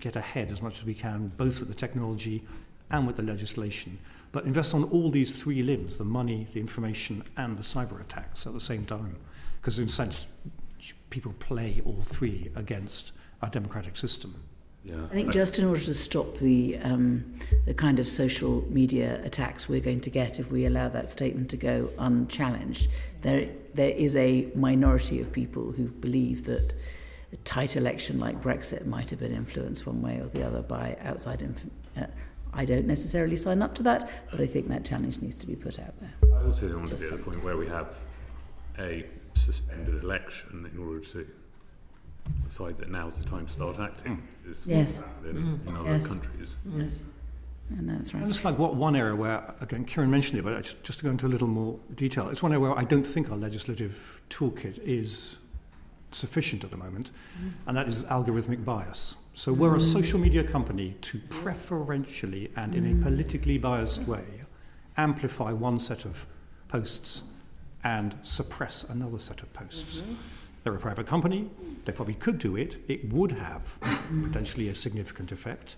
get ahead as much as we can, both with the technology and with the legislation. But invest on all these three limbs, the money, the information, and the cyber attacks at the same time. Because in a sense, people play all three against our democratic system. Yeah. I think just in order to stop the kind of social media attacks we're going to get if we allow that statement to go unchallenged, there is a minority of people who believe that a tight election like Brexit might have been influenced one way or the other by outside I don't necessarily sign up to that, but I think that challenge needs to be put out there. I also don't want to be at a point where we have a suspended election in order to decide that now's the time to start acting. Is yes. In other countries. Yes. And that's right. And it's like one area where, again, Ciaran mentioned it, but just to go into a little more detail, it's one area where I don't think our legislative toolkit is sufficient at the moment, and that is algorithmic bias. So we're a social media company to preferentially and in a politically biased way amplify one set of posts and suppress another set of posts. They're a private company, they probably could do it, it would have potentially a significant effect.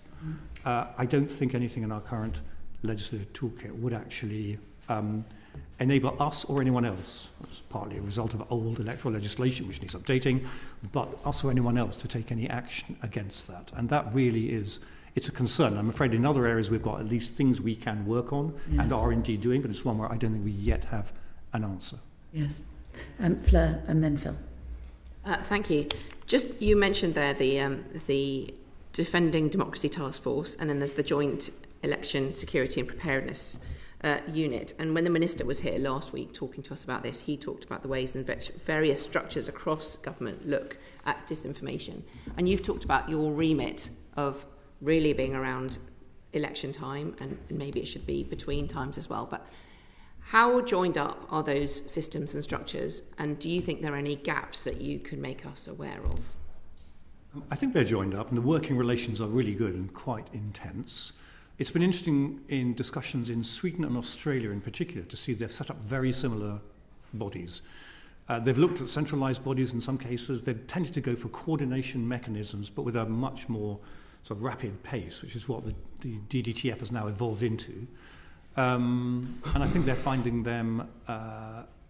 I don't think anything in our current legislative toolkit would actually enable us or anyone else, it's partly a result of old electoral legislation which needs updating, but us or anyone else to take any action against that. And that really is, it's a concern. I'm afraid in other areas we've got at least things we can work on and are indeed doing, but it's one where I don't think we yet have an answer. Yes. Fleur and then Phil. Thank you. Just, you mentioned there the Defending Democracy Task Force, and then there's the Joint Election Security and Preparedness Unit. And when the Minister was here last week talking to us about this, he talked about the ways in which various structures across government look at disinformation. And you've talked about your remit of really being around election time, and maybe it should be between times as well. But how joined up are those systems and structures, and do you think there are any gaps that you can make us aware of? I think they're joined up, and the working relations are really good and quite intense. It's been interesting in discussions in Sweden and Australia in particular to see they've set up very similar bodies. They've looked at centralised bodies in some cases. They've tended to go for coordination mechanisms, but with a much more sort of rapid pace, which is what the DDTF has now evolved into. And I think they're finding them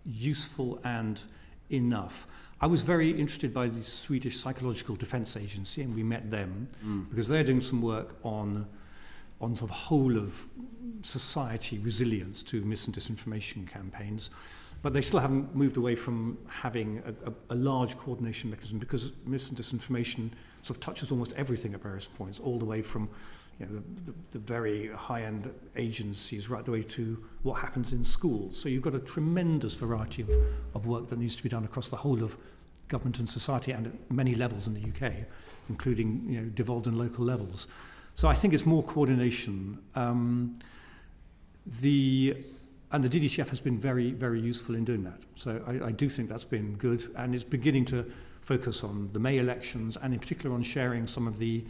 useful and enough. I was very interested by the Swedish Psychological Defence Agency, and we met them because they're doing some work on sort of whole of society resilience to mis and disinformation campaigns. But they still haven't moved away from having a large coordination mechanism, because mis and disinformation sort of touches almost everything at various points, all the way from the very high-end agencies right the way to what happens in schools. So you've got a tremendous variety of work that needs to be done across the whole of government and society, and at many levels in the UK, including devolved and local levels. So I think it's more coordination. The DDTF has been very, very useful in doing that. So I do think that's been good, and it's beginning to focus on the May elections, and in particular on sharing some of the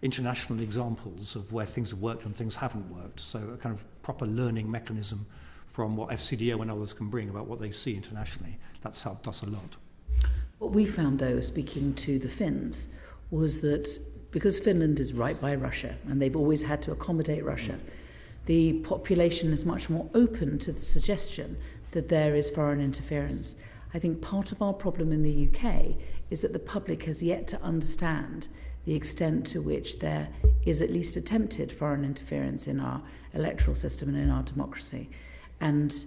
international examples of where things have worked and things haven't worked. So a kind of proper learning mechanism from what FCDO and others can bring about what they see internationally. That's helped us a lot. What we found, though, speaking to the Finns, was that because Finland is right by Russia, and they've always had to accommodate Russia, the population is much more open to the suggestion that there is foreign interference. I think part of our problem in the UK is that the public has yet to understand the extent to which there is at least attempted foreign interference in our electoral system and in our democracy. And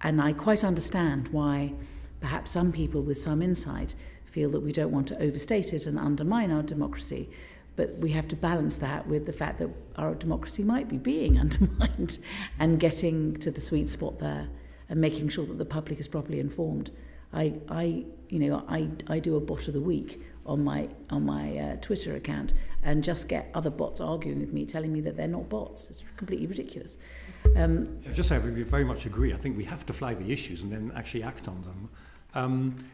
I quite understand why perhaps some people with some insight feel that we don't want to overstate it and undermine our democracy, but we have to balance that with the fact that our democracy might be being undermined, and getting to the sweet spot there and making sure that the public is properly informed. I do a bot of the week on my Twitter account, and just get other bots arguing with me, telling me that they're not bots. It's completely ridiculous. Just say we very much agree. I think we have to flag the issues and then actually act on them.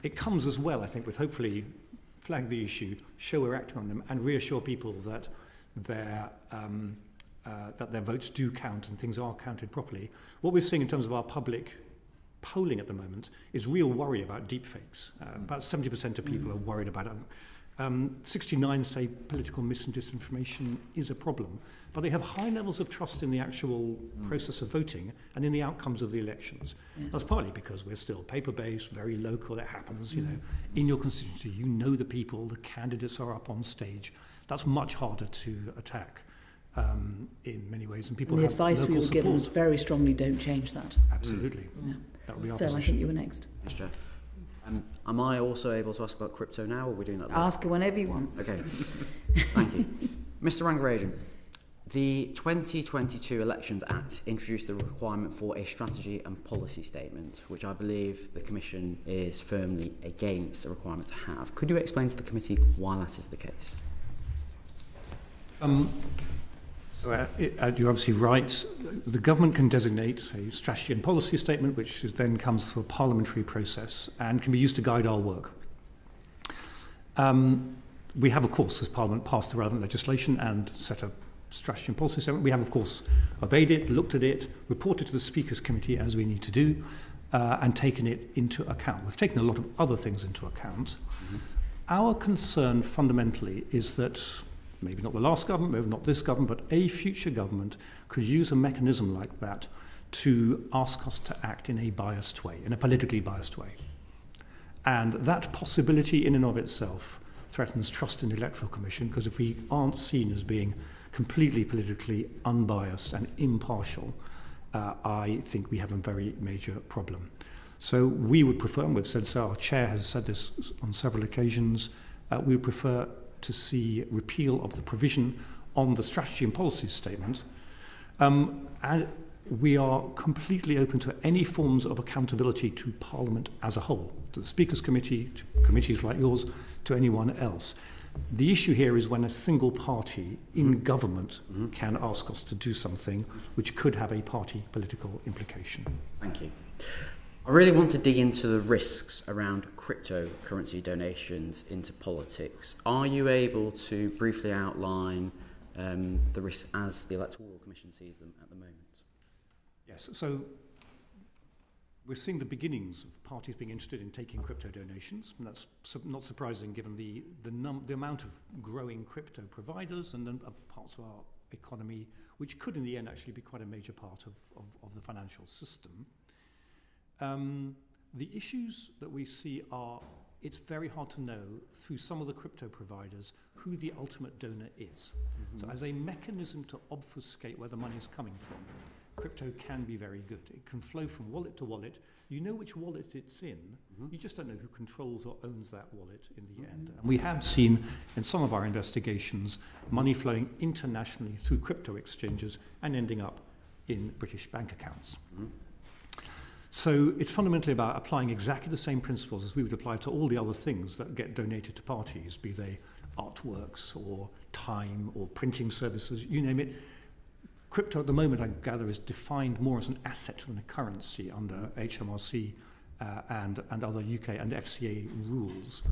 It comes as well, I think, with hopefully flag the issue, show we're acting on them, and reassure people that their votes do count and things are counted properly. What we're seeing in terms of our public polling at the moment is real worry about deepfakes. About 70% of people are worried about it. 69 say political mis and disinformation is a problem, but they have high levels of trust in the actual process of voting and in the outcomes of the elections. Yes. That's partly because we're still paper-based, very local. It happens, in your constituency. You know the people, the candidates are up on stage. That's much harder to attack in many ways. And people the have advice local we were given support. very strongly, don't change that. Absolutely. Yeah. That would be our Phil, position. I think you were next. Yes, Chair. Am I also able to ask about crypto now, or are we doing that later? Ask whenever you want. Okay, thank you. Mr. Rangarajan, the 2022 Elections Act introduced the requirement for a strategy and policy statement, which I believe the Commission is firmly against the requirement to have. Could you explain to the committee why that is the case? You're obviously right. The government can designate a strategy and policy statement, which then comes through a parliamentary process and can be used to guide our work. We have, of course, as Parliament, passed the relevant legislation and set a strategy and policy statement. We have, of course, obeyed it, looked at it, reported to the Speakers Committee as we need to do, and taken it into account. We've taken a lot of other things into account. Mm-hmm. Our concern fundamentally is that maybe not the last government, maybe not this government, but a future government could use a mechanism like that to ask us to act in a biased way, in a politically biased way. And that possibility in and of itself threatens trust in the Electoral Commission, because if we aren't seen as being completely politically unbiased and impartial, I think we have a very major problem. So we would prefer, and we've said so, our chair has said this on several occasions, we would prefer to see repeal of the provision on the strategy and policy statement. And we are completely open to any forms of accountability to Parliament as a whole, to the Speakers Committee, to committees like yours, to anyone else. The issue here is when a single party in government can ask us to do something which could have a party political implication. Thank you. I really want to dig into the risks around cryptocurrency donations into politics. Are you able to briefly outline the risks as the Electoral Commission sees them at the moment? Yes, so we're seeing the beginnings of parties being interested in taking crypto donations, and that's not surprising given the amount of growing crypto providers and then parts of our economy, which could in the end actually be quite a major part of the financial system. The issues that we see are, it's very hard to know through some of the crypto providers who the ultimate donor is. Mm-hmm. So as a mechanism to obfuscate where the money is coming from, crypto can be very good. It can flow from wallet to wallet. You know which wallet it's in. Mm-hmm. You just don't know who controls or owns that wallet in the end. And we have seen in some of our investigations money flowing internationally through crypto exchanges and ending up in British bank accounts. Mm-hmm. So it's fundamentally about applying exactly the same principles as we would apply to all the other things that get donated to parties, be they artworks or time or printing services, you name it. Crypto at the moment, I gather, is defined more as an asset than a currency under HMRC and other UK and FCA rules.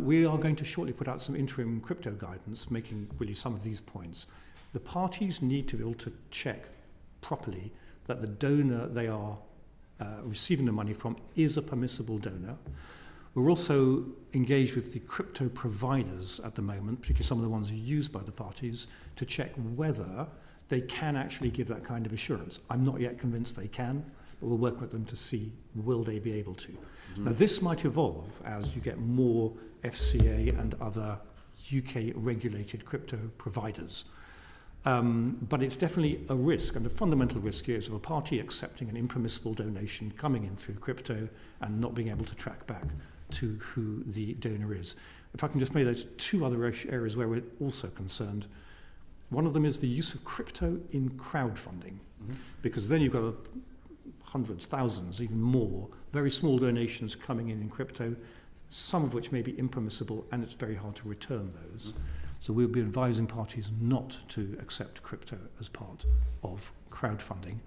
We are going to shortly put out some interim crypto guidance, making really some of these points. The parties need to be able to check properly that the donor they are receiving the money from is a permissible donor. We're also engaged with the crypto providers at the moment, particularly some of the ones used by the parties, to check whether they can actually give that kind of assurance. I'm not yet convinced they can, but we'll work with them to see will they be able to. Mm-hmm. Now this might evolve as you get more FCA and other UK regulated crypto providers. But it's definitely a risk, and the fundamental risk here is of a party accepting an impermissible donation coming in through crypto and not being able to track back to who the donor is. If I can just make those two other areas where we're also concerned. One of them is the use of crypto in crowdfunding, because then you've got hundreds, thousands, even more, very small donations coming in crypto, some of which may be impermissible, and it's very hard to return those. So we'll be advising parties not to accept crypto as part of crowdfunding.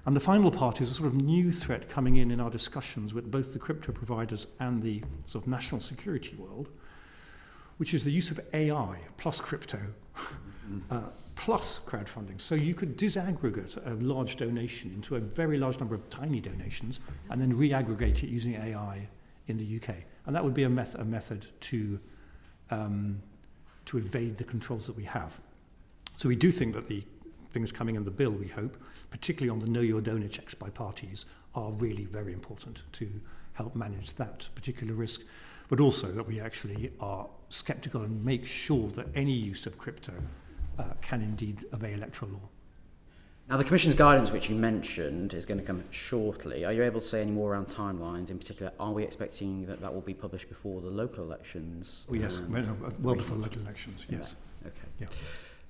And the final part is a sort of new threat coming in our discussions with both the crypto providers and the sort of national security world, which is the use of AI plus crypto plus crowdfunding. So you could disaggregate a large donation into a very large number of tiny donations and then reaggregate it using AI in the UK. And that would be a method to evade the controls that we have. So we do think that the things coming in the bill, we hope, particularly on the know your donor checks by parties, are really very important to help manage that particular risk, but also that we actually are sceptical and make sure that any use of crypto can indeed obey electoral law. Now, the Commission's guidance, which you mentioned, is going to come shortly. Are you able to say any more around timelines? In particular, are we expecting that that will be published before the local elections? Oh, yes, well before local elections, yes. Okay.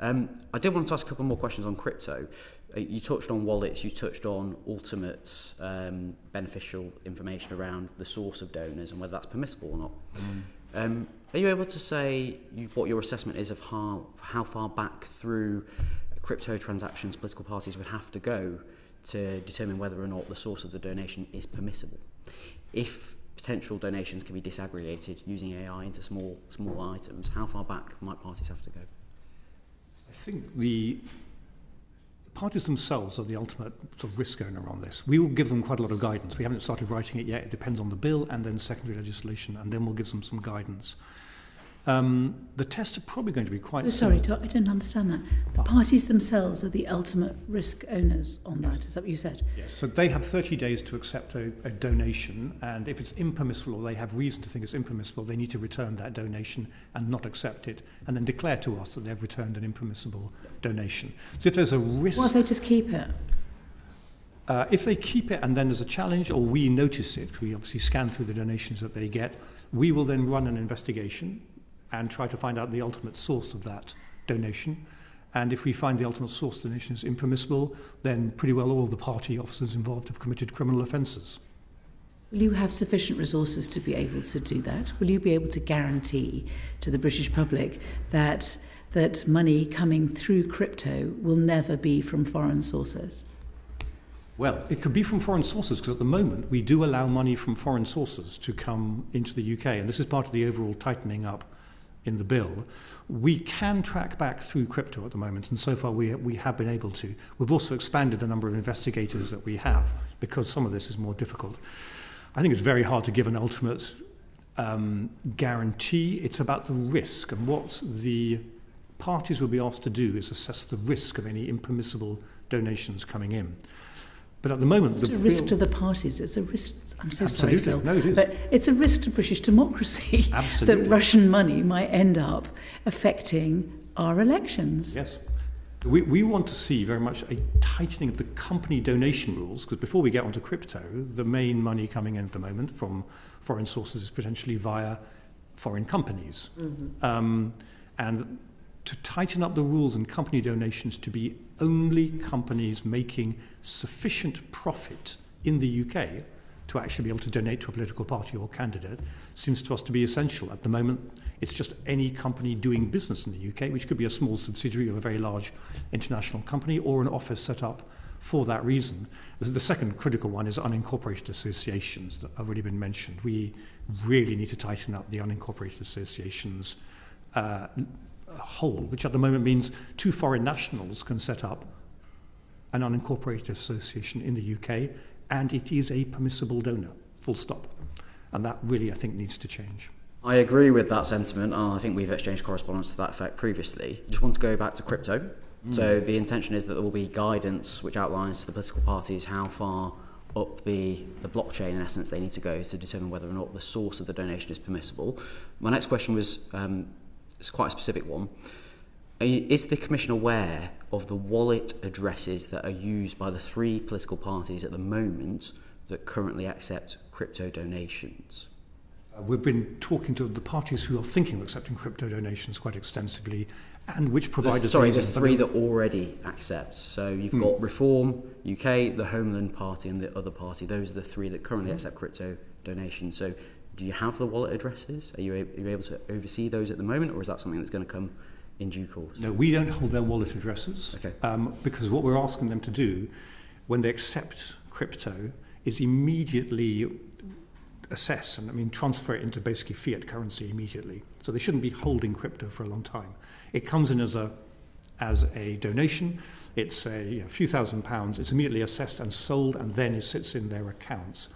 Yeah. I did want to ask a couple more questions on crypto. You touched on wallets, you touched on ultimate beneficial information around the source of donors and whether that's permissible or not. Are you able to say what your assessment is of how far back through crypto transactions political parties would have to go to determine whether or not the source of the donation is permissible? If potential donations can be disaggregated using AI into small items, how far back might parties have to go? I think the parties themselves are the ultimate sort of risk owner on this. We will give them quite a lot of guidance. We haven't started writing it yet. It depends on the bill and then secondary legislation, and then we'll give them some guidance. The tests are probably going to be quite... Sorry, I didn't understand that. The parties themselves are the ultimate risk owners on that. Is that what you said? Yes. So they have 30 days to accept a donation, and if it's impermissible or they have reason to think it's impermissible, they need to return that donation and not accept it, and then declare to us that they've returned an impermissible donation. So if there's a risk... What if they just keep it? If they keep it and then there's a challenge, or we notice it, we obviously scan through the donations that they get, we will then run an investigation and try to find out the ultimate source of that donation. And if we find the ultimate source of the donation is impermissible, then pretty well all the party officers involved have committed criminal offences. Will you have sufficient resources to be able to do that? Will you be able to guarantee to the British public that money coming through crypto will never be from foreign sources? Well, it could be from foreign sources, because at the moment we do allow money from foreign sources to come into the UK, and this is part of the overall tightening up in the bill. We can track back through crypto at the moment, and so far we have been able to. We've also expanded the number of investigators that we have, because some of this is more difficult. I think it's very hard to give an ultimate guarantee. It's about the risk, and what the parties will be asked to do is assess the risk of any impermissible donations coming in. But at the moment... It's a risk to the parties. It's a risk... I'm so Absolutely. sorry, Phil. No, it is. But it's a risk to British democracy that Russian money might end up affecting our elections. Yes. We want to see very much a tightening of the company donation rules, because before we get onto crypto, the main money coming in at the moment from foreign sources is potentially via foreign companies. Mm-hmm. And to tighten up the rules and company donations to be only companies making sufficient profit in the UK to actually be able to donate to a political party or candidate seems to us to be essential. At the moment, it's just any company doing business in the UK, which could be a small subsidiary of a very large international company or an office set up for that reason. The second critical one is unincorporated associations that have already been mentioned. We really need to tighten up the unincorporated associations whole, which at the moment means 2 foreign nationals can set up an unincorporated association in the UK, and it is a permissible donor, full stop. And that really, I think, needs to change. I agree with that sentiment, and I think we've exchanged correspondence to that effect previously. Just want to go back to crypto. So the intention is that there will be guidance which outlines to the political parties how far up the blockchain, in essence, they need to go to determine whether or not the source of the donation is permissible. My next question was... it's quite a specific one. Is the Commission aware of the wallet addresses that are used by the 3 political parties at the moment that currently accept crypto donations? We've been talking to the parties who are thinking of accepting crypto donations quite extensively, and which providers... The 3 that already accept. So you've got Reform, UK, the Homeland Party and the other party. Those are the 3 that currently accept crypto donations. So do you have the wallet addresses? Are you able to oversee those at the moment, or is that something that's going to come in due course? No, we don't hold their wallet addresses. Okay. Because what we're asking them to do when they accept crypto is immediately assess and transfer it into basically fiat currency immediately. So they shouldn't be holding crypto for a long time. It comes in as a donation. It's a few £1,000s. It's immediately assessed and sold, and then it sits in their accounts.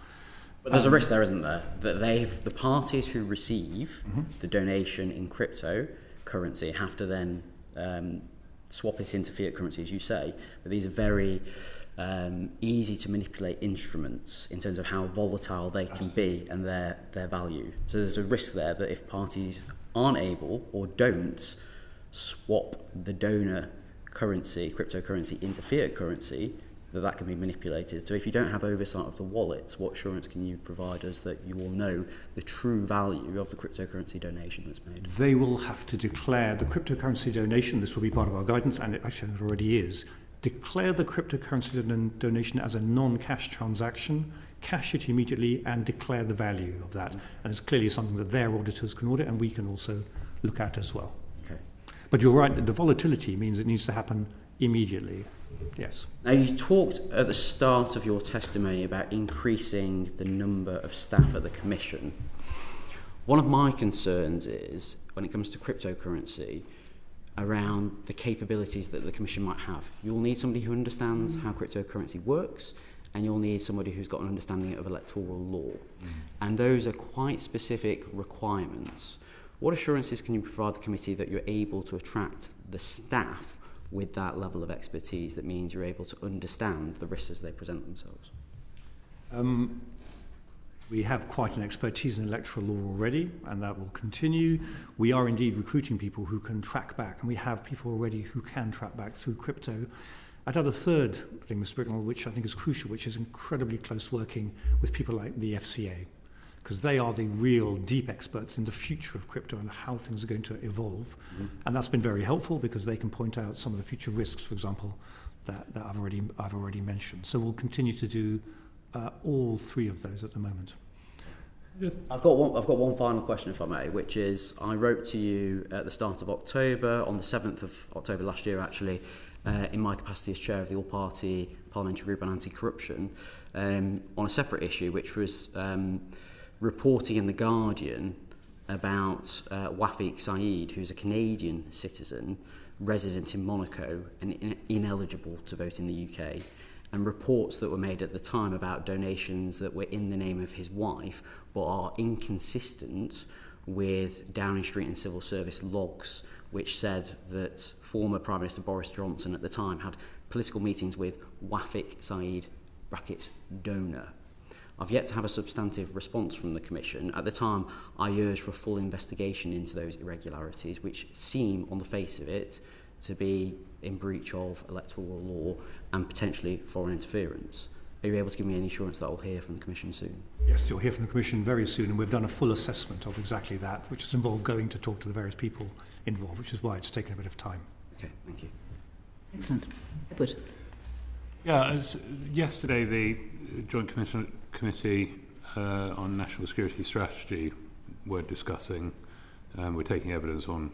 But there's a risk there, isn't there? That the parties who receive the donation in crypto currency have to then swap it into fiat currency, as you say. But these are very easy to manipulate instruments in terms of how volatile they can be and their value. So there's a risk there that if parties aren't able or don't swap the donor cryptocurrency into fiat currency, that can be manipulated. So if you don't have oversight of the wallets, what assurance can you provide us that you will know the true value of the cryptocurrency donation that's made? They will have to declare the cryptocurrency donation. This will be part of our guidance, and it actually already is. Declare the cryptocurrency donation as a non-cash transaction, cash it immediately, and declare the value of that. And it's clearly something that their auditors can audit, and we can also look at as well. Okay. But you're right, the volatility means it needs to happen immediately. Yes. Now, you talked at the start of your testimony about increasing the number of staff at the Commission. One of my concerns is, when it comes to cryptocurrency, around the capabilities that the Commission might have. You'll need somebody who understands how cryptocurrency works, and you'll need somebody who's got an understanding of electoral law. And those are quite specific requirements. What assurances can you provide the committee that you're able to attract the staff with that level of expertise that means you're able to understand the risks as they present themselves? We have quite an expertise in electoral law already, and that will continue. We are indeed recruiting people who can track back, and we have people already who can track back through crypto. I'd add a third thing, Mr. Bricknell, which I think is crucial, which is incredibly close working with people like the FCA, because they are the real deep experts in the future of crypto and how things are going to evolve. And that's been very helpful because they can point out some of the future risks, for example, that I've already mentioned. So we'll continue to do all three of those at the moment. I've got one final question, if I may, which is, I wrote to you at the start of October, on the 7th of October last year actually, in my capacity as chair of the All-Party Parliamentary Group on Anti-Corruption, on a separate issue, which was reporting in The Guardian about Wafiq Saeed, who's a Canadian citizen, resident in Monaco and ineligible to vote in the UK, and reports that were made at the time about donations that were in the name of his wife but are inconsistent with Downing Street and civil service logs, which said that former Prime Minister Boris Johnson at the time had political meetings with Wafiq Saeed (donor). I've yet to have a substantive response from the Commission. At the time, I urged for a full investigation into those irregularities, which seem, on the face of it, to be in breach of electoral law and potentially foreign interference. Are you able to give me any assurance that I'll hear from the Commission soon? Yes, you'll hear from the Commission very soon, and we've done a full assessment of exactly that, which has involved going to talk to the various people involved, which is why it's taken a bit of time. Okay, thank you. Excellent. Edward. Yeah, as yesterday the Joint Committee on National Security Strategy were discussing, we're taking evidence on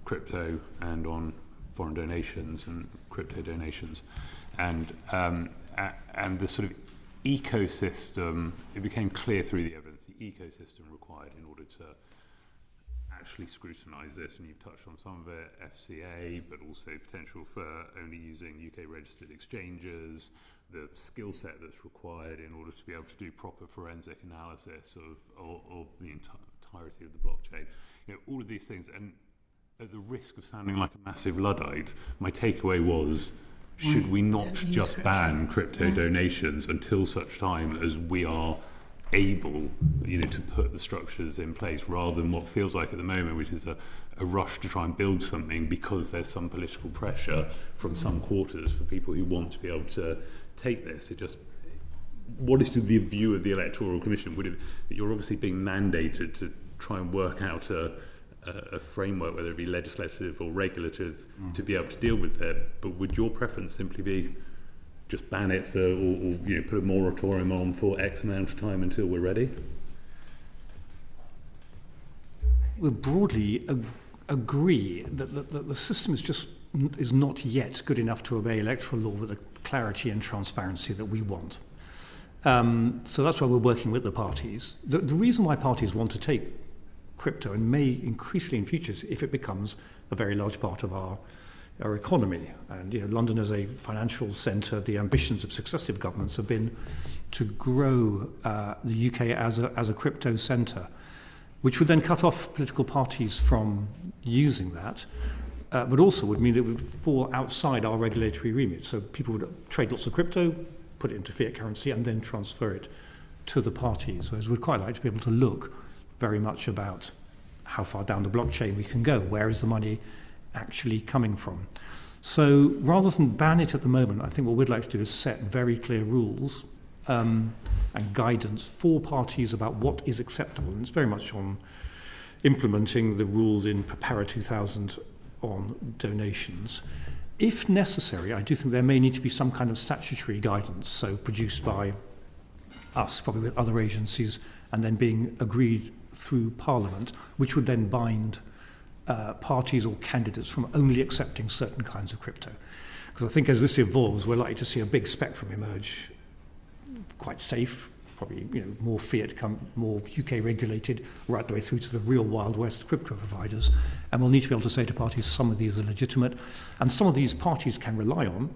crypto and on foreign donations and crypto donations, and the sort of ecosystem, it became clear through the evidence, the ecosystem required in order to actually scrutinise this, and you've touched on some of it, FCA, but also potential for only using UK registered exchanges, the skill set that's required in order to be able to do proper forensic analysis of the entirety of the blockchain. You know, all of these things, and at the risk of sounding like a massive Luddite, my takeaway was, should we not just ban crypto donations until such time as we are able, to put the structures in place, rather than what feels like at the moment, which is a rush to try and build something because there's some political pressure from some quarters for people who want to be able to take this. What is the view of the Electoral Commission? You're obviously being mandated to try and work out a framework, whether it be legislative or regulative, to be able to deal with it. But would your preference simply be just ban it or put a moratorium on for X amount of time until we're ready? We broadly agree that the system is not yet good enough to obey electoral law with the clarity and transparency that we want. So that's why we're working with the parties. The reason why parties want to take crypto, and may increasingly in future, if it becomes a very large part of our economy. And London as a financial centre, the ambitions of successive governments have been to grow the UK as a crypto centre, which would then cut off political parties from using that, but also would mean that it would fall outside our regulatory remit. So people would trade lots of crypto, put it into fiat currency, and then transfer it to the parties. Whereas we'd quite like to be able to look very much about how far down the blockchain we can go. Where is the money actually coming from? So rather than ban it at the moment, I think what we'd like to do is set very clear rules and guidance for parties about what is acceptable. And it's very much on implementing the rules in PAPARA 2000 on donations. If necessary, I do think there may need to be some kind of statutory guidance, so produced by us, probably with other agencies, and then being agreed through Parliament, which would then bind parties or candidates from only accepting certain kinds of crypto. Because I think as this evolves, we're likely to see a big spectrum emerge, quite safe, probably more fiat, more UK regulated, right the way through to the real Wild West crypto providers. And we'll need to be able to say to parties, some of these are legitimate, and some of these parties can rely on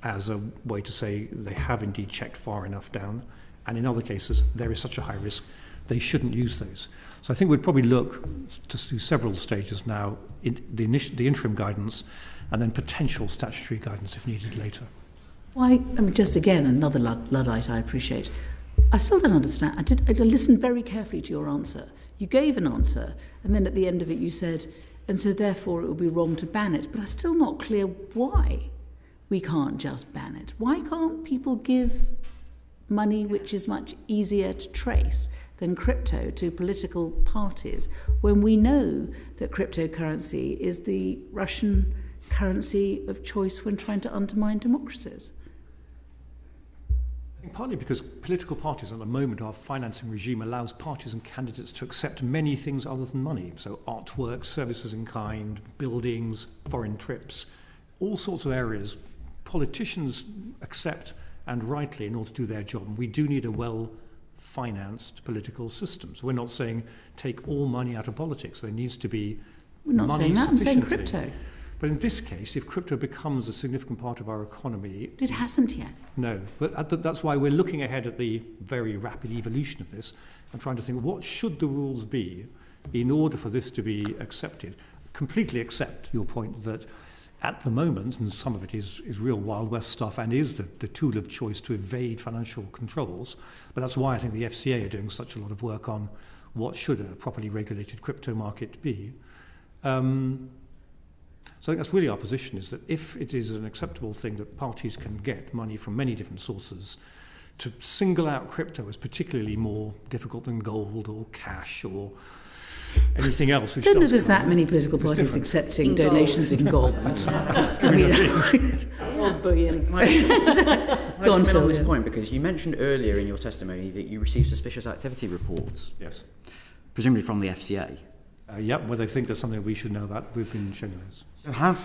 as a way to say they have indeed checked far enough down, and in other cases there is such a high risk they shouldn't use those. So I think we'd probably look to do several stages now, in the interim guidance, and then potential statutory guidance if needed later. Why? I mean, just again, another Luddite I appreciate. I still don't understand. I listened very carefully to your answer. You gave an answer, and then at the end of it you said, and so therefore it would be wrong to ban it. But I'm still not clear why we can't just ban it. Why can't people give money which is much easier to trace than crypto to political parties when we know that cryptocurrency is the Russian currency of choice when trying to undermine democracies? I think partly because political parties at the moment, our financing regime allows parties and candidates to accept many things other than money. So artwork, services in kind, buildings, foreign trips, all sorts of areas politicians accept, and rightly, in order to do their job. And we do need a well-financed political system. So we're not saying take all money out of politics. There needs to be We're not money saying that, I'm saying sufficiently. crypto. But in this case, if crypto becomes a significant part of our economy... It hasn't yet. No, but that's why we're looking ahead at the very rapid evolution of this and trying to think, what should the rules be in order for this to be accepted? Completely accept your point that at the moment, and some of it is real Wild West stuff and is the tool of choice to evade financial controls, but that's why I think the FCA are doing such a lot of work on what should a properly regulated crypto market be. So I think that's really our position, is that if it is an acceptable thing that parties can get money from many different sources, to single out crypto as particularly more difficult than gold or cash or anything else. I don't know there's that many political parties accepting donations in gold. Or bullion. Go on, Phil, on this point, because you mentioned earlier in your testimony that you received suspicious activity reports. Yes. Presumably from the FCA. Yep, whether they think there's something we should know about, we've been shown those. So have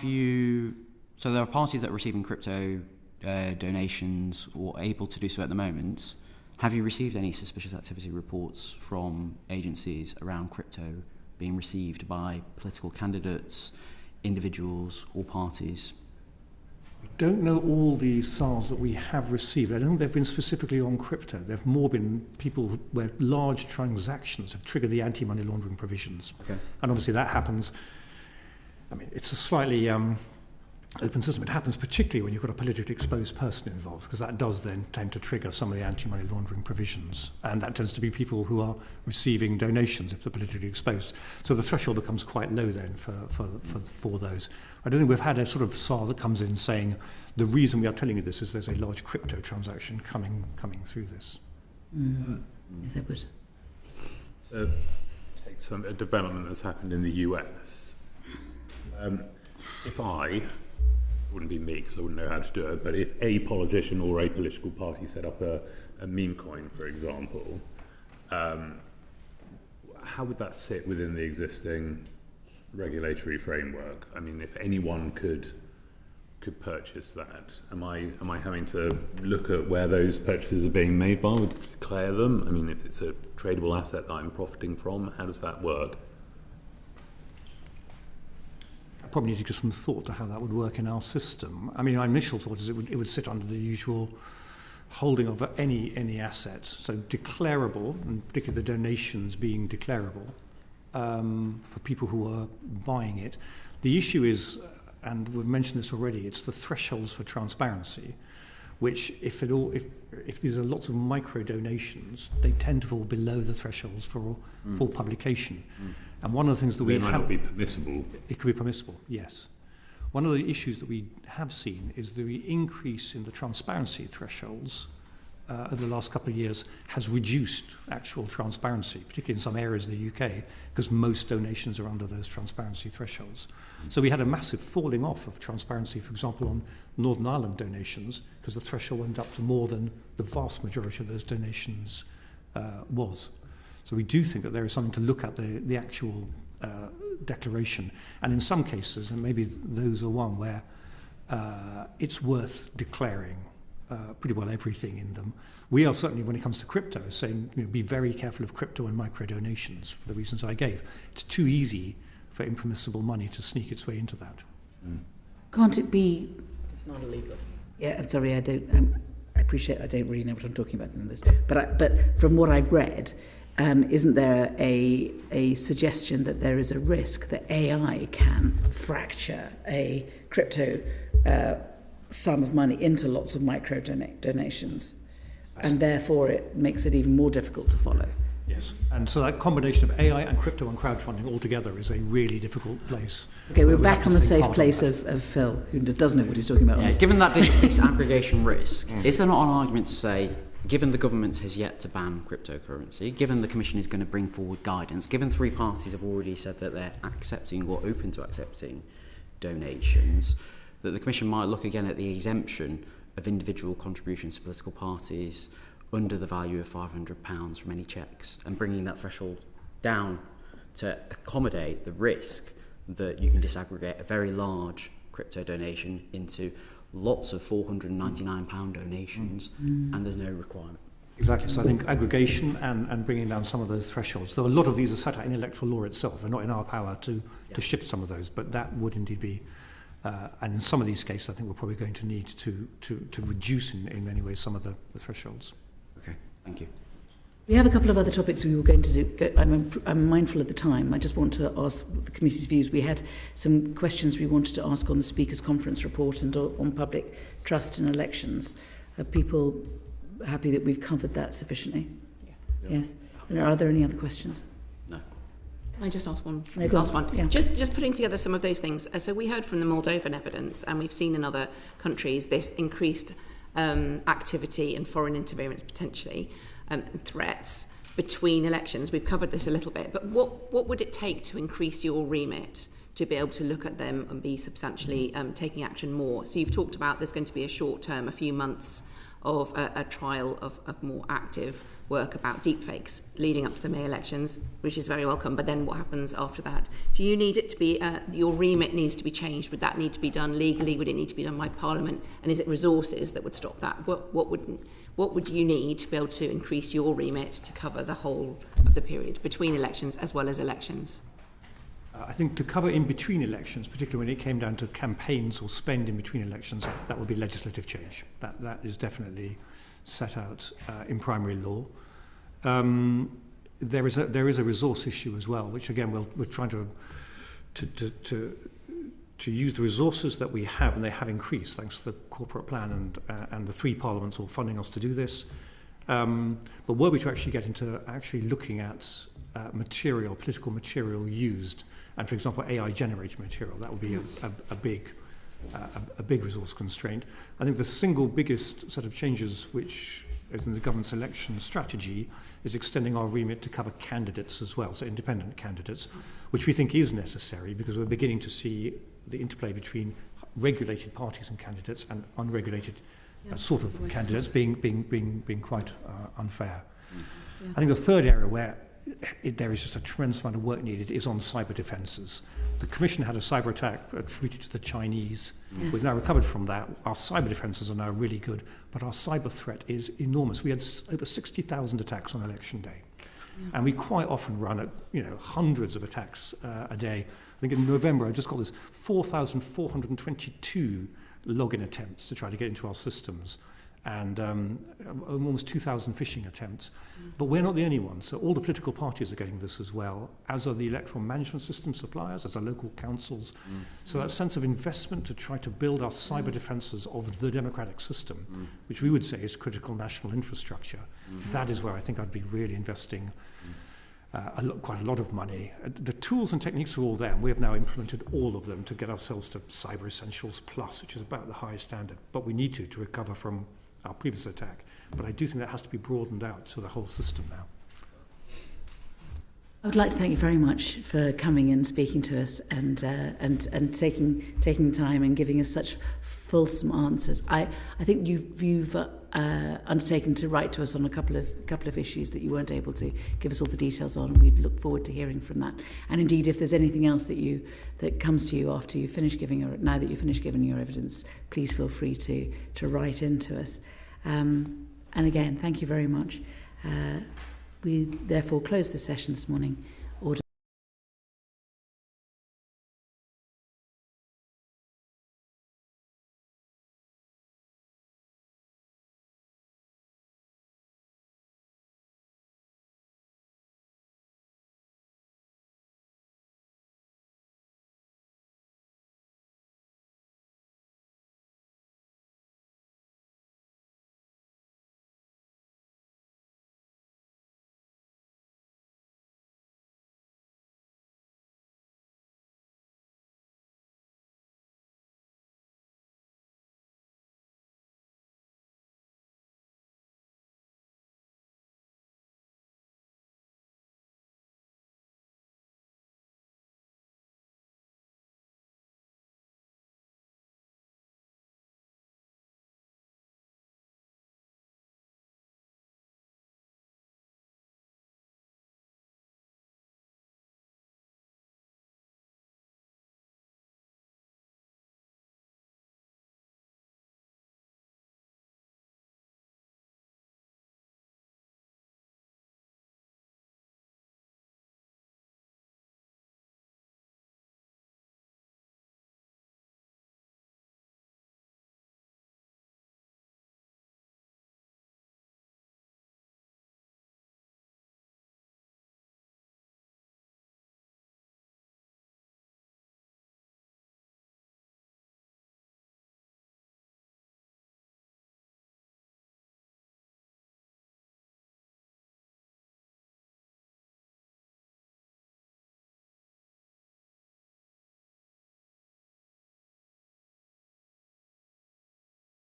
you... So there are parties that are receiving crypto donations or able to do so at the moment. Have you received any suspicious activity reports from agencies around crypto being received by political candidates, individuals or parties? We don't know all the SARs that we have received. I don't think they've been specifically on crypto. They've more been people where large transactions have triggered the anti-money laundering provisions. Okay. And obviously that happens, I mean, it's a slightly open system. It happens particularly when you've got a politically exposed person involved, because that does then tend to trigger some of the anti-money laundering provisions. And that tends to be people who are receiving donations if they're politically exposed. So the threshold becomes quite low then for those. I don't think we've had a sort of SAR that comes in saying the reason we are telling you this is there's a large crypto transaction coming through this. Yes, I would. Take a development that's happened in the US. If it wouldn't be me because I wouldn't know how to do it, but if a politician or a political party set up a meme coin, for example, how would that sit within the existing regulatory framework? I mean, if anyone could purchase that, am I having to look at where those purchases are being made by, declare them? I mean, if it's a tradable asset that I'm profiting from, how does that work? I probably need to give some thought to how that would work in our system. I mean, my initial thought is it would sit under the usual holding of any asset, so declarable, and particularly the donations being declarable for people who are buying it. The issue is, and we've mentioned this already, it's the thresholds for transparency, which if there's lots of micro donations, they tend to fall below the thresholds for publication. And one of the things that they might not be permissible. It could be permissible, yes. One of the issues that we have seen is the increase in the transparency thresholds over the last couple of years has reduced actual transparency, particularly in some areas of the UK, because most donations are under those transparency thresholds. So we had a massive falling off of transparency, for example, on Northern Ireland donations, because the threshold went up to more than the vast majority of those donations was. So we do think that there is something to look at the actual declaration. And in some cases, and maybe those are one where it's worth declaring pretty well everything in them. We are certainly, when it comes to crypto, saying be very careful of crypto and micro donations for the reasons I gave. It's too easy for impermissible money to sneak its way into that. Can't it be? It's not illegal. Yeah, I'm sorry, I don't. I appreciate. I don't really know what I'm talking about in this. But from what I've read, isn't there a suggestion that there is a risk that AI can fracture a crypto sum of money into lots of micro donations, and therefore it makes it even more difficult to follow? Yes, and so that combination of AI and crypto and crowdfunding altogether is a really difficult place. Okay, we're back on the safe place of Phil, who doesn't know what he's talking about. Yeah, given that disaggregation risk, is there not an argument to say, given the government has yet to ban cryptocurrency, given the Commission is going to bring forward guidance, given 3 parties have already said that they're accepting or open to accepting donations, that the Commission might look again at the exemption of individual contributions to political parties under the value of £500 from any cheques, and bringing that threshold down to accommodate the risk that you can disaggregate a very large crypto donation into lots of £499 donations and there's no requirement. Exactly, so I think aggregation and bringing down some of those thresholds. So a lot of these are set out in electoral law itself. They're not in our power to shift some of those, but that would indeed be, and in some of these cases I think we're probably going to need to reduce in many ways some of the thresholds. Okay, thank you. We have a couple of other topics we were going to do. I'm mindful of the time. I just want to ask the committee's views. We had some questions we wanted to ask on the Speaker's Conference report and on public trust in elections. Are people happy that we've covered that sufficiently? Yeah. Yes. And are there any other questions? No. Can I just ask one? No, last one. Yeah. Just putting together some of those things. So we heard from the Moldovan evidence, and we've seen in other countries this increased activity and foreign interference potentially. Threats between elections. We've covered this a little bit, but what would it take to increase your remit to be able to look at them and be substantially taking action more? So you've talked about there's going to be a short term, a few months of a trial of more active work about deepfakes leading up to the May elections, which is very welcome, but then what happens after that? Do you need it to be, your remit needs to be changed? Would that need to be done legally? Would it need to be done by Parliament? And is it resources that would stop that? What would you need to be able to increase your remit to cover the whole of the period between elections as well as elections? I think to cover in between elections, particularly when it came down to campaigns or spend in between elections, that would be legislative change. That is definitely set out in primary law. There is a resource issue as well, which again we're trying to use the resources that we have, and they have increased thanks to the corporate plan and the 3 parliaments all funding us to do this. But were we to actually get into actually looking at political material used, and for example AI generated material, that would be a big resource constraint. I think the single biggest set of changes which is in the government's election strategy is extending our remit to cover candidates as well, so independent candidates, which we think is necessary because we're beginning to see the interplay between regulated parties and candidates and unregulated sort of candidates being quite unfair. Yeah. I think the third area where there is just a tremendous amount of work needed is on cyber defences. The Commission had a cyber attack attributed to the Chinese. Yes. We've now recovered from that. Our cyber defences are now really good, but our cyber threat is enormous. We had over 60,000 attacks on election day. Yeah. And we quite often run at hundreds of attacks a day. I think in November I just got this 4,422 login attempts to try to get into our systems. and almost 2,000 phishing attempts. But we're not the only ones. So all the political parties are getting this as well, as are the electoral management system suppliers, as are local councils. So that sense of investment to try to build our cyber defences of the democratic system, which we would say is critical national infrastructure, that is where I think I'd be really investing quite a lot of money. The tools and techniques are all there, and we have now implemented all of them to get ourselves to Cyber Essentials Plus, which is about the highest standard. But we need to recover from our previous attack. But I do think that has to be broadened out to the whole system now. I would like to thank you very much for coming and speaking to us and taking time and giving us such fulsome answers. I think you've undertaken to write to us on a couple of issues that you weren't able to give us all the details on, and we'd look forward to hearing from that. And indeed, if there's anything else that comes to you after you finish now that you've finished giving your evidence, please feel free to write in to us. And again, thank you very much. We therefore close the session this morning.